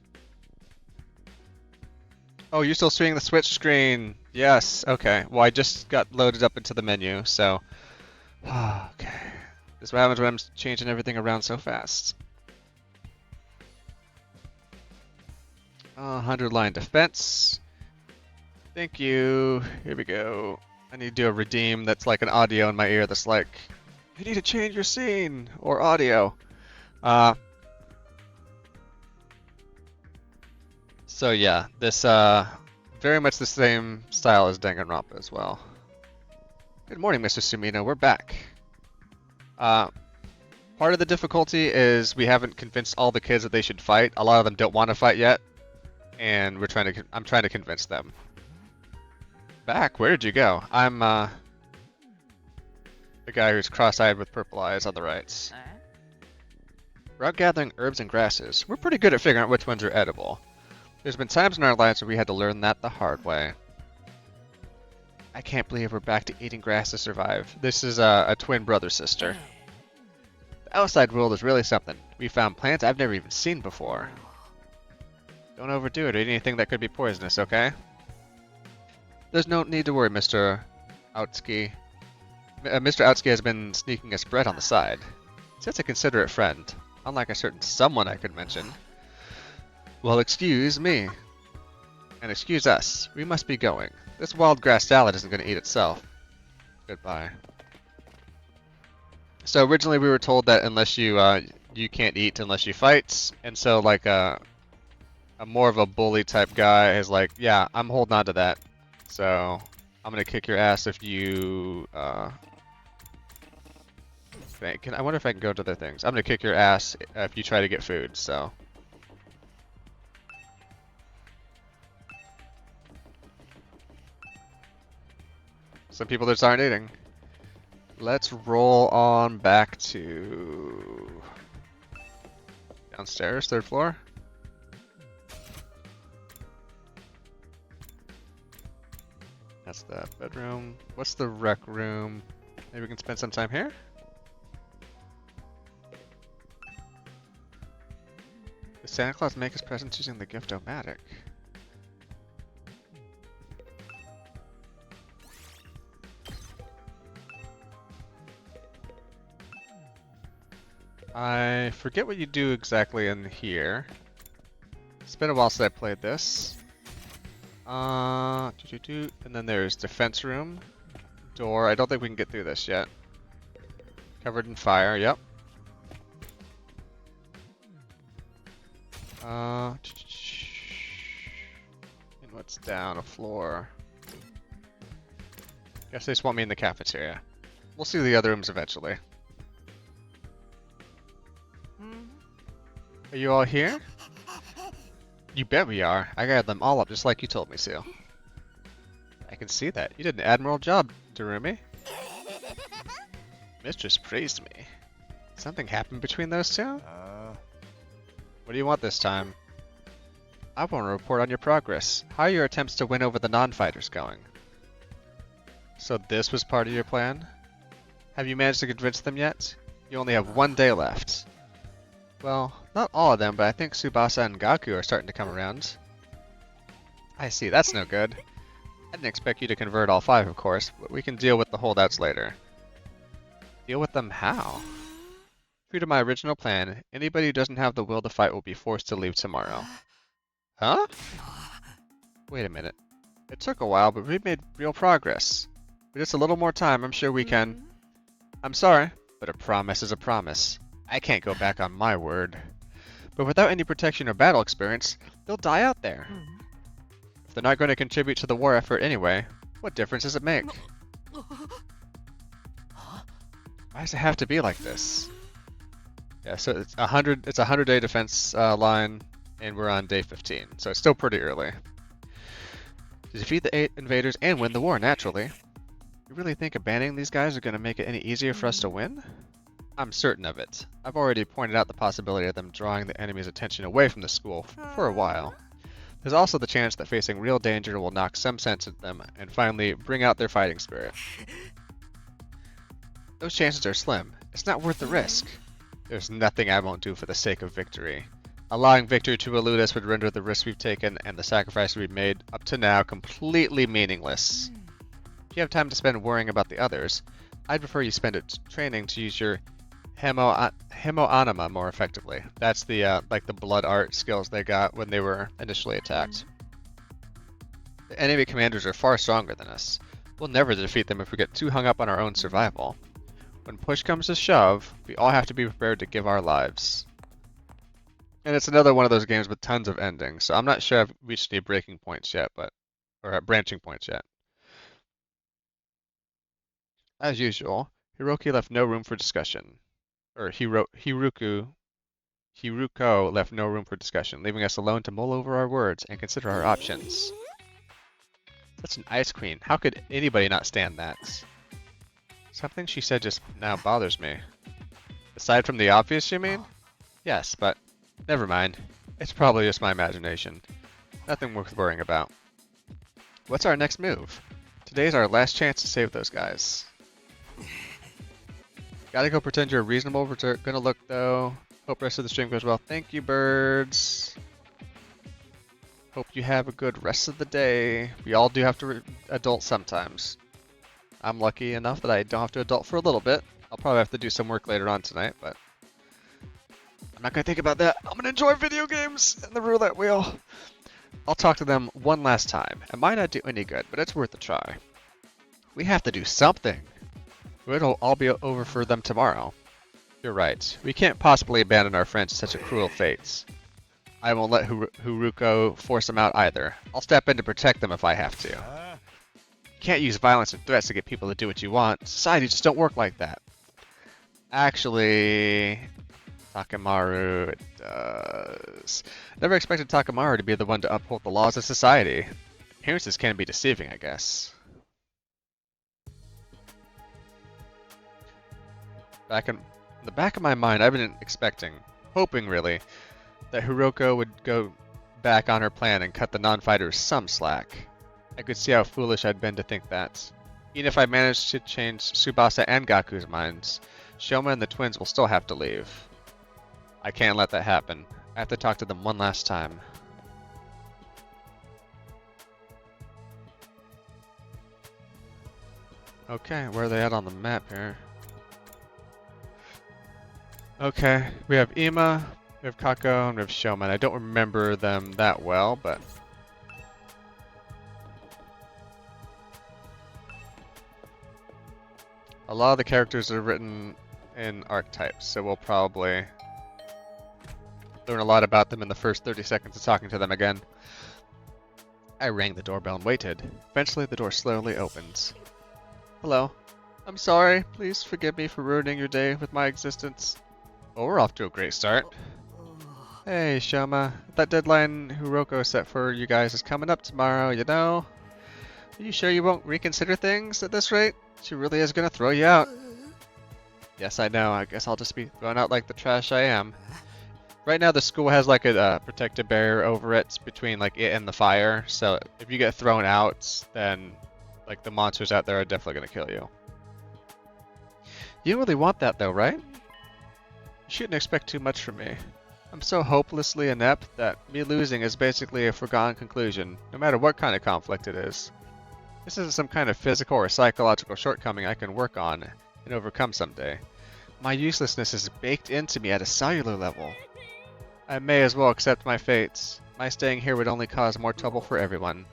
Oh, you're still seeing the Switch screen. Yes, okay. Well, I just got loaded up into the menu, so... okay. This is what happens when I'm changing everything around so fast. 100-line defense. Thank you. Here we go. I need to do a redeem that's like an audio in my ear that's like, you need to change your scene or audio. So yeah, this very much the same style as Danganronpa as well. Good morning, Mr. Sumino. We're back. Part of the difficulty is we haven't convinced all the kids that they should fight. A lot of them don't want to fight yet, and I'm trying to convince them. Back? Where did you go? I'm the guy who's cross-eyed with purple eyes on the right. We're out gathering herbs and grasses. We're pretty good at figuring out which ones are edible. There's been times in our lives where we had to learn that the hard way. I can't believe we're back to eating grass to survive. This is a twin brother-sister. The outside world is really something. We found plants I've never even seen before. Don't overdo it or eat anything that could be poisonous, okay? There's no need to worry, Mr. Outsky. Mr. Outsky has been sneaking us bread on the side. Such a considerate friend, unlike a certain someone I could mention. Well, excuse me. And excuse us. We must be going. This wild grass salad isn't going to eat itself. Goodbye. So originally we were told that unless you you can't eat unless you fight, and so like a more of a bully type guy is like, yeah, I'm holding on to that. So I'm gonna kick your ass if you I wonder if I can go to their things. I'm gonna kick your ass if you try to get food. So. Some people just aren't eating. Let's roll on back to downstairs, 3rd floor. That's the bedroom. What's the rec room? Maybe we can spend some time here? Did Santa Claus make his presents using the gift-o-matic? I forget what you do exactly in here. It's been a while since I played this. And then there's defense room. Door. I don't think we can get through this yet. Covered in fire, yep. And what's down a floor? Guess they just want me in the cafeteria. We'll see the other rooms eventually. Are you all here? You bet we are. I gathered them all up just like you told me, Seal. I can see that. You did an admirable job, Darumi. Mistress praised me. Something happened between those two? What do you want this time? I want to report on your progress. How are your attempts to win over the non-fighters going? So this was part of your plan? Have you managed to convince them yet? You only have 1 day left. Well, not all of them, but I think Tsubasa and Gaku are starting to come around. I see, that's no good. I didn't expect you to convert all 5, of course, but we can deal with the holdouts later. Deal with them how? True to my original plan, anybody who doesn't have the will to fight will be forced to leave tomorrow. Huh? Wait a minute. It took a while, but we've made real progress. With just a little more time, I'm sure we can... I'm sorry, but a promise is a promise. I can't go back on my word. But without any protection or battle experience, they'll die out there. If they're not going to contribute to the war effort anyway, what difference does it make? Why does it have to be like this? Yeah, so it's a 100-day defense line, and we're on day 15, so it's still pretty early. To defeat the 8 invaders and win the war, naturally. You really think abandoning these guys are going to make it any easier for us to win? I'm certain of it. I've already pointed out the possibility of them drawing the enemy's attention away from the school for a while. There's also the chance that facing real danger will knock some sense into them and finally bring out their fighting spirit. Those chances are slim. It's not worth the risk. There's nothing I won't do for the sake of victory. Allowing victory to elude us would render the risks we've taken and the sacrifices we've made up to now completely meaningless. If you have time to spend worrying about the others, I'd prefer you spend it training to use your Hemoanima more effectively. That's the like the blood art skills they got when they were initially attacked. The enemy commanders are far stronger than us. We'll never defeat them if we get too hung up on our own survival. When push comes to shove, we all have to be prepared to give our lives. And it's another one of those games with tons of endings, so I'm not sure I've reached any breaking points yet, or branching points yet. As usual, Hiroki left no room for discussion. Or Hiruko left no room for discussion, leaving us alone to mull over our words and consider our options. Such an ice queen. How could anybody not stand that? Something she said just now bothers me. Aside from the obvious, you mean? Yes, but never mind. It's probably just my imagination. Nothing worth worrying about. What's our next move? Today's our last chance to save those guys. Gotta go pretend you're reasonable. We're gonna look though. Hope rest of the stream goes well. Thank you, birds. Hope you have a good rest of the day. We all do have to adult sometimes. I'm lucky enough that I don't have to adult for a little bit. I'll probably have to do some work later on tonight, but I'm not gonna think about that. I'm gonna enjoy video games and the roulette wheel. I'll talk to them one last time. It might not do any good, but it's worth a try. We have to do something. It'll all be over for them tomorrow. You're right. We can't possibly abandon our friends to such a cruel fate. I won't let Haruko force them out either. I'll step in to protect them if I have to. You can't use violence and threats to get people to do what you want. Society just don't work like that. Actually, Takemaru, it does. Never expected Takemaru to be the one to uphold the laws of society. Appearances can be deceiving, I guess. In the back of my mind, I've been expecting, hoping really, that Hiroko would go back on her plan and cut the non-fighters some slack. I could see how foolish I'd been to think that. Even if I managed to change Tsubasa and Gaku's minds, Shoma and the twins will still have to leave. I can't let that happen. I have to talk to them one last time. Okay, where are they at on the map here? Okay, we have Ima, we have Kako, and we have Shoma. I don't remember them that well, but... a lot of the characters are written in archetypes, so we'll probably learn a lot about them in the first 30 seconds of talking to them again. I rang the doorbell and waited. Eventually the door slowly opens. Hello. I'm sorry. Please forgive me for ruining your day with my existence. Oh, we're off to a great start. Hey, Shoma. That deadline Hiroko set for you guys is coming up tomorrow, you know? Are you sure you won't reconsider things at this rate? She really is gonna throw you out. Yes, I know. I guess I'll just be thrown out like the trash I am. Right now the school has like a protective barrier over it between like it and the fire, so if you get thrown out, then like the monsters out there are definitely gonna kill you. You really want that though, right? You shouldn't expect too much from me. I'm so hopelessly inept that me losing is basically a foregone conclusion, no matter what kind of conflict it is. This isn't some kind of physical or psychological shortcoming I can work on and overcome someday. My uselessness is baked into me at a cellular level. I may as well accept my fates. My staying here would only cause more trouble for everyone.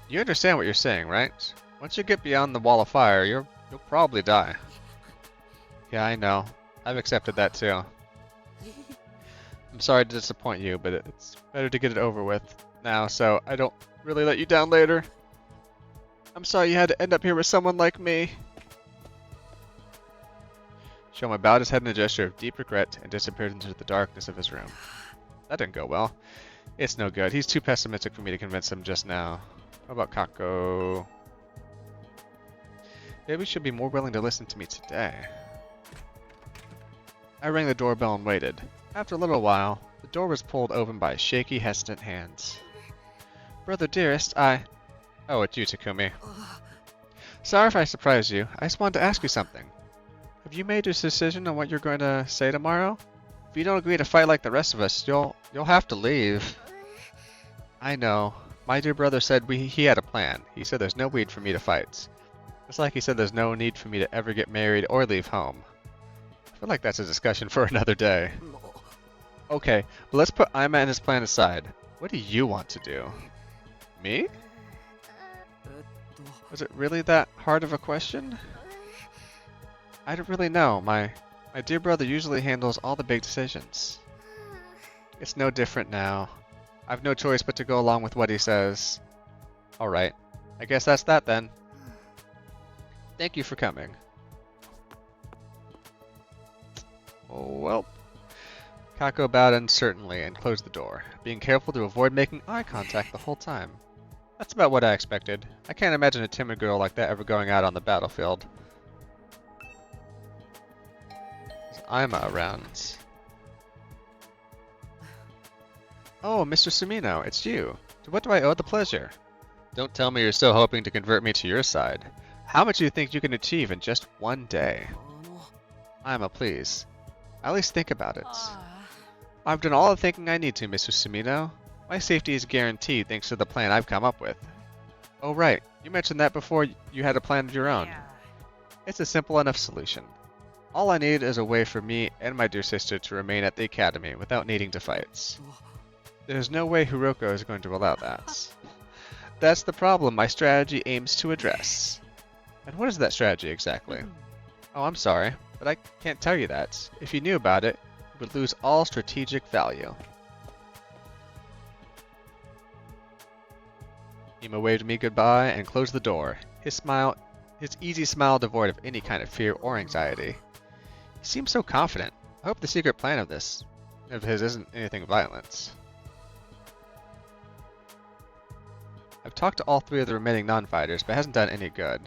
You understand what you're saying, right? Once you get beyond the wall of fire, you'll probably die. Yeah, I know. I've accepted that too. I'm sorry to disappoint you, but it's better to get it over with now so I don't really let you down later. I'm sorry you had to end up here with someone like me. Shoma bowed his head in a gesture of deep regret and disappeared into the darkness of his room. That didn't go well. It's no good. He's too pessimistic for me to convince him just now. How about Kako? Maybe he should be more willing to listen to me today. I rang the doorbell and waited. After a little while, the door was pulled open by shaky, hesitant hands. Brother dearest, Oh, it's you, Takumi. Sorry if I surprised you. I just wanted to ask you something. Have you made a decision on what you're going to say tomorrow? If you don't agree to fight like the rest of us, you'll have to leave. I know. My dear brother said he had a plan. He said there's no need for me to fight. Just like he said there's no need for me to ever get married or leave home. I feel like that's a discussion for another day. Okay, but let's put Ima and his plan aside. What do you want to do? Me? Was it really that hard of a question? I don't really know. My dear brother usually handles all the big decisions. It's no different now. I've no choice but to go along with what he says. Alright. I guess that's that then. Thank you for coming. Well. Kako bowed uncertainly and closed the door, being careful to avoid making eye contact the whole time. That's about what I expected. I can't imagine a timid girl like that ever going out on the battlefield. Is Ima around? Oh, Mr. Sumino, it's you. To what do I owe the pleasure? Don't tell me you're still hoping to convert me to your side. How much do you think you can achieve in just one day? Ima, please. At least think about it. I've done all the thinking I need to, Mr. Sumino. My safety is guaranteed thanks to the plan I've come up with. Oh right, you mentioned that before you had a plan of your own. It's a simple enough solution. All I need is a way for me and my dear sister to remain at the academy without needing to fight. There's no way Hiroko is going to allow that. That's the problem my strategy aims to address. And what is that strategy exactly? Oh, I'm sorry, but I can't tell you that. If you knew about it, it would lose all strategic value. Ima waved me goodbye and closed the door. His easy smile devoid of any kind of fear or anxiety. He seems so confident. I hope the secret plan of his isn't anything violent. I've talked to all 3 of the remaining non-fighters, but it hasn't done any good.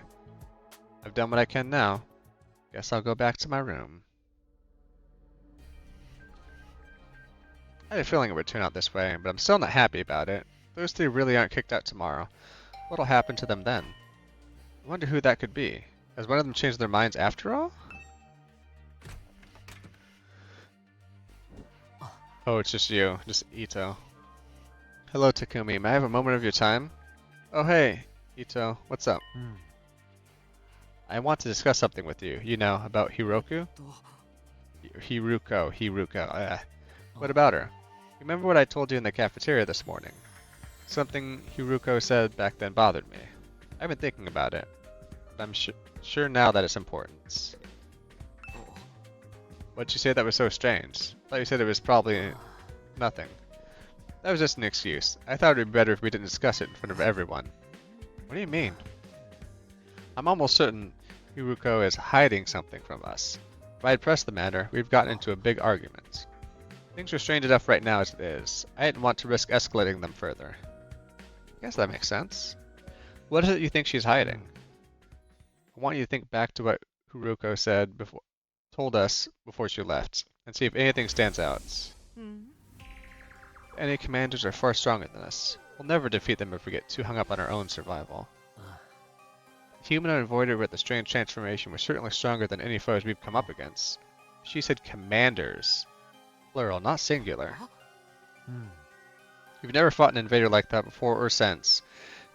I've done what I can now. Guess I'll go back to my room. I had a feeling it would turn out this way, but I'm still not happy about it. Those 3 really aren't kicked out tomorrow. What'll happen to them then? I wonder who that could be. Has one of them changed their minds after all? Oh, it's just you. Just Ito. Hello, Takumi. May I have a moment of your time? Oh, hey, Ito. What's up? I want to discuss something with you. You know, about Hiroku? Hiruko. What about her? Remember what I told you in the cafeteria this morning? Something Hiruko said back then bothered me. I've been thinking about it, but I'm sure now that it's important. What'd you say that was so strange? I thought you said it was probably nothing. That was just an excuse. I thought it would be better if we didn't discuss it in front of everyone. What do you mean? I'm almost certain Hiruko is hiding something from us. If I had pressed the matter, we've gotten into a big argument. Things are strange enough right now as it is. I didn't want to risk escalating them further. I guess that makes sense. What is it you think she's hiding? I want you to think back to what Hiruko told us before she left, and see if anything stands out. Any commanders are far stronger than us. We'll never defeat them if we get too hung up on our own survival. The humanoid voided with the strange transformation was certainly stronger than any foes we've come up against. She said commanders. Plural, not singular. We've never fought an invader like that before or since.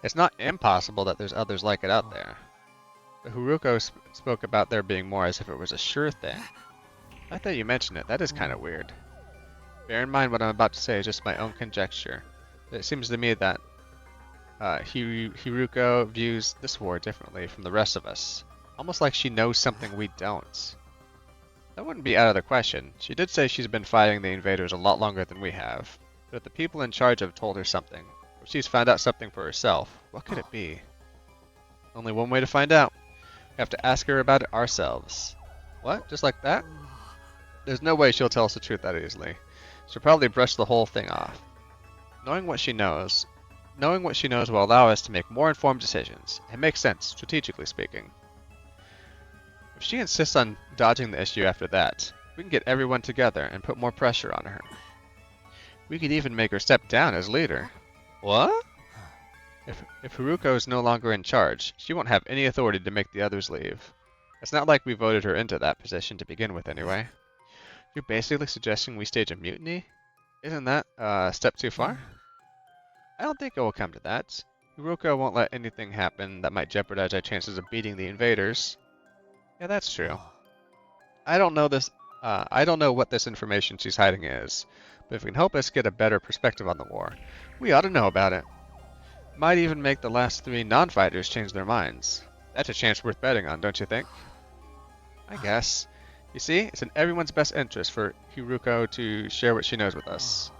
It's not impossible that there's others like it out there. But Hiruko spoke about there being more as if it was a sure thing. I thought you mentioned it. That is kind of weird. Bear in mind what I'm about to say is just my own conjecture. But it seems to me that Hiruko views this war differently from the rest of us. Almost like she knows something we don't. That wouldn't be out of the question. She did say she's been fighting the invaders a lot longer than we have. But if the people in charge have told her something, or she's found out something for herself, what could it be? Only one way to find out. We have to ask her about it ourselves. What? Just like that? There's no way she'll tell us the truth that easily. She'll probably brush the whole thing off. Knowing what she knows will allow us to make more informed decisions. It makes sense, strategically speaking. If she insists on dodging the issue after that, we can get everyone together and put more pressure on her. We could even make her step down as leader. What? If Hiruko is no longer in charge, she won't have any authority to make the others leave. It's not like we voted her into that position to begin with anyway. You're basically suggesting we stage a mutiny? Isn't that a step too far? I don't think it will come to that. Hiruko won't let anything happen that might jeopardize our chances of beating the invaders. Yeah, that's true. I don't know what this information she's hiding is, but if it can help us get a better perspective on the war, we ought to know about it. Might even make the last 3 non-fighters change their minds. That's a chance worth betting on, don't you think? I guess. You see, it's in everyone's best interest for Hiruko to share what she knows with us.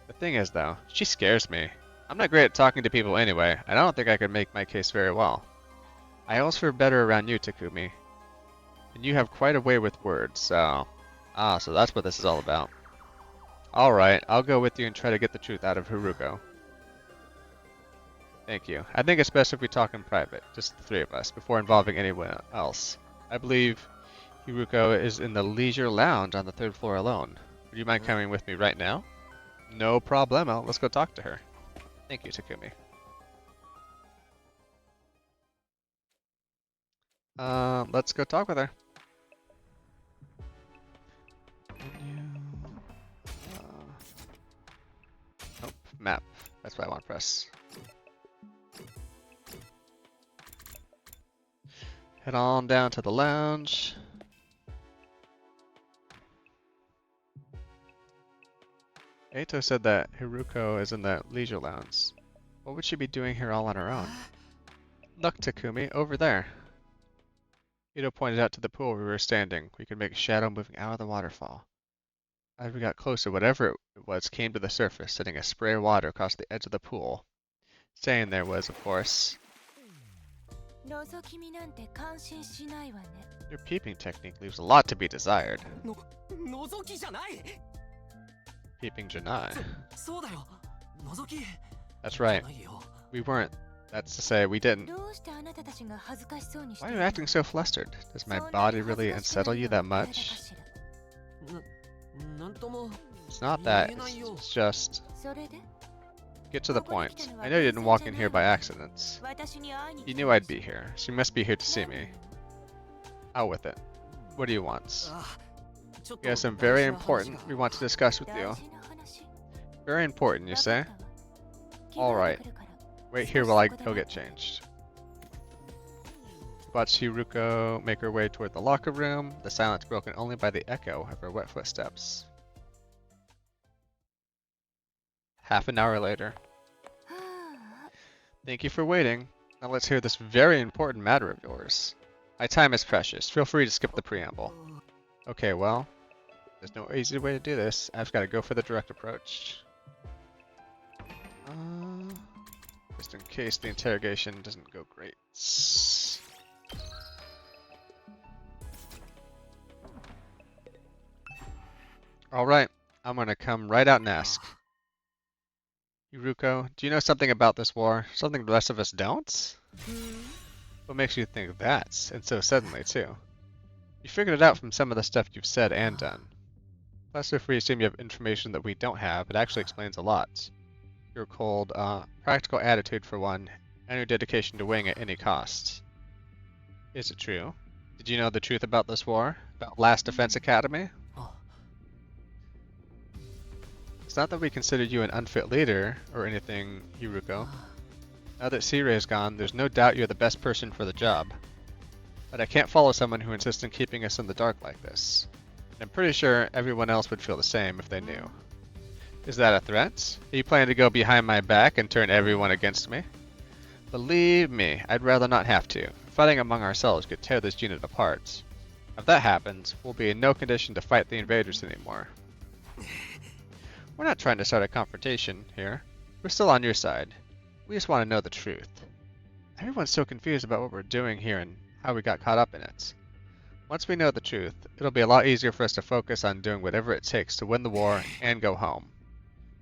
The thing is, though, she scares me. I'm not great at talking to people anyway, and I don't think I could make my case very well. I always feel better around you, Takumi. And you have quite a way with words, so... Ah, so that's what this is all about. Alright, I'll go with you and try to get the truth out of Haruko. Thank you. I think it's best if we talk in private, just the three of us, before involving anyone else. I believe Haruko is in the leisure lounge on the 3rd floor alone. Would you mind coming with me right now? No problemo. Let's go talk to her. Thank you, Takumi. Let's go talk with her. Nope, map. That's what I want to press. Head on down to the lounge. Eito said that Haruko is in the leisure lounge. What would she be doing here all on her own? Look, Takumi, over there. Ito pointed out to the pool where we were standing. We could make a shadow moving out of the waterfall. As we got closer, whatever it was came to the surface, sending a spray of water across the edge of the pool. Saying there was, of course, your peeping technique leaves a lot to be desired. Peeping Janai. That's right. We weren't. That's to say, we didn't. Why are you acting so flustered? Does my body really unsettle you that much? It's not that. It's just... Get to the point. I know you didn't walk in here by accident. You knew I'd be here, so you must be here to see me. Out with it. What do you want? We have some very important we want to discuss with you. Very important, you say? Alright. Wait here while I go get changed. Watch Haruko make her way toward the locker room, the silence broken only by the echo of her wet footsteps. Half an hour later. Thank you for waiting. Now let's hear this very important matter of yours. My time is precious. Feel free to skip the preamble. Okay, well, there's no easy way to do this. I've got to go for the direct approach. Just in case the interrogation doesn't go great. Alright, I'm gonna come right out and ask. Haruko, do you know something about this war? Something the rest of us don't? What makes you think that? And so suddenly, too. You figured it out from some of the stuff you've said and done. Plus, if we assume you have information that we don't have, it actually explains a lot. Your cold, practical attitude for one, and your dedication to winning at any cost. Is it true? Did you know the truth about this war? About Last Defense Academy? It's not that we consider you an unfit leader or anything, Haruko. Now that Sirei is gone, there's no doubt you're the best person for the job. But I can't follow someone who insists on keeping us in the dark like this. And I'm pretty sure everyone else would feel the same if they knew. Is that a threat? Are you planning to go behind my back and turn everyone against me? Believe me, I'd rather not have to. Fighting among ourselves could tear this unit apart. If that happens, we'll be in no condition to fight the invaders anymore. We're not trying to start a confrontation here. We're still on your side. We just want to know the truth. Everyone's so confused about what we're doing here and how we got caught up in it. Once we know the truth, it'll be a lot easier for us to focus on doing whatever it takes to win the war and go home.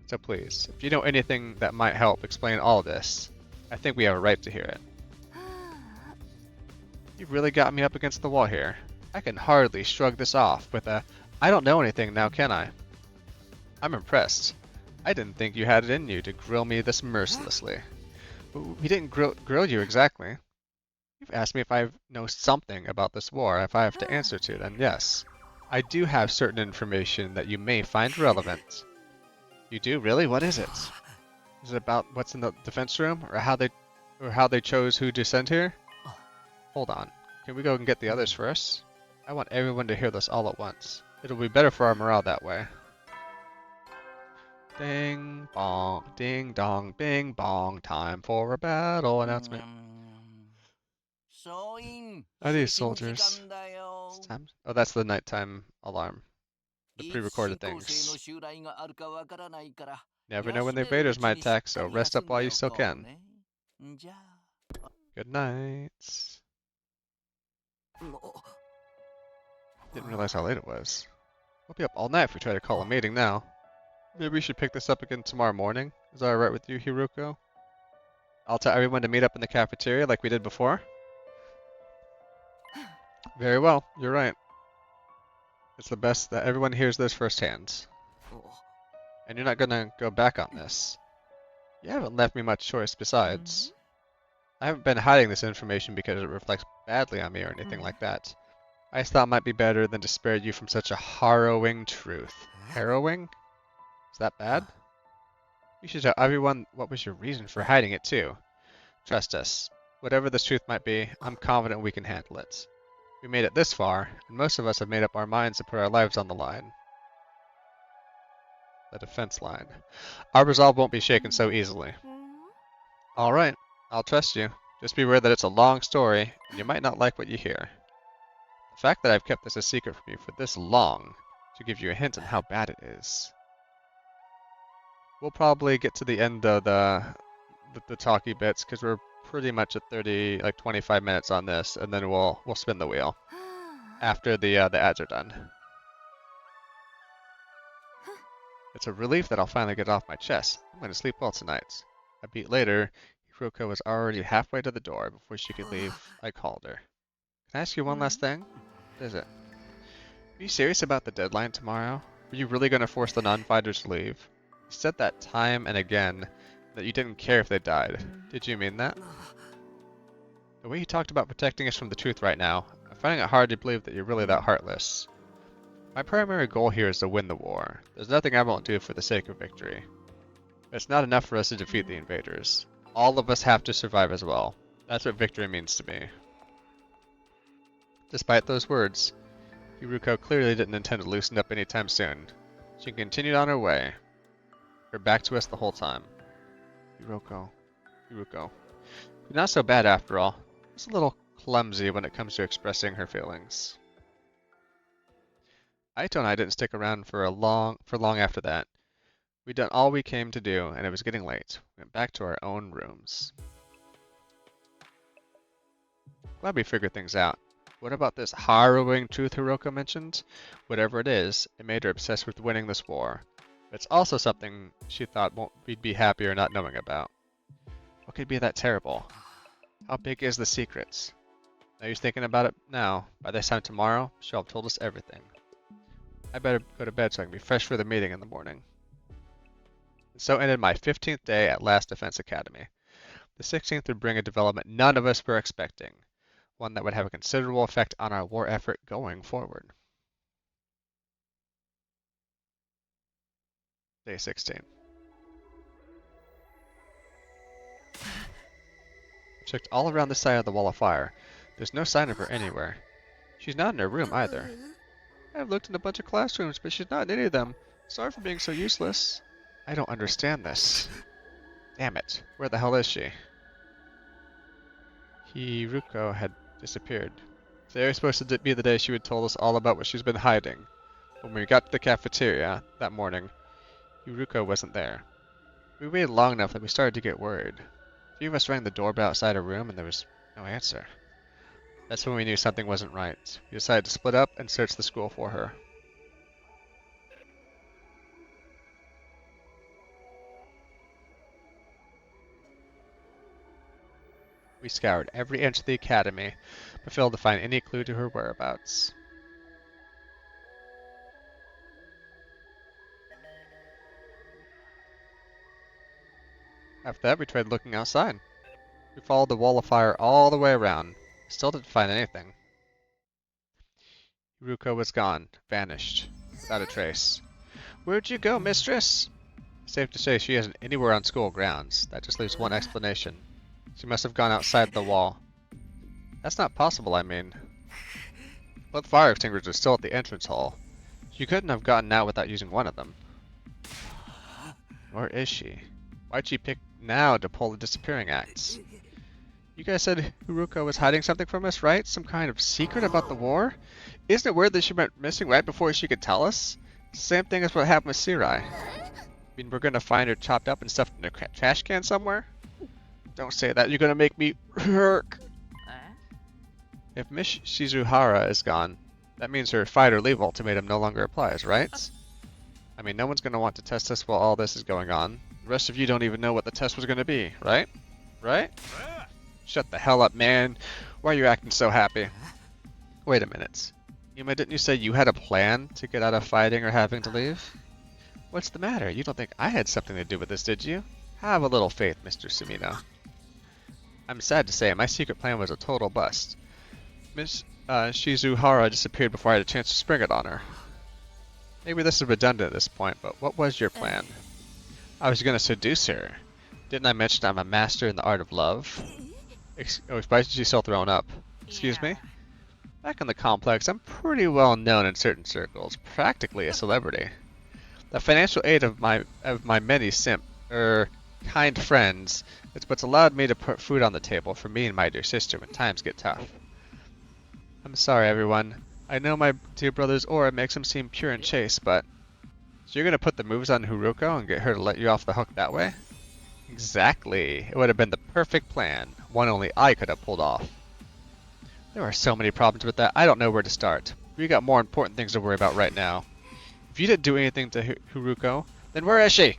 So please, if you know anything that might help explain all this, I think we have a right to hear it. You've really got me up against the wall here. I can hardly shrug this off with a, I don't know anything now, can I? I'm impressed. I didn't think you had it in you to grill me this mercilessly. But we didn't grill you exactly. You've asked me if I know something about this war. If I have to answer to, then yes. I do have certain information that you may find relevant. You do? Really? What is it? Is it about what's in the defense room? Or how they chose who to send here? Hold on. Can we go and get the others first? I want everyone to hear this all at once. It'll be better for our morale that way. Ding bong, ding dong, bing bong, time for a battle announcement. Are these soldiers? It's time. Oh, that's the nighttime alarm. The pre-recorded things. Never know when the invaders might attack, so rest up while you still can. Good night. Didn't realize how late it was. We'll be up all night if we try to call a meeting now. Maybe we should pick this up again tomorrow morning. Is that alright with you, Hiruko? I'll tell everyone to meet up in the cafeteria like we did before. Very well, you're right. It's the best that everyone hears this firsthand. And you're not gonna go back on this. You haven't left me much choice besides. I haven't been hiding this information because it reflects badly on me or anything like that. I just thought it might be better than to spare you from such a harrowing truth. Harrowing? Is that bad? You should tell everyone what was your reason for hiding it too. Trust us. Whatever this truth might be, I'm confident we can handle it. We made it this far, and most of us have made up our minds to put our lives on the line. The defense line. Our resolve won't be shaken so easily. Alright, I'll trust you. Just be aware that it's a long story, and you might not like what you hear. The fact that I've kept this a secret from you for this long should give you a hint on how bad it is. We'll probably get to the end of the talky bits, because we're pretty much at 25 minutes on this, and then we'll spin the wheel after the ads are done. It's a relief that I'll finally get off my chest. I'm going to sleep well tonight. A beat later, Hiruko was already halfway to the door. Before she could leave, I called her. Can I ask you one last thing? What is it? Are you serious about the deadline tomorrow? Are you really going to force the non-fighters to leave? You said that time and again, that you didn't care if they died. Did you mean that? The way you talked about protecting us from the truth right now, I'm finding it hard to believe that you're really that heartless. My primary goal here is to win the war. There's nothing I won't do for the sake of victory. It's not enough for us to defeat the invaders. All of us have to survive as well. That's what victory means to me. Despite those words, Hiruko clearly didn't intend to loosen up anytime soon. She continued on her way. Her back to us the whole time. Hiruko. You're not so bad after all. Just a little clumsy when it comes to expressing her feelings. Aito and I didn't stick around for long after that. We'd done all we came to do, and it was getting late. We went back to our own rooms. Glad we figured things out. What about this harrowing truth Hiruko mentioned? Whatever it is, it made her obsessed with winning this war. It's also something she thought we'd be happier not knowing about. What could be that terrible? How big is the secret? Now you're thinking about it now. By this time tomorrow, she'll have told us everything. I better go to bed so I can be fresh for the meeting in the morning. And so ended my 15th day at Last Defense Academy. The 16th would bring a development none of us were expecting. One that would have a considerable effect on our war effort going forward. Day 16. I checked all around the side of the wall of fire. There's no sign of her anywhere. She's not in her room either. I've looked in a bunch of classrooms, but she's not in any of them. Sorry for being so useless. I don't understand this. Damn it. Where the hell is she? Hiruko had disappeared. Today was supposed to be the day she would tell us all about what she's been hiding. When we got to the cafeteria that morning, Hiruko wasn't there. We waited long enough that we started to get worried. A few of us rang the doorbell outside her room and there was no answer. That's when we knew something wasn't right. We decided to split up and search the school for her. We scoured every inch of the academy, but failed to find any clue to her whereabouts. After that, we tried looking outside. We followed the wall of fire all the way around. Still didn't find anything. Hiruko was gone, vanished, without a trace. Where'd you go, mistress? Safe to say she isn't anywhere on school grounds. That just leaves one explanation. She must have gone outside the wall. That's not possible, I mean. Both fire extinguishers are still at the entrance hall. She couldn't have gotten out without using one of them. Where is she? Why'd she pick now to pull the disappearing acts? You guys said Hiruko was hiding something from us, right? Some kind of secret about the war? Isn't it weird that she went missing right before she could tell us? Same thing as what happened with Sirai. mean we're gonna find her chopped up and stuffed in a trash can somewhere? Don't say that. You're gonna make me hurt. If Miss Shizuhara is gone, that means her fight or leave ultimatum no longer applies, right? I mean, no one's gonna want to test us while all this is going on. The rest of you don't even know what the test was gonna be, right? Right? Shut the hell up, man. Why are you acting so happy? Wait a minute. Yuma, didn't you say you had a plan to get out of fighting or having to leave? What's the matter? You don't think I had something to do with this, did you? Have a little faith, Mr. Sumino. I'm sad to say, my secret plan was a total bust. Miss Shizuhara disappeared before I had a chance to spring it on her. Maybe this is redundant at this point, but what was your plan? I was gonna seduce her. Didn't I mention I'm a master in the art of love? Why is she still thrown up? Excuse me? Back in the complex, I'm pretty well known in certain circles, practically a celebrity. The financial aid of my many kind friends is what's allowed me to put food on the table for me and my dear sister when times get tough. I'm sorry, everyone. I know my dear brother's aura makes him seem pure and chaste, but... So you're gonna put the moves on Haruko and get her to let you off the hook that way? Exactly. It would have been the perfect plan. One only I could have pulled off. There are so many problems with that, I don't know where to start. We got more important things to worry about right now. If you didn't do anything to Haruko, then where is she?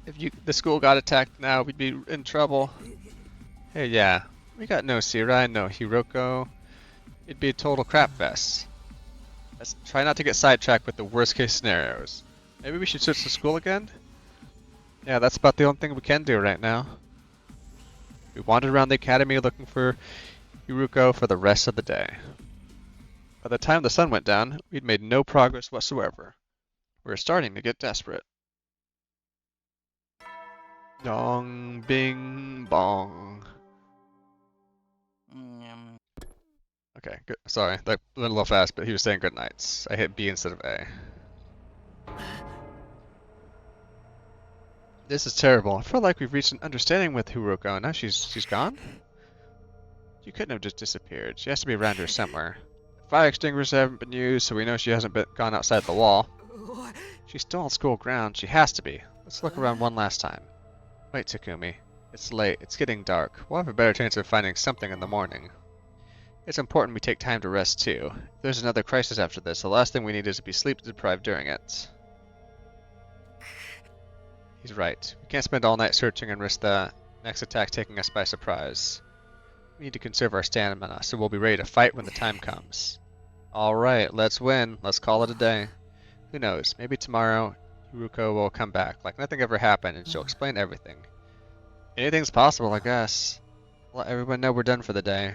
If the school got attacked now, we'd be in trouble. Hey, yeah. We got no Shirai, no Hiroko. It'd be a total crap fest. Let's try not to get sidetracked with the worst case scenarios. Maybe we should switch to school again? Yeah, that's about the only thing we can do right now. We wandered around the academy looking for Haruko for the rest of the day. By the time the sun went down, we'd made no progress whatsoever. We were starting to get desperate. Dong, bing, bong. Okay, good. Sorry, that went a little fast, but he was saying good nights. I hit B instead of A. This is terrible. I feel like we've reached an understanding with Haruko, and now she's gone? She couldn't have just disappeared. She has to be around here somewhere. Fire extinguishers haven't been used, so we know she hasn't gone outside the wall. She's still on school ground. She has to be. Let's look around one last time. Wait, Takumi. It's late. It's getting dark. We'll have a better chance of finding something in the morning. It's important we take time to rest too. If there's another crisis after this, the last thing we need is to be sleep deprived during it. He's right. We can't spend all night searching and risk the next attack taking us by surprise. We need to conserve our stamina, so we'll be ready to fight when the time comes. Alright, let's win. Let's call it a day. Who knows, maybe tomorrow Haruko will come back like nothing ever happened and she'll explain everything. Anything's possible, I guess. Let everyone know we're done for the day.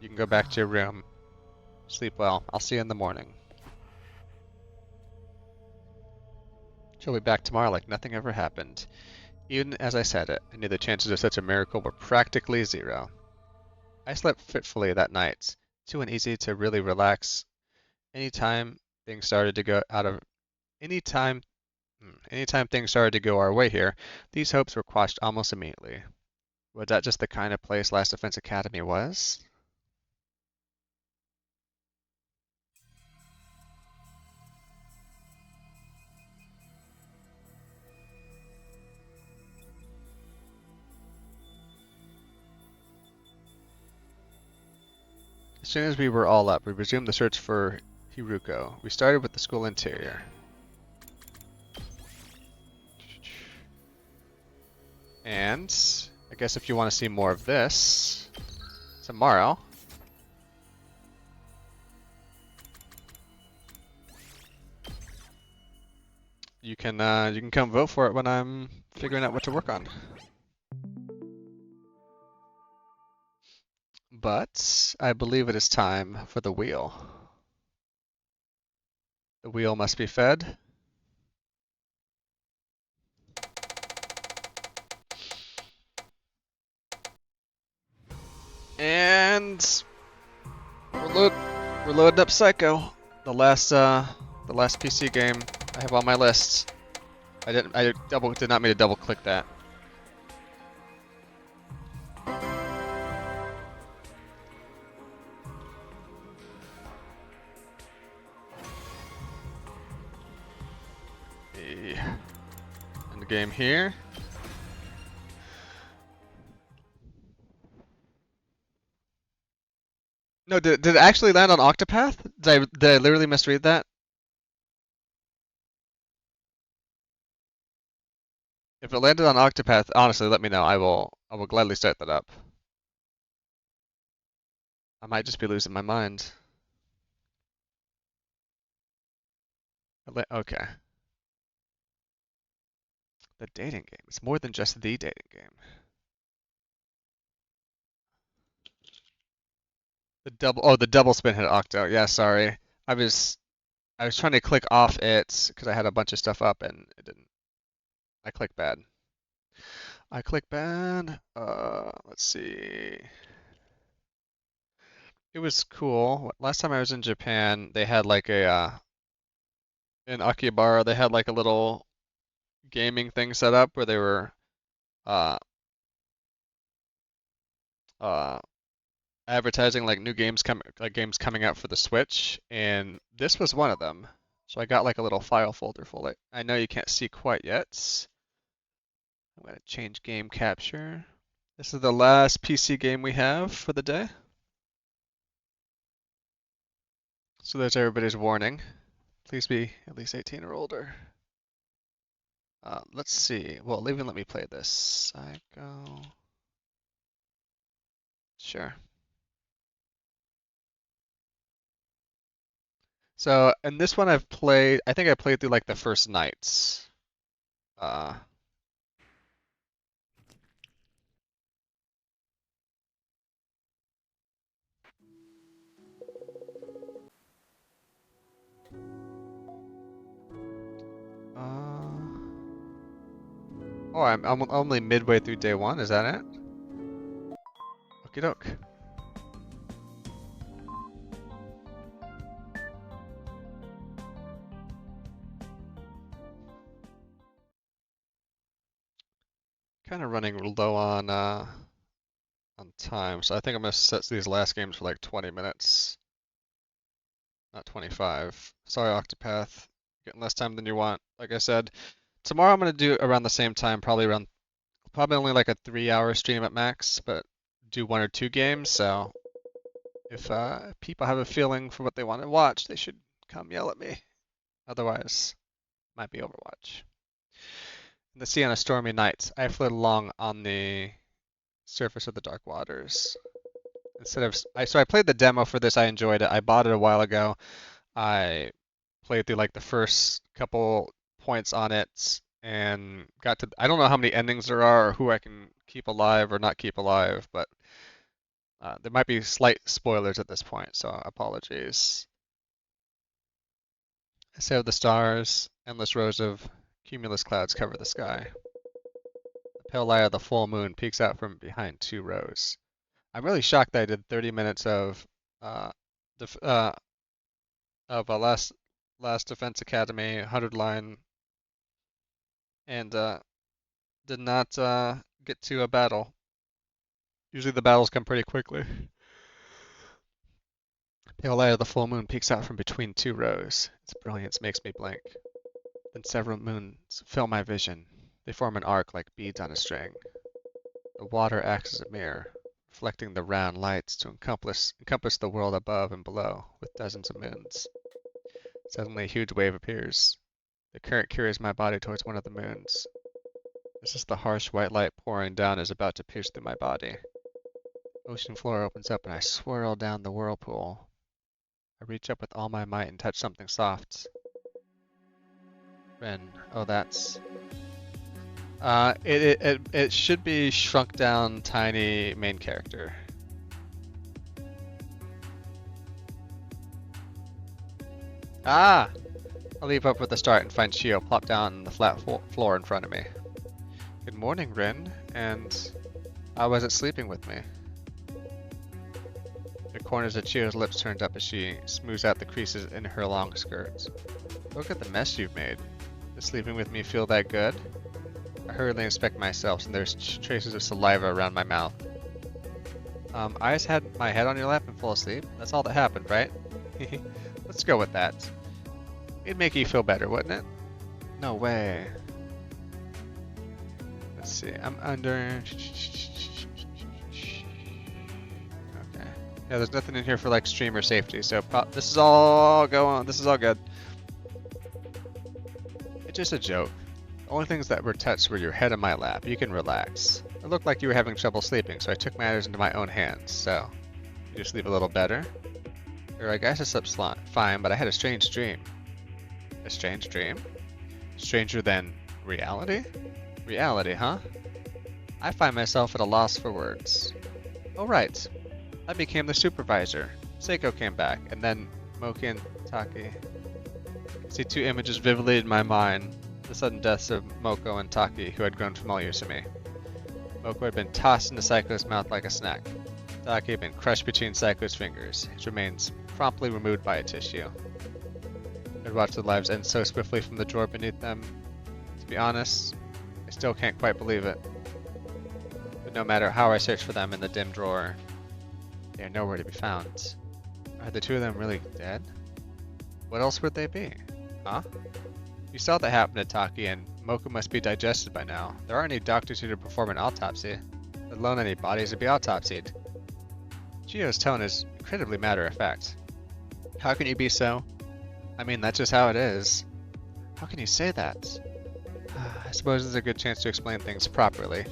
You can go back to your room. Sleep well. I'll see you in the morning. She'll be back tomorrow like nothing ever happened. Even as I said it, I knew the chances of such a miracle were practically zero. I slept fitfully that night, too uneasy to really relax. Anytime things started to go our way here, these hopes were quashed almost immediately. Was that just the kind of place Last Defense Academy was? As soon as we were all up, we resumed the search for Haruko. We started with the school interior. And I guess if you want to see more of this tomorrow, you can come vote for it when I'm figuring out what to work on. But I believe it is time for the wheel. The wheel must be fed. And we're loading up Psycho, the last PC game I have on my list. I did not mean to double click that. game here. No, did it actually land on Octopath? Did I literally misread that? If it landed on Octopath, honestly, let me know. I will gladly start that up. I might just be losing my mind. Okay. The dating game. It's more than just the dating game. The double spin hit Octo. Yeah, sorry. I was trying to click off it because I had a bunch of stuff up and it didn't. I clicked bad. Let's see. It was cool. Last time I was in Japan, they had like a in Akihabara, they had like a little gaming thing set up where they were uh uh advertising like new games coming out for the Switch, and this was one of them. So I got like a little file folder full. I know you can't see quite yet. I'm gonna change game capture. This is the last PC game we have for the day. So there's everybody's warning. Please be at least 18 or older. Let's see. Well, even let me play this. Psycho. Sure. So, and this one I've played, I think I played through like the first nights. Uh, oh, I'm only midway through day one, is that it? Okie doke. Kind of running low on time, so I think I'm gonna set these last games for like 20 minutes, not 25. Sorry, Octopath, getting less time than you want. Like I said, tomorrow I'm gonna do around the same time, probably only like a 3-hour stream at max, but do 1 or 2 games. So if people have a feeling for what they want to watch, they should come yell at me. Otherwise, might be Overwatch. In the sea on a stormy night, I float along on the surface of the dark waters. So I played the demo for this. I enjoyed it. I bought it a while ago. I played through like the first couple points on it and got to. I don't know how many endings there are or who I can keep alive or not keep alive, but there might be slight spoilers at this point, so apologies. I say of the stars, endless rows of cumulus clouds cover the sky. The pale light of the full moon peeks out from behind 2 rows. I'm really shocked that I did 30 minutes of a last Defense Academy 100 line and did not get to a battle. Usually the battles come pretty quickly. Pale light of the full moon peeks out from between 2 rows. Its brilliance makes me blink. Then several moons fill my vision. They form an arc like beads on a string. The water acts as a mirror, reflecting the round lights to encompass the world above and below with dozens of moons. Suddenly a huge wave appears. The current carries my body towards one of the moons. This is the harsh white light pouring down is about to pierce through my body. Ocean floor opens up and I swirl down the whirlpool. I reach up with all my might and touch something soft. Ren. Oh, that's... It should be shrunk down tiny main character. Ah! I leap up with a start and find Shio plop down on the flat floor in front of me. Good morning, Rin, and how was it sleeping with me? The corners of Shio's lips turned up as she smooths out the creases in her long skirts. Look at the mess you've made. Does sleeping with me feel that good? I hurriedly inspect myself and there's traces of saliva around my mouth. I just had my head on your lap and fall asleep. That's all that happened, right? Let's go with that. It'd make you feel better, wouldn't it? No way. Let's see. I'm under. Okay. Yeah, there's nothing in here for like streamer safety, so this is all going. This is all good. It's just a joke. The only things that were touched were your head on my lap. You can relax. It looked like you were having trouble sleeping, so I took matters into my own hands. So, you sleep a little better. Or I guess I slept fine, but I had a strange dream. A strange dream? Stranger than reality? Reality, huh? I find myself at a loss for words. Oh right, I became the supervisor. Seiko came back, and then Moki and Taki. I see two images vividly in my mind. The sudden deaths of Moko and Taki, who had grown familiar to me. Moko had been tossed into Seiko's mouth like a snack. Taki had been crushed between Seiko's fingers, his remains promptly removed by a tissue. I'd watched the lives end so swiftly from the drawer beneath them. To be honest, I still can't quite believe it. But no matter how I search for them in the dim drawer, they are nowhere to be found. Are the two of them really dead? What else would they be? Huh? You saw that happen to Taki, and Moko must be digested by now. There aren't any doctors here to perform an autopsy, let alone any bodies to be autopsied. Gio's tone is incredibly matter-of-fact. How can you be so? I mean, that's just how it is. How can you say that? I suppose there's a good chance to explain things properly.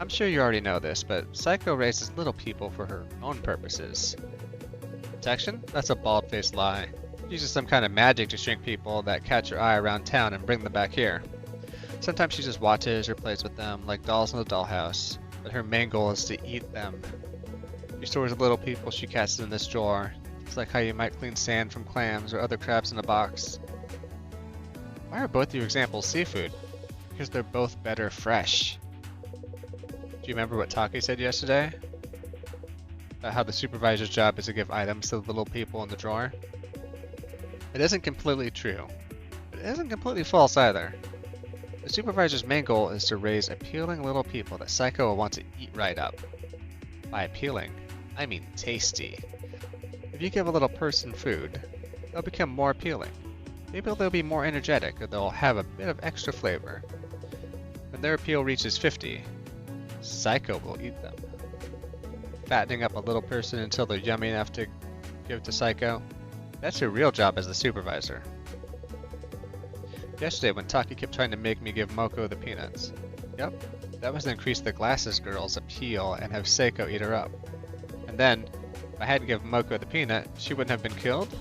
I'm sure you already know this, but Psycho raises little people for her own purposes. Protection? That's a bald-faced lie. She uses some kind of magic to shrink people that catch her eye around town and bring them back here. Sometimes she just watches or plays with them, like dolls in a dollhouse, but her main goal is to eat them. She stores the little people she catches in this drawer. It's like how you might clean sand from clams or other crabs in a box. Why are both your examples seafood? Because they're both better fresh. Do you remember what Taki said yesterday? About how the supervisor's job is to give items to the little people in the drawer? It isn't completely true, but it isn't completely false either. The supervisor's main goal is to raise appealing little people that Psycho will want to eat right up. By appealing, I mean tasty. If you give a little person food, they'll become more appealing. Maybe they'll be more energetic, or they'll have a bit of extra flavor. When their appeal reaches 50, Psycho will eat them. Fattening up a little person until they're yummy enough to give to Psycho, that's your real job as the supervisor. Yesterday when Taki kept trying to make me give Moko the peanuts. Yep, that was to increase the glasses girl's appeal and have Seiko eat her up. And then, if I hadn't given Moko the peanut, she wouldn't have been killed?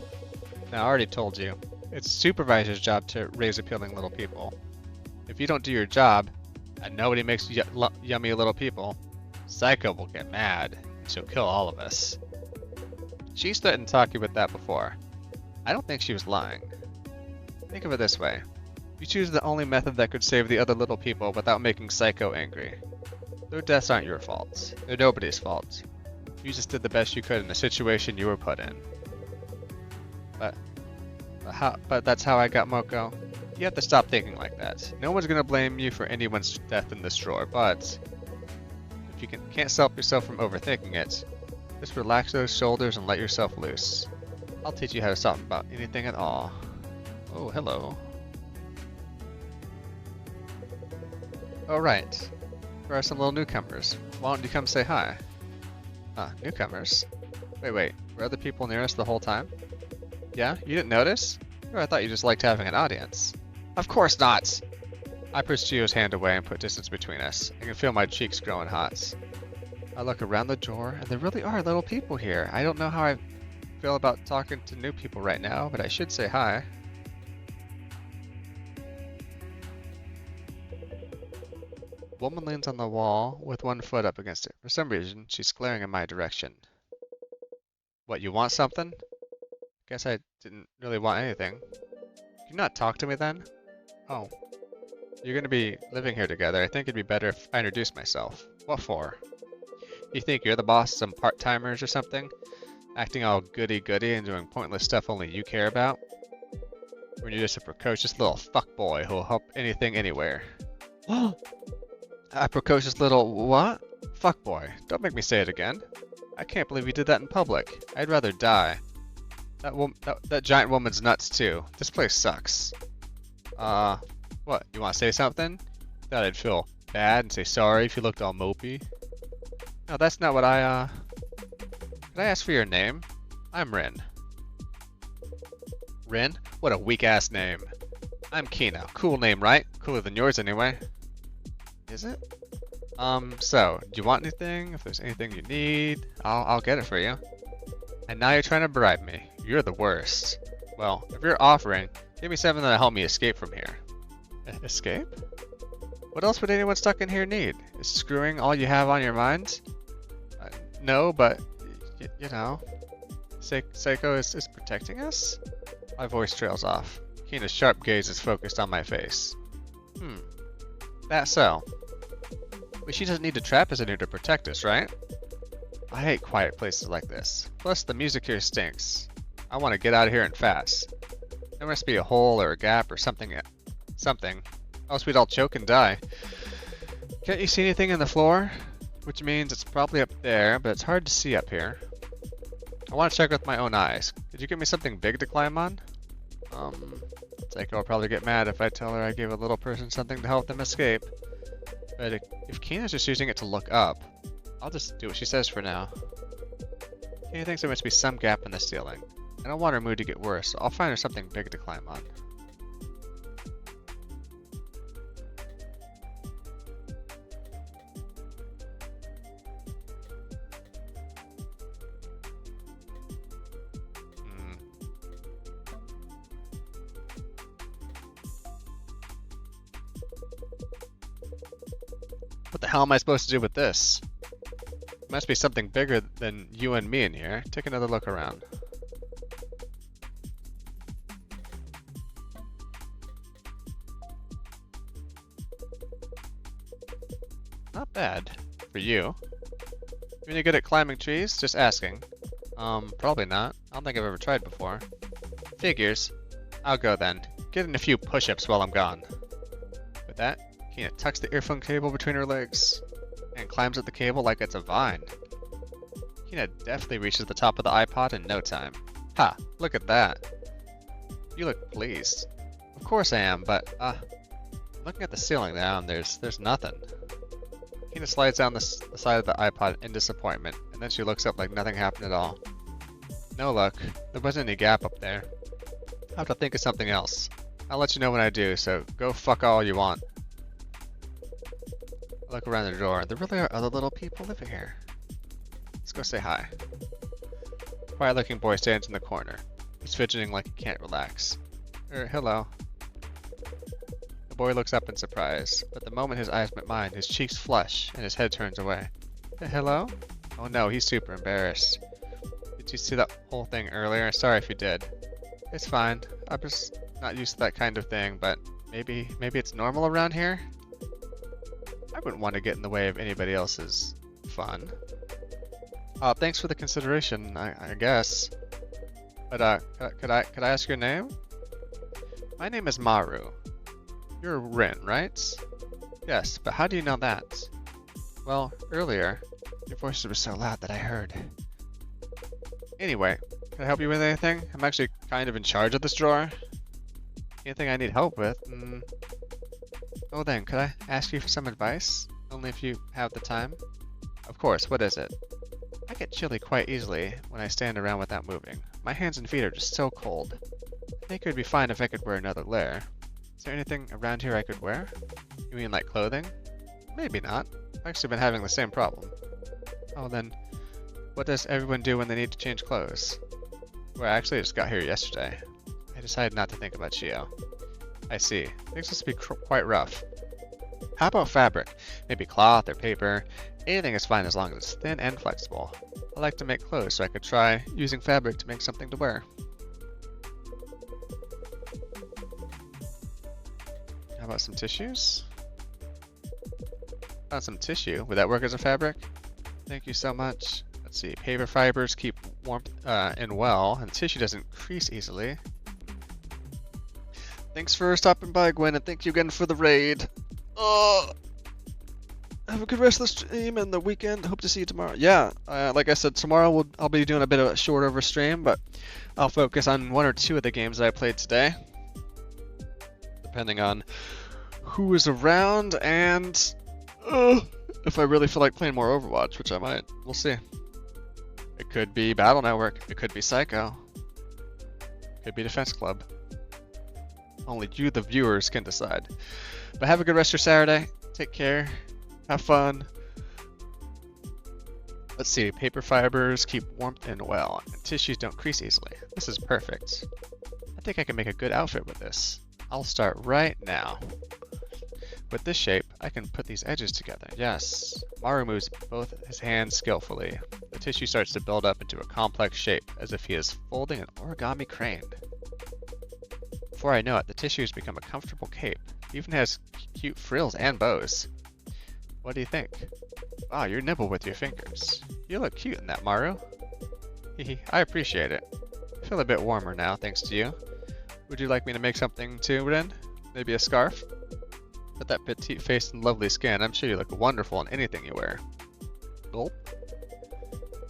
Now I already told you, it's supervisor's job to raise appealing little people. If you don't do your job, and nobody makes yummy little people, Psycho will get mad, and she'll kill all of us. She's threatened Taki with that before. I don't think she was lying. Think of it this way. You choose the only method that could save the other little people without making Psycho angry. Their deaths aren't your fault. They're nobody's fault. You just did the best you could in the situation you were put in. But that's how I got Moko. You have to stop thinking like that. No one's gonna blame you for anyone's death in this drawer, but if you can't stop yourself from overthinking it, just relax those shoulders and let yourself loose. I'll teach you how to stop about anything at all. Oh, hello. Alright. There are some little newcomers. Why don't you come say hi? Huh, newcomers? Wait, were other people near us the whole time? Yeah? You didn't notice? Or I thought you just liked having an audience. Of course not! I pushed Gio's hand away and put distance between us. I can feel my cheeks growing hot. I look around the drawer, and there really are little people here. I don't know how I feel about talking to new people right now, but I should say hi. Woman leans on the wall with one foot up against it. For some reason, she's glaring in my direction. What, you want something? Guess I didn't really want anything. Can you not talk to me then? Oh. You're gonna be living here together. I think it'd be better if I introduced myself. What for? You think you're the boss of some part-timers or something? Acting all goody-goody and doing pointless stuff only you care about? When you're just a precocious little fuckboy who'll help anything anywhere. A precocious little what? Fuckboy. Don't make me say it again. I can't believe you did that in public. I'd rather die. That giant woman's nuts too. This place sucks. What? You want to say something? Thought I'd feel bad and say sorry if you looked all mopey. No, that's not what I, Could I ask for your name? I'm Rin. Rin? What a weak-ass name. I'm Kino. Cool name, right? Cooler than yours, anyway. Is it? So, do you want anything? If there's anything you need, I'll get it for you. And now you're trying to bribe me. You're the worst. Well, if you're offering, give me something that'll help me escape from here. Escape? What else would anyone stuck in here need? Is screwing all you have on your mind? No, but, you know, Seiko is protecting us? My voice trails off. Kina's sharp gaze is focused on my face. That so. But she doesn't need to trap us in here to protect us, right? I hate quiet places like this. Plus, the music here stinks. I want to get out of here and fast. There must be a hole or a gap or something. Else we'd all choke and die. Can't you see anything in the floor? Which means it's probably up there, but it's hard to see up here. I want to check with my own eyes. Could you give me something big to climb on? Psycho will probably get mad if I tell her I gave a little person something to help them escape. But if Kina's just using it to look up, I'll just do what she says for now. Kina thinks there must be some gap in the ceiling. I don't want her mood to get worse, so I'll find her something big to climb on. What the hell am I supposed to do with this? Must be something bigger than you and me in here. Take another look around. Not bad. For you. You any good at climbing trees? Just asking. Probably not. I don't think I've ever tried before. Figures. I'll go then. Get in a few push-ups while I'm gone. With that, Kina tucks the earphone cable between her legs and climbs up the cable like it's a vine. Kina definitely reaches the top of the iPod in no time. Ha! Look at that. You look pleased. Of course I am, but looking at the ceiling now, and there's nothing. Kina slides down the side of the iPod in disappointment, and then she looks up like nothing happened at all. No luck. There wasn't any gap up there. I'll have to think of something else. I'll let you know when I do, so go fuck all you want. I look around the door. There really are other little people living here. Let's go say hi. Quiet-looking boy stands in the corner. He's fidgeting like he can't relax. Hello. The boy looks up in surprise, but the moment his eyes meet mine, his cheeks flush and his head turns away. Hello? Oh no, he's super embarrassed. Did you see that whole thing earlier? Sorry if you did. It's fine. I'm just not used to that kind of thing, but maybe it's normal around here? I wouldn't want to get in the way of anybody else's fun. Thanks for the consideration, I guess. But could I ask your name? My name is Maru. You're Rin, right? Yes, but how do you know that? Well, earlier, your voices were so loud that I heard. Anyway, can I help you with anything? I'm actually kind of in charge of this drawer. Anything I need help with? Oh then, could I ask you for some advice? Only if you have the time? Of course, what is it? I get chilly quite easily when I stand around without moving. My hands and feet are just so cold. I think it would be fine if I could wear another layer. Is there anything around here I could wear? You mean like clothing? Maybe not. I've actually been having the same problem. Oh then, what does everyone do when they need to change clothes? Well, actually I just got here yesterday. I decided not to think about Shio. I see. Things must be quite rough. How about fabric? Maybe cloth or paper. Anything is fine as long as it's thin and flexible. I like to make clothes, so I could try using fabric to make something to wear. How about some tissues? Found some tissue. Would that work as a fabric? Thank you so much. Let's see. Paper fibers keep warmth in well, and tissue doesn't crease easily. Thanks for stopping by, Gwen, and thank you again for the raid. Have a good rest of the stream and the weekend. Hope to see you tomorrow. Yeah, like I said, tomorrow I'll be doing a bit of a short over stream, but I'll focus on one or two of the games that I played today, depending on who is around and If I really feel like playing more Overwatch, which I might. We'll see. It could be Battle Network. It could be Psycho. It could be Defense Club. Only you, the viewers, can decide. But have a good rest of your Saturday. Take care. Have fun. Let's see. Paper fibers keep warmth in well, and tissues don't crease easily. This is perfect. I think I can make a good outfit with this. I'll start right now. With this shape, I can put these edges together. Yes. Maru moves both his hands skillfully. The tissue starts to build up into a complex shape, as if he is folding an origami crane. Before I know it, the tissue has become a comfortable cape. It even has cute frills and bows. What do you think? Wow, you're nimble with your fingers. You look cute in that, Maru. Hehe, I appreciate it. I feel a bit warmer now, thanks to you. Would you like me to make something too, Ren? Maybe a scarf? With that petite face and lovely skin, I'm sure you look wonderful in anything you wear. Gulp.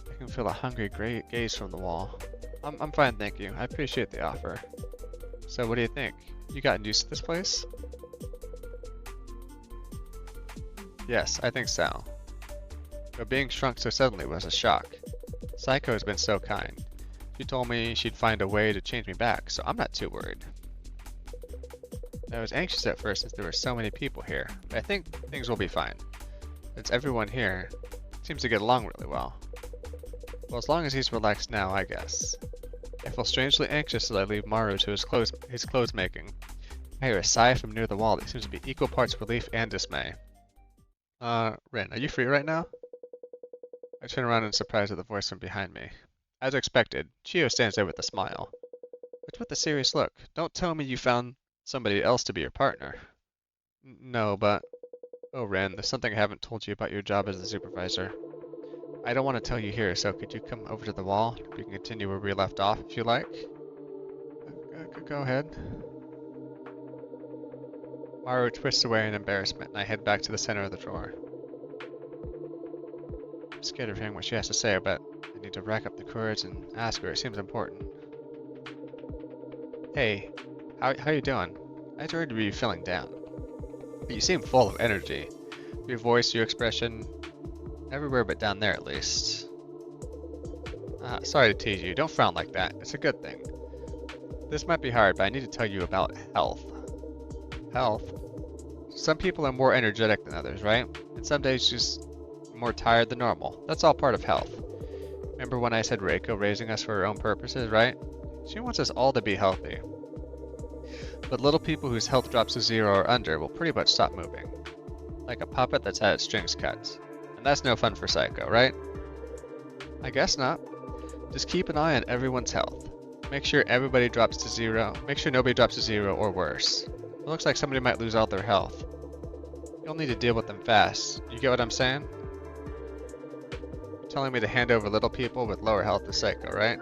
I can feel a hungry gaze from the wall. I'm fine, thank you. I appreciate the offer. So what do you think? You gotten used to this place? Yes, I think so. But being shrunk so suddenly was a shock. Psycho has been so kind. She told me she'd find a way to change me back, so I'm not too worried. I was anxious at first since there were so many people here, but I think things will be fine. Since everyone here seems to get along really well. Well, as long as he's relaxed now, I guess. I feel strangely anxious as I leave Maru to his clothes making. I hear a sigh from near the wall that seems to be equal parts relief and dismay. Rin, are you free right now? I turn around in surprise at the voice from behind me. As expected, Chio stands there with a smile. But with a serious look. Don't tell me you found somebody else to be your partner. No, but... Oh, Ren, there's something I haven't told you about your job as a supervisor. I don't want to tell you here, so could you come over to the wall? We can continue where we left off, if you like. Go ahead. Maru twists away in embarrassment, and I head back to the center of the drawer. I'm scared of hearing what she has to say, but I need to rack up the courage and ask her. It seems important. Hey, how you doing? I'd heard you were feeling down. But you seem full of energy. Your voice, your expression, everywhere but down there at least. Sorry to tease you. Don't frown like that. It's a good thing. This might be hard, but I need to tell you about health. Health? Some people are more energetic than others, right? And some days just more tired than normal. That's all part of health. Remember when I said Reiko raising us for her own purposes, right? She wants us all to be healthy. But little people whose health drops to 0 or under will pretty much stop moving. Like a puppet that's had its strings cut. And that's no fun for Psycho, right? I guess not. Just keep an eye on everyone's health. Make sure everybody drops to 0. Make sure nobody drops to 0 or worse. It looks like somebody might lose all their health. You'll need to deal with them fast. You get what I'm saying? You're telling me to hand over little people with lower health to Psycho, right?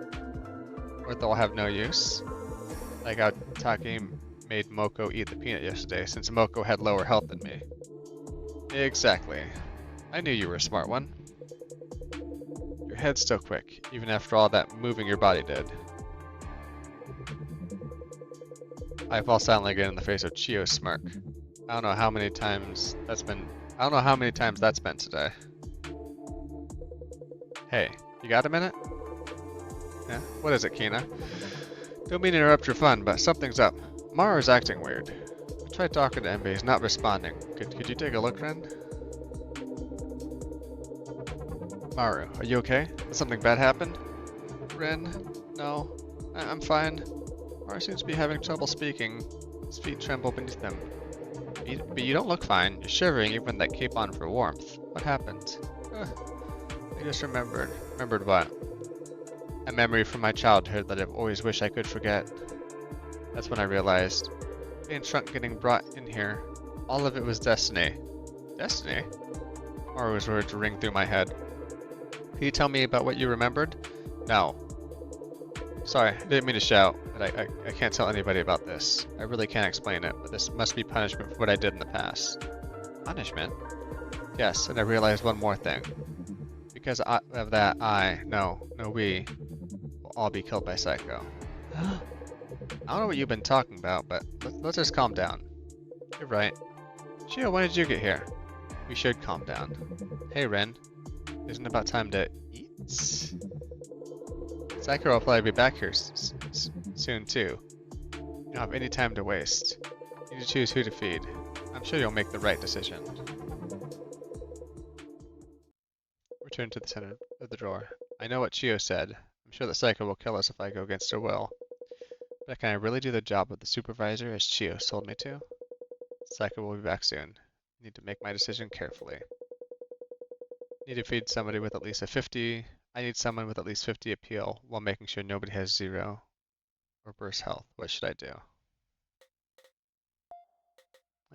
Or they'll have no use? Like how Taki made Moko eat the peanut yesterday, since Moko had lower health than me. Exactly. I knew you were a smart one. Your head's still quick, even after all that moving your body did. I fall silently again in the face of Chio's smirk. I don't know how many times that's been today. Hey, you got a minute? Yeah? What is it, Kina? Don't mean to interrupt your fun, but something's up. Maru's acting weird. I tried talking to him, but he's not responding. Could you take a look, friend? Maru, are you okay? Did something bad happen? Ren? No. I'm fine. Maru seems to be having trouble speaking. His feet tremble beneath him. But you don't look fine. You're shivering even with that cape on for warmth. What happened? I just remembered. Remembered what? A memory from my childhood that I've always wished I could forget. That's when I realized. Being shrunk, getting brought in here. All of it was destiny. Destiny? Maru's words ring through my head. Can you tell me about what you remembered? No. Sorry, I didn't mean to shout, but I can't tell anybody about this. I really can't explain it, but this must be punishment for what I did in the past. Punishment? Yes, and I realized one more thing. Because of that, we will all be killed by Psycho. I don't know what you've been talking about, but let's just calm down. You're right. Chio, when did you get here? We should calm down. Hey, Ren. Isn't it about time to eat? Sakura will probably be back here soon, too. You don't have any time to waste. You need to choose who to feed. I'm sure you'll make the right decision. Return to the center of the drawer. I know what Chio said. I'm sure that Sakura will kill us if I go against her will. But can I really do the job of the supervisor as Chio told me to? Sakura will be back soon. Need to make my decision carefully. Need to feed somebody with at least a 50. I need someone with at least 50 appeal while making sure nobody has 0 or burst health. What should I do?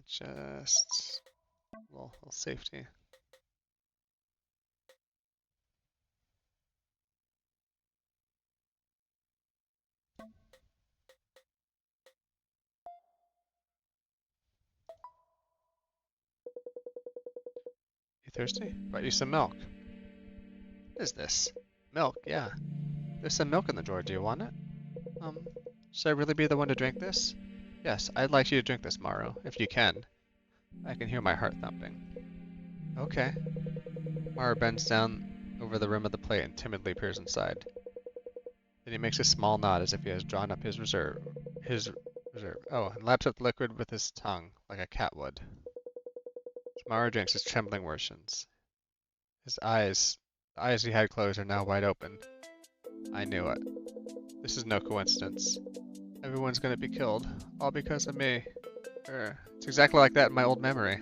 Just well, safety. You thirsty? Brought you some milk. What is this? Milk, yeah. There's some milk in the drawer. Do you want it? Should I really be the one to drink this? Yes, I'd like you to drink this, Maru, if you can. I can hear my heart thumping. Okay. Maru bends down over the rim of the plate and timidly peers inside. Then he makes a small nod as if he has drawn up his reserve. Oh, and laps up the liquid with his tongue, like a cat would. Maru drinks his trembling motions. His eyes, the eyes he had closed, are now wide open. I knew it. This is no coincidence. Everyone's gonna be killed, all because of me. It's exactly like that in my old memory.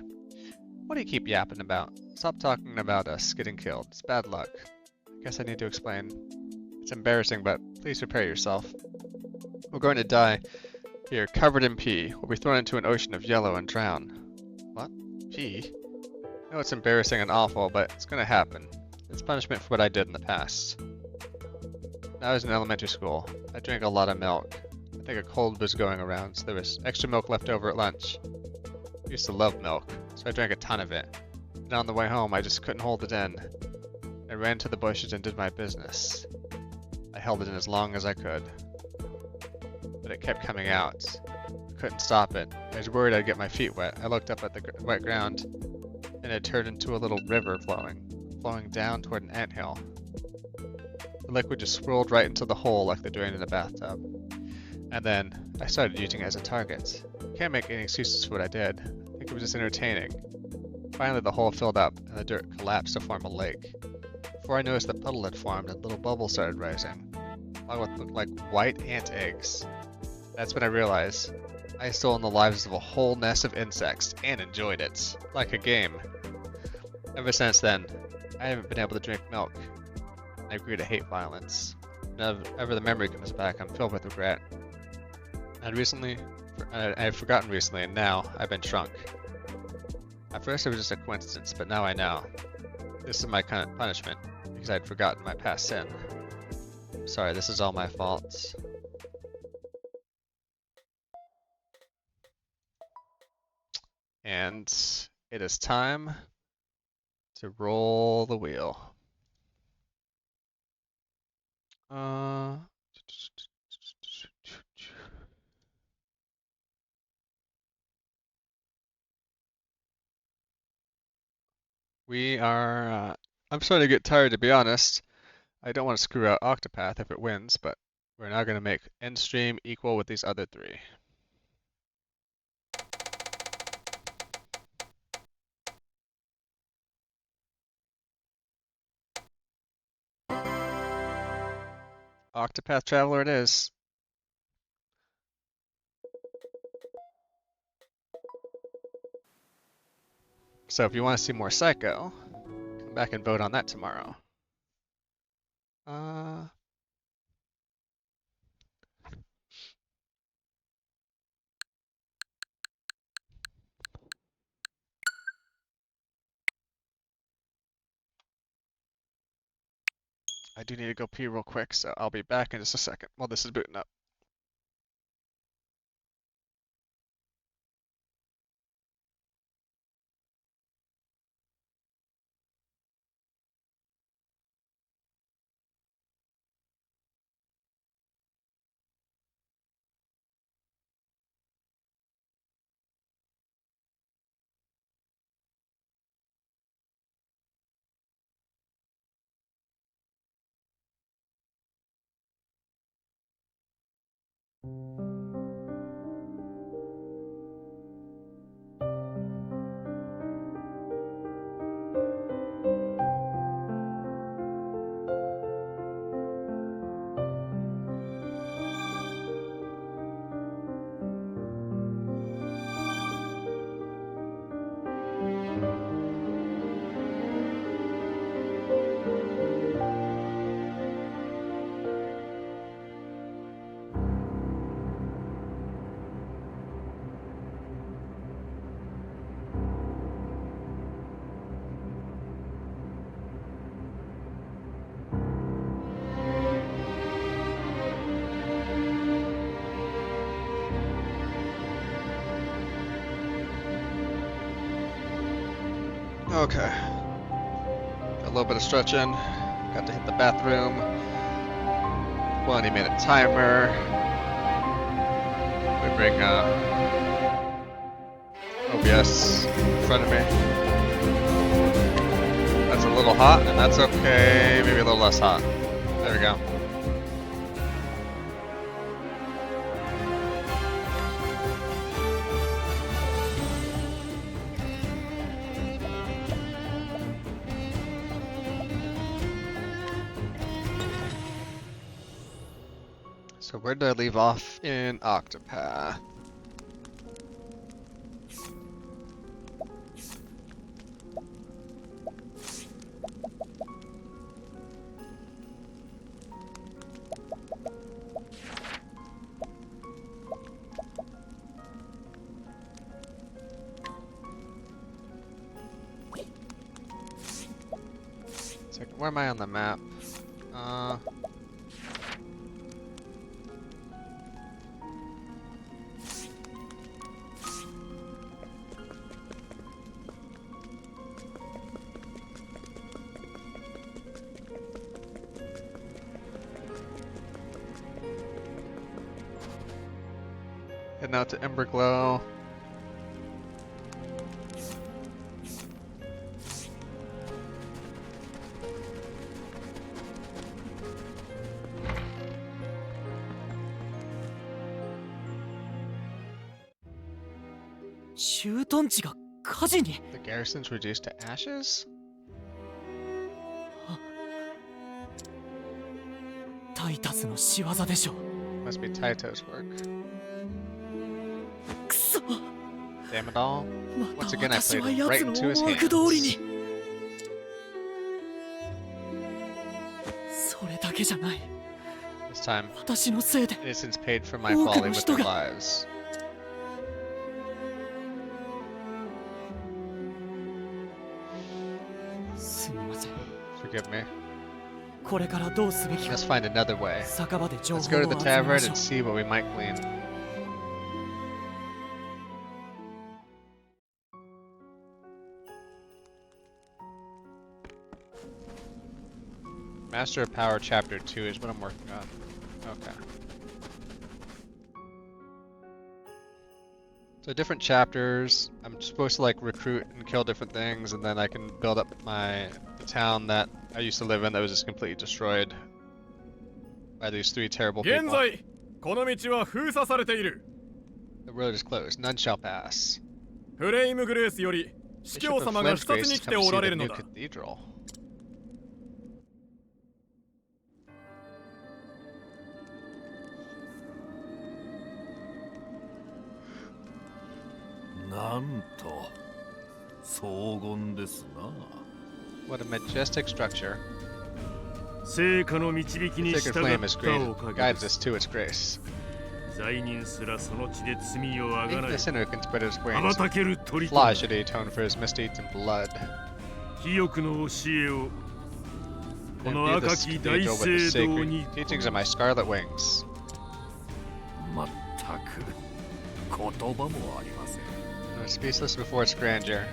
What do you keep yapping about? Stop talking about us getting killed. It's bad luck. I guess I need to explain. It's embarrassing, but please prepare yourself. We're going to die here, covered in pee. We'll be thrown into an ocean of yellow and drown. What? Pee? I know it's embarrassing and awful, but it's gonna happen. It's punishment for what I did in the past. When I was in elementary school, I drank a lot of milk. I think a cold was going around, so there was extra milk left over at lunch. I used to love milk, so I drank a ton of it. And on the way home, I just couldn't hold it in. I ran to the bushes and did my business. I held it in as long as I could. But it kept coming out. I couldn't stop it. I was worried I'd get my feet wet. I looked up at the wet ground, and it turned into a little river flowing down toward an anthill. The liquid just swirled right into the hole like the drain in a bathtub. And then I started using it as a target. Can't make any excuses for what I did. I think it was just entertaining. Finally, the hole filled up, and the dirt collapsed to form a lake. Before I noticed, the puddle had formed, and little bubbles started rising, along with what looked like white ant eggs. That's when I realized I had stolen the lives of a whole nest of insects, and enjoyed it, like a game. Ever since then, I haven't been able to drink milk, and I grew to hate violence. Whenever the memory comes back, I'm filled with regret. I had forgotten recently, and now I've been shrunk. At first it was just a coincidence, but now I know. This is my kind of punishment, because I'd forgotten my past sin. Sorry, this is all my fault. And it is time to roll the wheel. We are, I'm starting to get tired, to be honest. I don't want to screw out Octopath if it wins, but we're now going to make end stream equal with these other 3. Octopath Traveler it is. So if you want to see more Psycho, come back and vote on that tomorrow. I do need to go pee real quick, so I'll be back in just a second while this is booting up. Okay. Got a little bit of stretching. Got to hit the bathroom. 20-minute timer. We bring OBS in front of me. That's a little hot, and that's okay. Maybe a little less hot. There we go. So where did I leave off in Octopath? Second, where am I on the map? Heading out to Emberglow. The garrison's reduced to ashes? Must be Taito's work. Damn it all. Once again I played right into his hands. This time, innocents paid for my folly with their lives. Forgive me. Let's find another way. Let's go to the tavern and see what we might glean. Master of Power Chapter 2 is what I'm working on. Okay. So different chapters, I'm supposed to like recruit and kill different things, and then I can build up the town that I used to live in that was just completely destroyed by these three terrible people. The road is closed. None shall pass. Bishop of Flame's Grace to come see the new cathedral. What a majestic structure. The sacred flame is great, guides us to its grace. Even the sinner can spread his wings. Fly should he atone for his misdeeds in blood. Imbue this cathedral with the sacred teachings of my scarlet wings. It was speechless before its grandeur.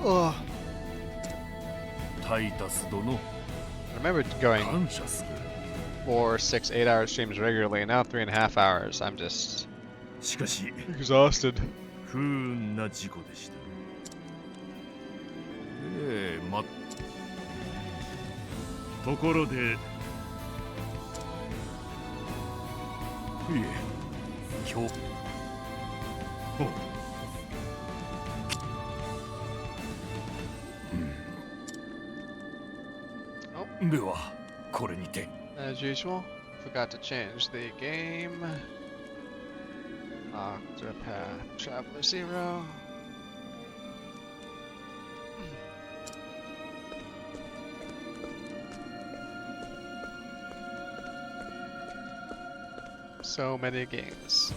Oh. I remember going 4, 6, 8 hour streams regularly, and now 3.5 hours. I'm just しかし Exhausted. 不運な事故でした。ところで、いえ、今日、ではこれにて。As usual, forgot to change the game. Octopath Traveler 0. So many games.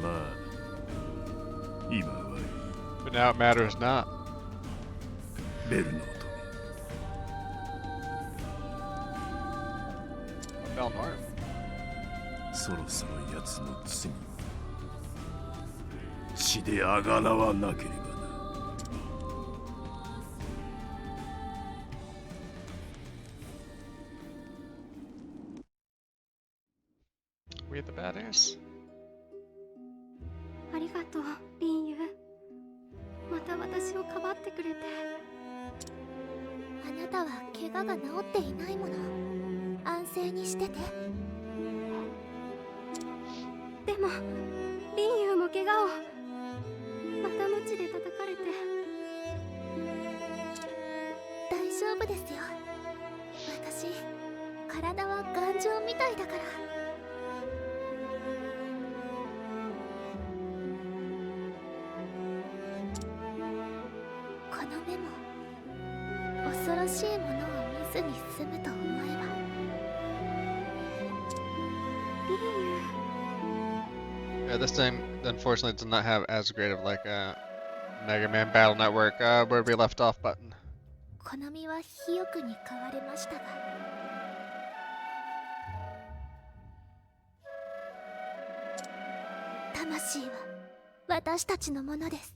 まあ、今は But now it matters not. ベルノート。 Belnor. そろそろ奴の罪を血であがなわなければな。We the badass? ありがとう、リンユ。また私をかばってくれて。あなたは怪我が治っていないもの。安静にしてて。でも、リンユも怪我を。また鞭で叩かれて。大丈夫ですよ。私、体は頑丈みたいだから。この目も恐ろしいものを見ずに済むと思えば。Yeah, this thing unfortunately does not have as great of like a Mega Man Battle Network where we left off button. 好みは肥沃に変われましたが、魂は私たちのものです。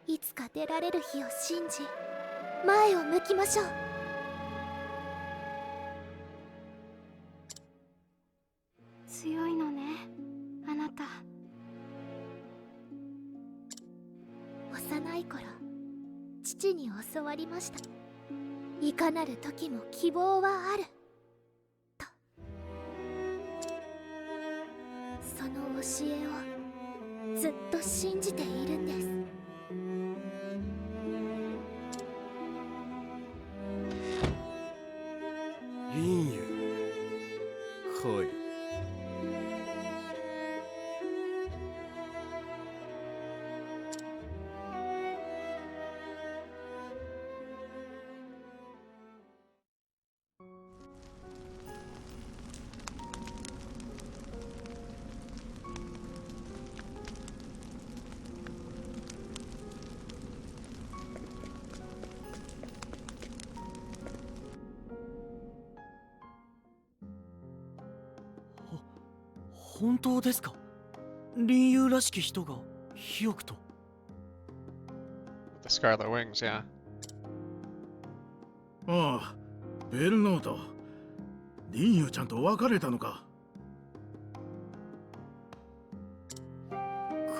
いつか出られる日を信じ、前を向きましょう。強いのね、あなた。幼い頃、父に教わりました。いかなる時も希望はあると。その教えをずっと信じているんです。リンユ。はい。本当ですか？林友らしき人が肥沃と。The Scarlet Wings, yeah. ああ、ベルノート。リンユちゃんと別れたのか。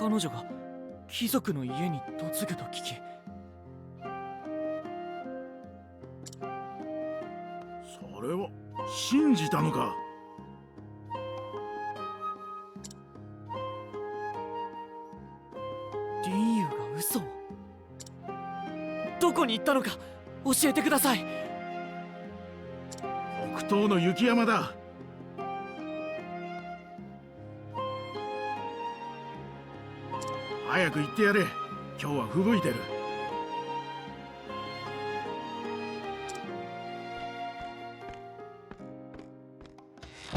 彼女が貴族の家に嫁ぐと聞き。それを信じたのか。林友が嘘を。どこに行ったのか教えてください。北東の雪山だ。早く行ってやれ。今日は吹雪いてる。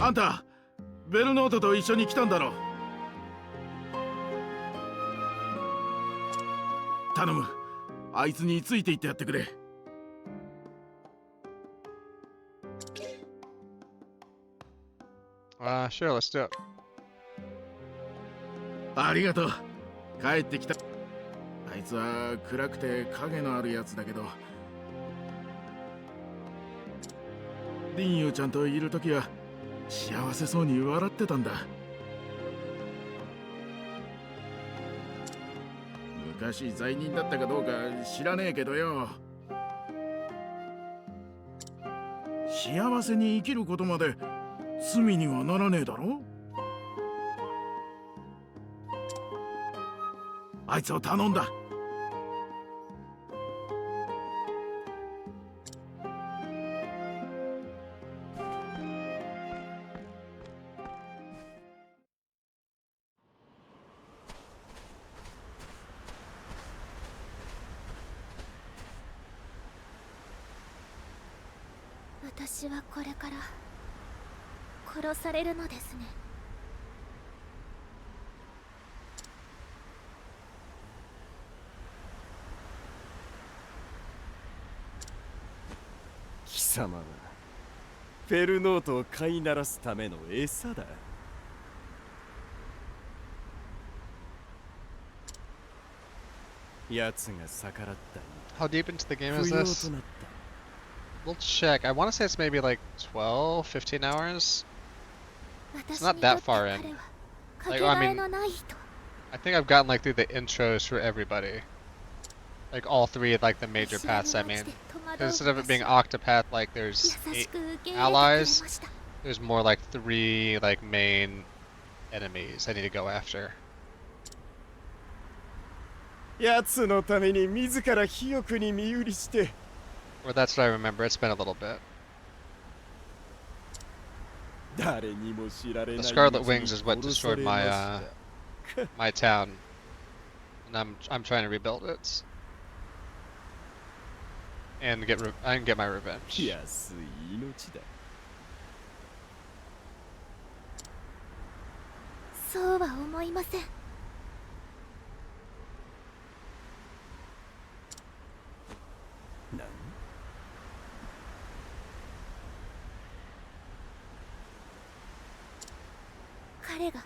あんたベルノートと一緒に来たんだろ。頼む、あいつについて行ってやってくれ。Sure, let's do it. ありがとう。帰ってきた。あいつは暗くて影のあるやつだけど、リンユちゃんといるときは幸せそうに笑ってたんだ。昔罪人だったかどうか知らねえけどよ、幸せに生きることまで罪にはならねえだろ。あいつを頼んだ。私はこれから殺されるのですね。貴様はフェルノートを飼いならすための餌だ。奴が逆らったに How deep into the game 不 is 要 this? となった。 We'll check. I want to say it's maybe like 12, 15 hours. 私 not に that とって far 彼 in. は Like, かけ I がえ mean, のない人。 I think I've gotten like through the intros for everybody. Like all three of like the major 見知らぬ paths, I 街 mean. で戸惑 'Cause う instead of it being 私を Octopath, like there's 優し 8 く受け入れてくれ allies, ました。 there's more like 3 like main enemies I need to go after. 奴のために自ら肥沃に身売りして Or that's what I remember. It's been a little bit. 誰にも知られない The Scarlet うち Wings に is what 殺さ destroyed れ my ました my town, and I'm trying to rebuild it and get my revenge. 安い命だ。そうは思いません。何？彼が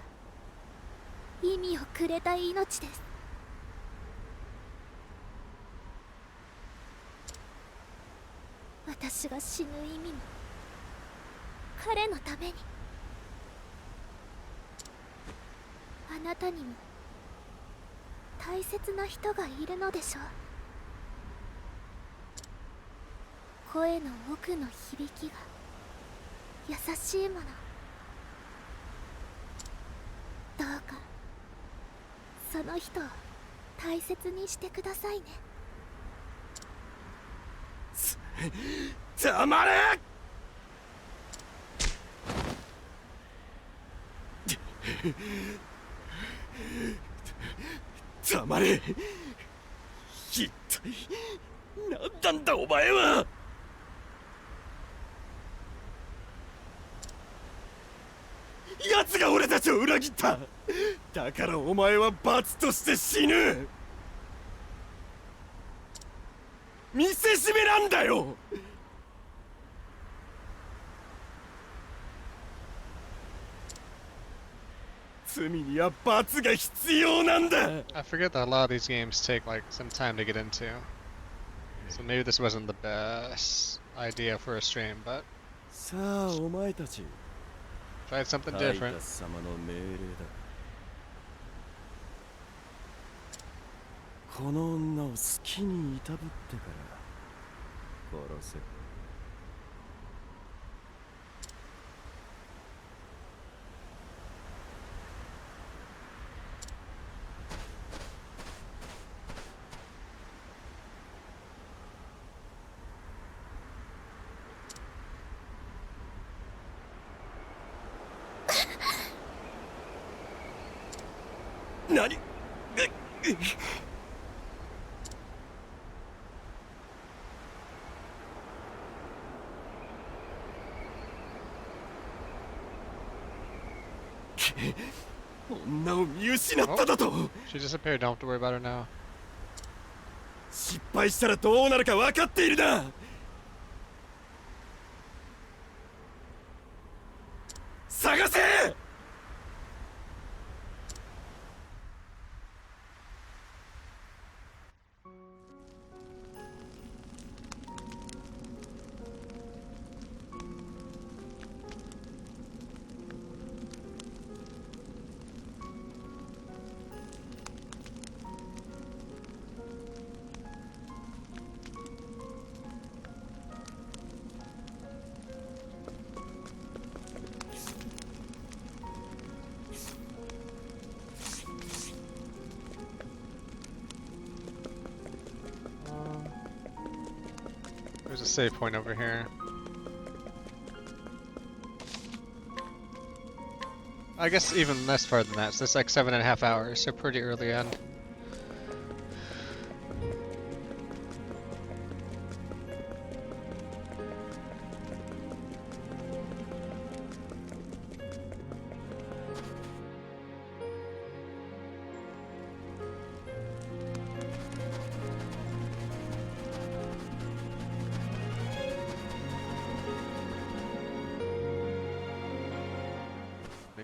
意味をくれた命です。私が死ぬ意味も彼のために。あなたにも大切な人がいるのでしょう。声の奥の響きが優しいもの。どうかその人を大切にしてくださいね。黙れ！黙れ！一体何なんだお前は！奴が俺たちを裏切った。だからお前は罰として死ぬ。見せしめなんだよ。罪には罰が必要なんだ。 I forget that a lot of these games take like some time to get into, so maybe this wasn't the best idea for a stream, but さあお前たち tried something タイ different. タス様の命令だ。この女を好きにいたぶってから殺せ。何？女を見失っただと。 She disappeared. Don't have to worry about her now. 失敗したらどうなるか分かっているな。探せ。There's a save point over here. I guess even less far than that, so it's like 7.5 hours, so pretty early on.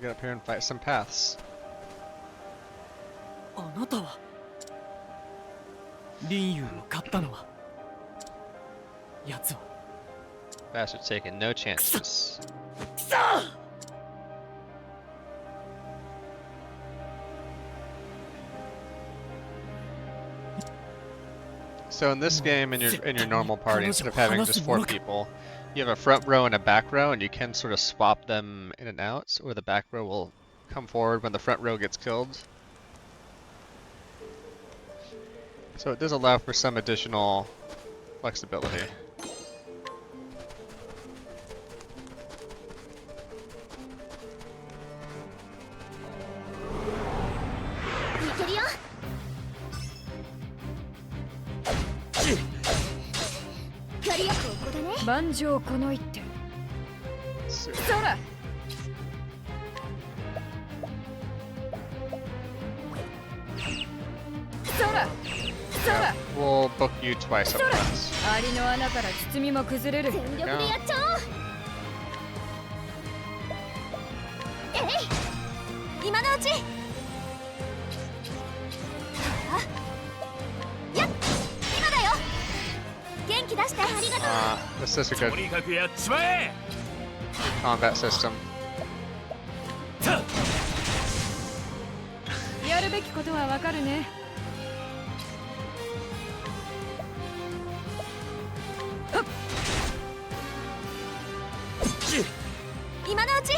Get up here and fight some paths. あなたは林友を買ったのは奴は Bastard taking no chances. So in this game, in your normal party, instead of having just 4 people, you have a front row and a back row, and you can sort of swap them in and out, or the back row will come forward when the front row gets killed. So it does allow for some additional flexibility. Banjo この一手。そら。そら。そら。 We'll book you twice up once. アリの穴から包みも崩れる。全力でやっちゃおう。今のうち。やっ、今だよ。元気出してありがとう。This is a good combat system. やるべきことはわかるね。今のうち。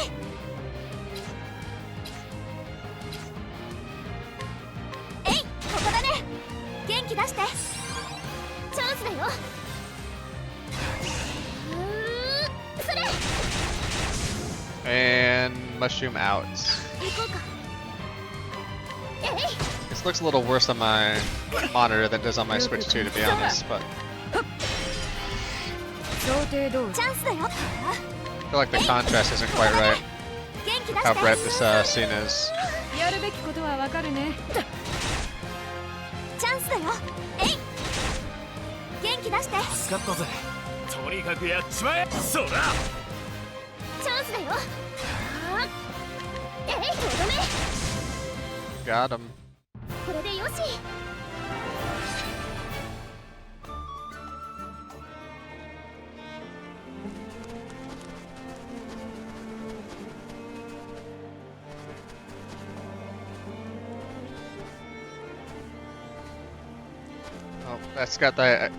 えい、ここだね。元気出して。チャンスだよ。それ。 And mushroom out. 行こうか。This looks a little worse on my monitor than it does on my Switch too, to be honest, but 想定通り。チャンスだよ。 I feel like the contrast isn't quite right. How bright this scene is. やるべきことはわかるね。チャンスだよ。えい。元気出して。助かったぜ。とにかくやっちまえ。そら。チャンスだよ。えい、とどめ。 Got him. これでよし。 Oh, that's got that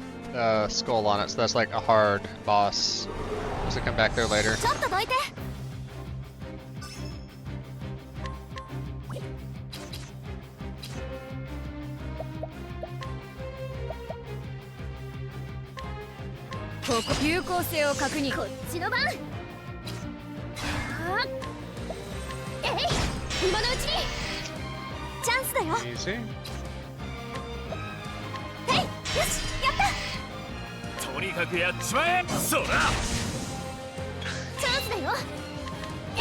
skull on it, so that's like a hard boss. Does it come back there later? ちょっとどいて。ここ有効性を確認。こっちの番。えい、今のうちに。チャンスだよ。 Easy. えい、よし、やった。とにかくやっちまえ。そら。チャンスだよ。え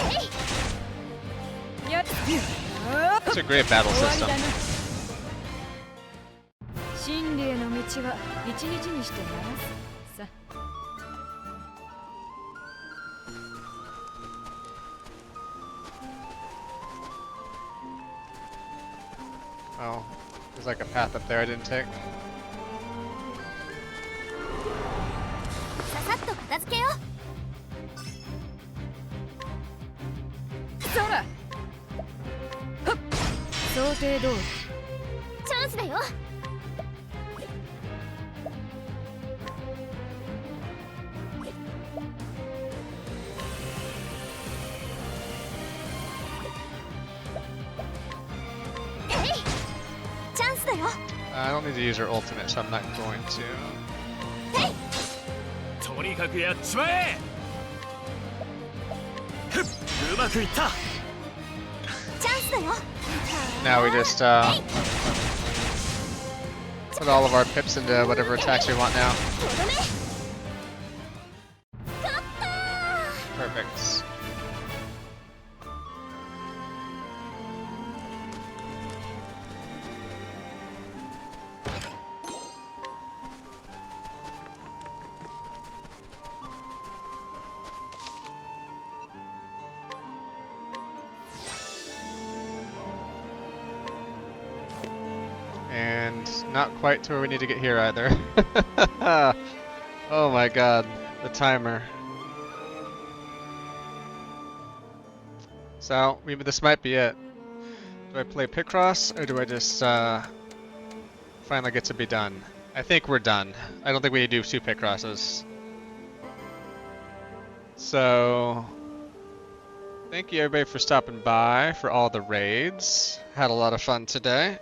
い。やっ。 It's a great battle 終わり system. だな。真理への道は一日にしてならす。さ。 Oh, there's like a path up there I didn't take. ささっと片付けよう。そら。はっ。想定通り。チャンスだよ。えい、チャンスだよ。 I don't need to use her ultimate, so I'm not going to. えい、にかくやっちまえ。ふっ、うまくいった。チャンスだよ。 Now we just put all of our pips into whatever attacks we want now. とどめ。勝った。 Perfect. And not quite to where we need to get here either. Oh my god, the timer. So, maybe this might be it. Do I play picross, or do I just finally get to be done? I think we're done. I don't think we need to do 2 picrosses. So, thank you everybody for stopping by for all the raids. Had a lot of fun today.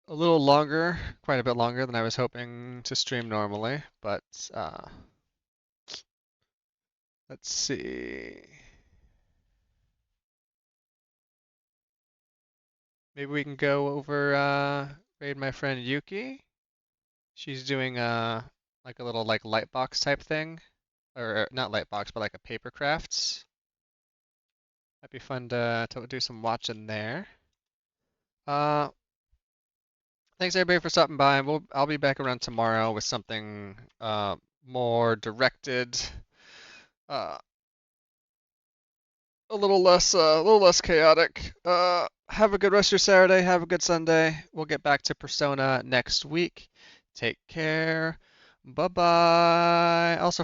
A little longer, quite a bit longer than I was hoping to stream normally, but let's see. Maybe we can go over raid my friend Yuki. She's doing like a little like light box type thing, or not light box, but like a paper crafts. That'd be fun to do some watching there. Thanks everybody for stopping by. I'll be back around tomorrow with something more directed, a little less chaotic. Have a good rest of your Saturday. Have a good Sunday. We'll get back to Persona next week. Take care. Bye bye. Also,